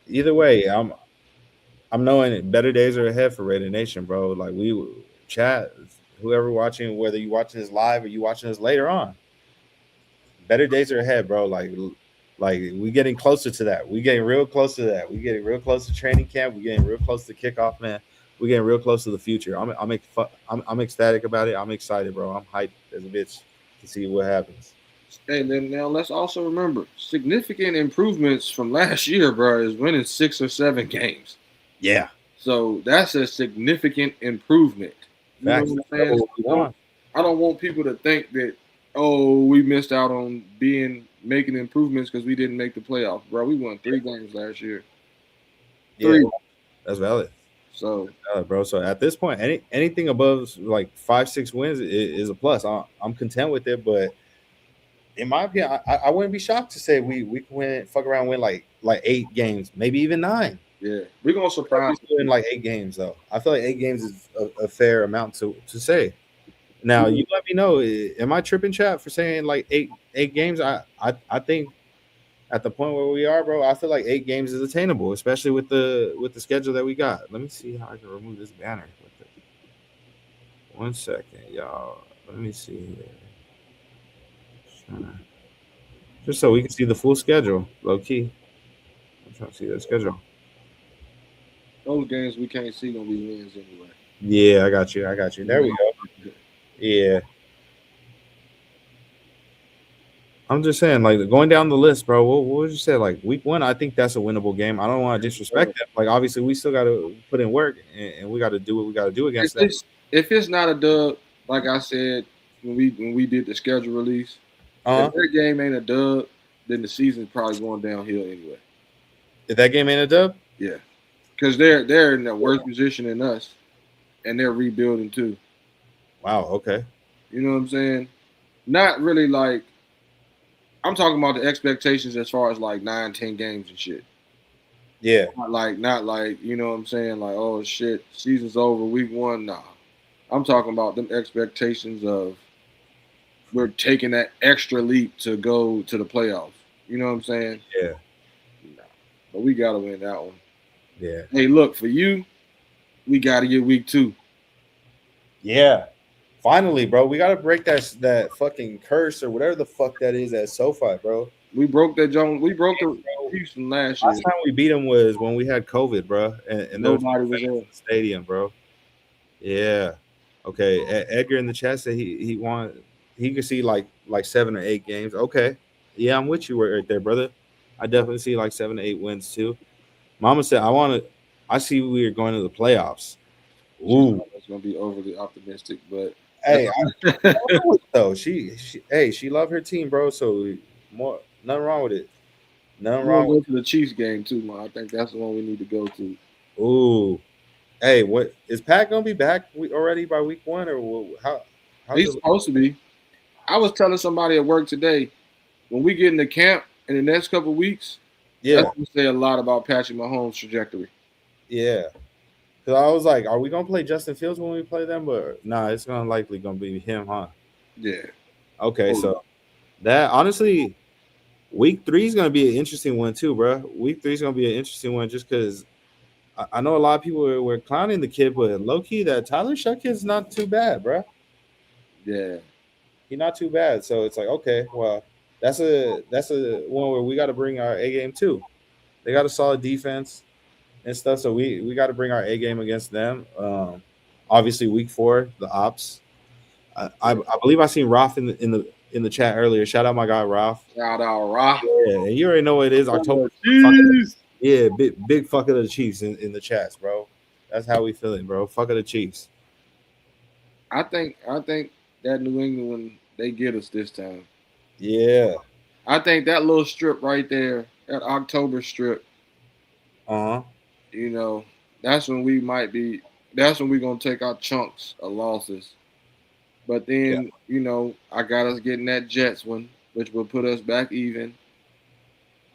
either way, I'm knowing better days are ahead for Raider Nation, bro. Like we chat, whoever watching, whether you watching this live or you watching this later on, better days are ahead, bro. Like we getting closer to that. We getting real close to that. We getting real close to training camp. We getting real close to kickoff, man. We getting real close to the future. I'm ecstatic about it. I'm excited, bro. I'm hyped as a bitch to see what happens. And then now let's also remember significant improvements from last year, bro, is winning 6 or 7 games. Yeah, So that's a significant improvement. You know facts. what I'm That's saying? what we want. I don't want people to think that, oh, we missed out on making improvements because we didn't make the playoffs, bro. We won 3 games last year. Yeah, 3. that's valid. So Bro. So at this point, anything above like 5-6 wins is a plus. I'm content with it, but in my opinion, I wouldn't be shocked to say we can win, fuck around, win like 8 games, maybe even 9. yeah, we're gonna surprise. In like 8 games though. I feel like 8 games is a fair amount to say. Now you let me know. Am I tripping, chat, for saying like eight games? I think at the point where we are, bro, I feel like 8 games is attainable, especially with the schedule that we got. Let me see how I can remove this banner. With it. 1 second, y'all. Let me see here. Just so we can see the full schedule, low key. I'm trying to see that schedule. Those games we can't see gonna be wins anyway. Yeah, I got you. There we go. Yeah. I'm just saying, like going down the list, bro. What would you say? Like week 1, I think that's a winnable game. I don't want to disrespect that. Like obviously, we still got to put in work, and we got to do what we got to do against that. If it's not a dub, like I said when we did the schedule release, if that game ain't a dub, then the season's probably going downhill anyway. If that game ain't a dub, yeah, because they're in a worse position than us, and they're rebuilding too. Wow. Okay. You know what I'm saying? Not really like. I'm talking about the expectations as far as like 9-10 games and shit. Yeah. Not like, you know what I'm saying? Like, oh shit, season's over, week 1. Nah. I'm talking about them expectations of we're taking that extra leap to go to the playoffs. You know what I'm saying? Yeah. Nah. But we gotta win that one. Yeah. Hey, look, for you, we gotta get week 2. Yeah. Finally, bro, we gotta break that fucking curse or whatever the fuck that is at SoFi, bro. We broke that Jones. We broke the Houston last year. Last time we beat them was when we had COVID, bro, and Nobody was in the stadium, bro. Yeah. Okay. Edgar in the chat said he could see like 7 or 8 games. Okay. Yeah, I'm with you right there, brother. I definitely see like 7 to 8 wins too. Mama said I see we are going to the playoffs. Ooh. It's gonna be overly optimistic, but hey, though she loved her team, bro. So nothing wrong with it. Nothing We'll wrong go with to the Chiefs game too, man. I think that's the one we need to go to. Ooh. Hey, what is Pat gonna be back already by week 1 or how's He's it? supposed to be. I was telling somebody at work today, when we get into camp in the next couple of weeks, Yeah, that's going to say a lot about Patrick Mahomes' trajectory. yeah. Cause I was like, are we gonna play Justin Fields when we play them? But nah, it's gonna be him, huh? Yeah. Okay, so that honestly, week 3 is gonna be an interesting one too, bro. Week 3 is gonna be an interesting one just because I know a lot of people were clowning the kid, but low key that Tyler Shuck is not too bad, bro. Yeah. He's not too bad. So it's like, okay, well, that's a one where we got to bring our A game too. They got a solid defense and stuff, so we got to bring our A game against them. Obviously, week 4, the ops. I believe I seen Ralph in the chat earlier. Shout out my guy Ralph. Shout out, Rock. Yeah, and you already know what it is. October. Jeez. Yeah, big fuck of the Chiefs in the chats, bro. That's how we feeling, bro. Fuck of the Chiefs. I think that New England one, they get us this time. Yeah. I think that little strip right there, that October strip, Uh-huh. you know, that's when we might be. That's when we're gonna take our chunks of losses. But then, you know, I got us getting that Jets one, which will put us back even.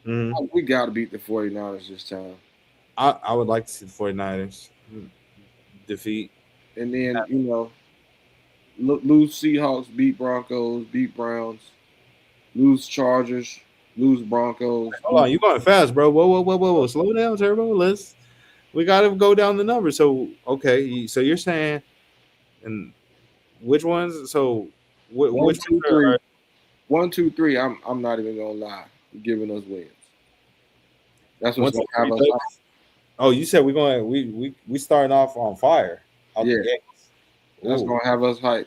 Mhm. We got to beat the 49ers this time. I would like to see the 49ers defeat. And then, you know, lose Seahawks, beat Broncos, beat Browns, lose Chargers, lose Broncos. Hold on, you going fast, bro. Whoa. Slow down, Turbo. We gotta go down the numbers. So okay, so you're saying and which ones? So which One, two, ones three. are 1, 2, 3. I'm not even gonna lie. You're giving us wins. That's what's one, gonna two, have three, us. six? Oh, you said we starting off on fire. Out the Yeah. gates. That's Ooh. gonna have us hyped.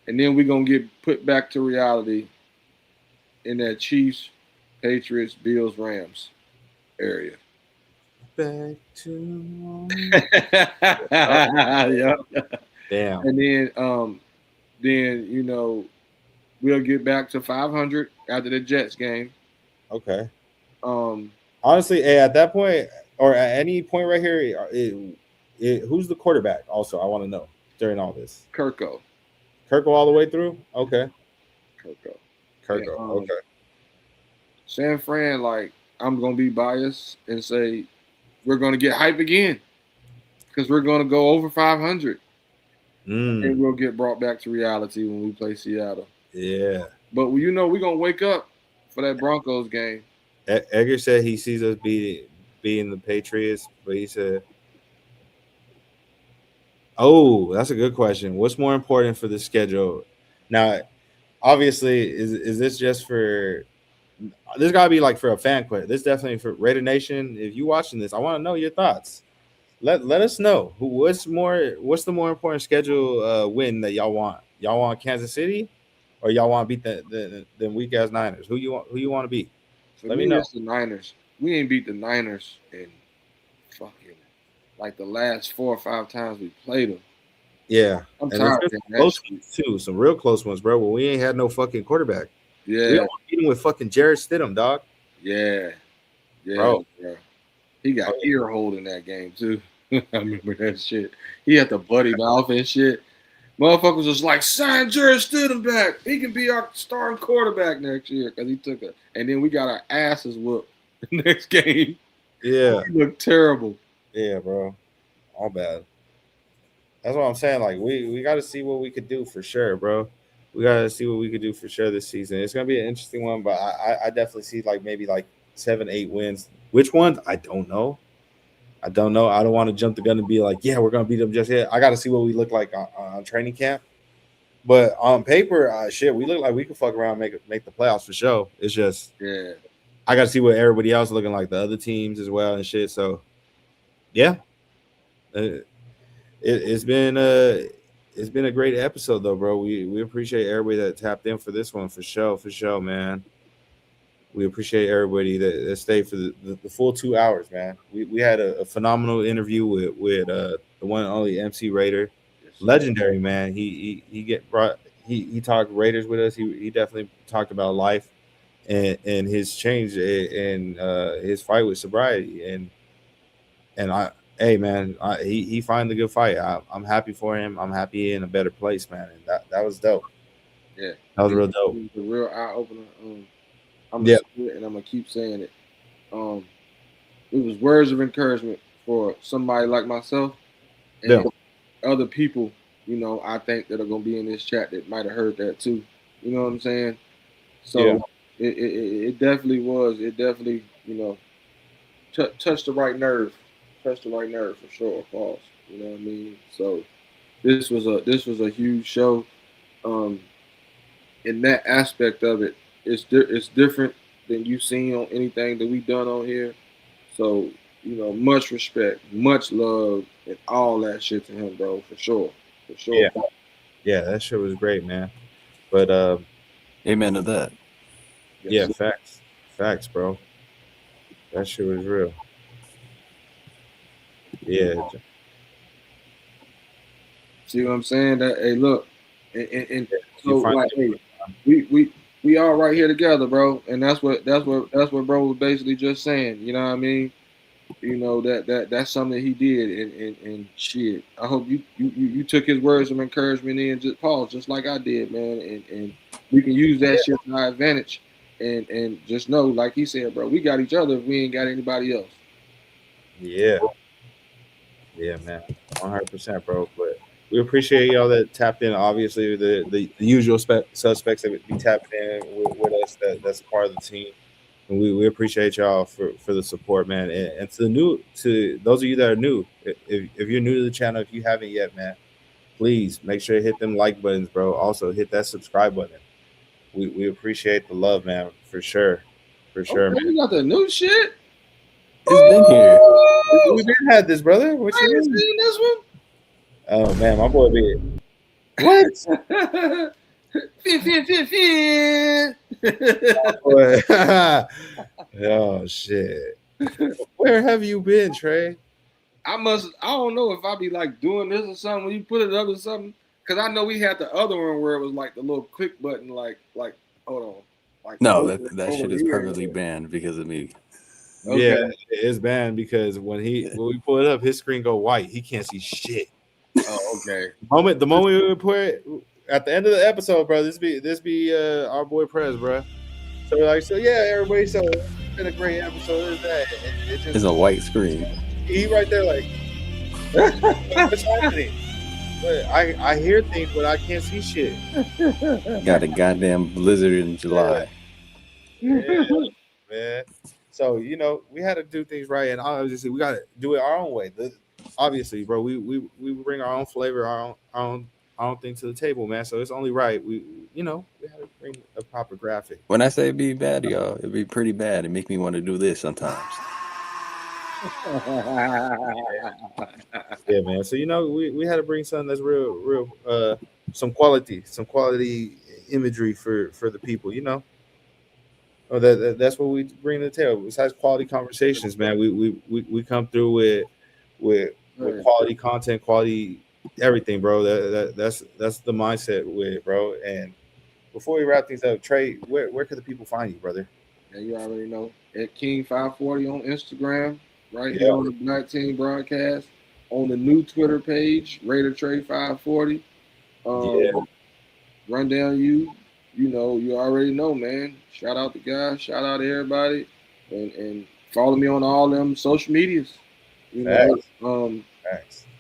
And then we're gonna get put back to reality in that Chiefs, Patriots, Bills, Rams area. Back to Yeah. damn. And then you know we'll get back to 500 after the Jets game. Okay. Um, Honestly, at that point or at any point right here, who's the quarterback? Also, I want to know during all this. Kirko. Kirko all the way through. Okay. Kirko. Kirko. Yeah, Okay. San Fran, like I'm gonna be biased and say we're gonna get hype again because we're gonna go over 500 and we'll get brought back to reality when we play Seattle. Yeah. But you know we're gonna wake up for that Broncos game. Edgar said he sees us beating the Patriots, but he said, "Oh, that's a good question. What's more important for the schedule?" Now, obviously, is this just for? This got to be like for a fan question. This definitely for Raider Nation. If you watching this, I want to know your thoughts. Let us know what's the more important schedule win that y'all want. Y'all want Kansas City, or y'all want to beat the weak ass Niners? Who you want to beat? For Let me, me know. it's the Niners. We ain't beat the Niners in fucking like the last 4 or 5 times we played them. Yeah, I'm and tired of it's that close shit. ones too. Some real close ones, bro. Where we ain't had no fucking quarterback. We Yeah, almost beat him with fucking Jared Stidham, dog. yeah, Bro. bro. He got ear hold in that game too. I remember that shit. He had the buddy mouth and shit. Motherfuckers was like, sign Jared Stidham back. He can be our starting quarterback next year because he took it. And then we got our asses whooped the next game. Yeah, He looked terrible. yeah, bro. All bad. That's what I'm saying. Like we got to see what we could do for sure, bro. We got to see what we could do for sure this season. It's gonna be an interesting one, but I definitely see like maybe like 7, 8 wins. Which ones? I don't know. I don't want to jump the gun and be like, yeah, we're gonna beat them just yet. I got to see what we look like on training camp. But on paper, shit, we look like we could fuck around, make the playoffs for sure. It's just Yeah. I got to see what everybody else looking like, the other teams as well and shit. So, yeah, it's been a great episode though, bro. We appreciate everybody that tapped in for this one for sure, man. We appreciate everybody that stayed for the full 2 hours, man. We had a phenomenal interview with the one and only MC Raider, legendary man. He talked Raiders with us. He definitely talked about life. and his change and his fight with sobriety. And hey man, he find a good fight. I'm happy for him. I'm happy he in a better place, man. And that was dope. Yeah, That was real dope. it was a real eye opener. I'm Yeah. gonna say it and I'm gonna keep saying it. It was words of encouragement for somebody like myself and Yeah. other people. You know, I think that are gonna be in this chat that might have heard that too. You know what I'm saying? So Yeah. it definitely was. It definitely touched the right nerve. Touched the right nerve for sure. Pause. You know what I mean? So this was a huge show. In that aspect of it, it's different than you've seen on anything that we've done on here. So, much respect, much love, and all that shit to him, bro, for sure. For sure. Yeah. Yeah, that shit was great, man. But Amen to that. yeah, facts, bro. That shit was real. Yeah. See what I'm saying? That hey, look, and so You find like, hey, we all right here together, bro, and that's what bro was basically just saying. You know what I mean? You know that's something that he did, and shit. I hope you took his words of encouragement in just pause, just like I did, man, and we can use that shit to our advantage, and just know, like he said, bro, we got each other if we ain't got anybody else. Yeah, man, 100%, bro. But we appreciate y'all that tapped in. Obviously, the usual suspects that would be tapping in with us. That's a part of the team, and we appreciate y'all for the support, man. And to those of you that are new, if you're new to the channel, if you haven't yet, man, please make sure to hit them like buttons, bro. Also hit that subscribe button. We appreciate the love, man, for sure, Okay, man. we got the new shit. It's been here. We've been had this, brother. What I you ain't mean? seen this one. Oh man, my boy be what? Boy. Oh shit. Where have you been, Trey? I don't know if I be like doing this or something when you put it up or something. Cause I know we had the other one where it was like the little click button, like hold on. Like No, over that shit is here. permanently banned because of me. Okay. Yeah, it's banned because when we pull it up, his screen go white. He can't see shit. Oh, okay. The moment we put it at the end of the episode, bro, this be our boy Prez, bro. So we're like, so yeah, everybody, so it's been a great episode. Is that? It just, It's a white screen. he right there like, what's happening? But I hear things, but I can't see shit. Got a goddamn blizzard in July. Yeah, man. So we had to do things right, and obviously we got to do it our own way. Obviously, bro, we bring our own flavor, our own thing to the table, man. So it's only right. We had to bring a proper graphic. When I say it'd be bad, y'all, it'd be pretty bad. It make me want to do this sometimes. Yeah, man. So we had to bring something that's real some quality imagery for the people, Oh, that's what we bring to the table. Besides quality conversations, man, we come through with quality content, quality everything, bro. That's the mindset with it, bro. And before we wrap things up, Trey, where could the people find you, brother? Yeah, you already know. At King540 on Instagram, right Yeah. here on the Black Team broadcast. On the new Twitter page, Raider Trey 540. Rundown you already know, man. Shout out the guys, shout out to everybody, and follow me on all them social medias. Thanks.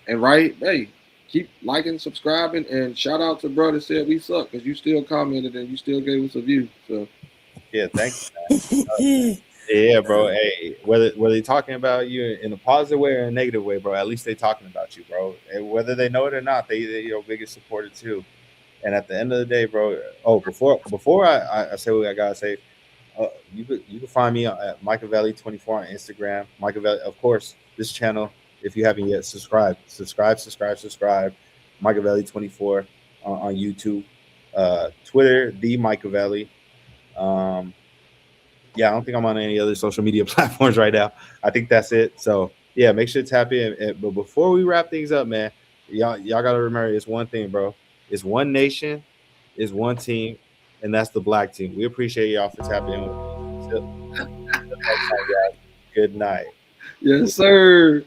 And hey, keep liking, subscribing, and shout out to brother said we suck because you still commented and you still gave us a view. So yeah, thanks. Yeah, bro. Hey, whether they're talking about you in a positive way or a negative way, bro, at least they're talking about you, bro. And whether they know it or not, they're your biggest supporter too. And at the end of the day, bro. Oh, before I say what I gotta say, you can find me at Machiavelli 24 on Instagram. Machiavelli, of course, this channel. If you haven't yet, subscribe. Machiavelli 24 on YouTube, Twitter, the Machiavelli. Yeah, I don't think I'm on any other social media platforms right now. I think that's it. So yeah, make sure to tap in. But before we wrap things up, man, y'all gotta remember it's one thing, bro. It's one nation, it's one team, and that's the black team. We appreciate y'all for tapping in. Till next time, guys. Good night. Yes, sir.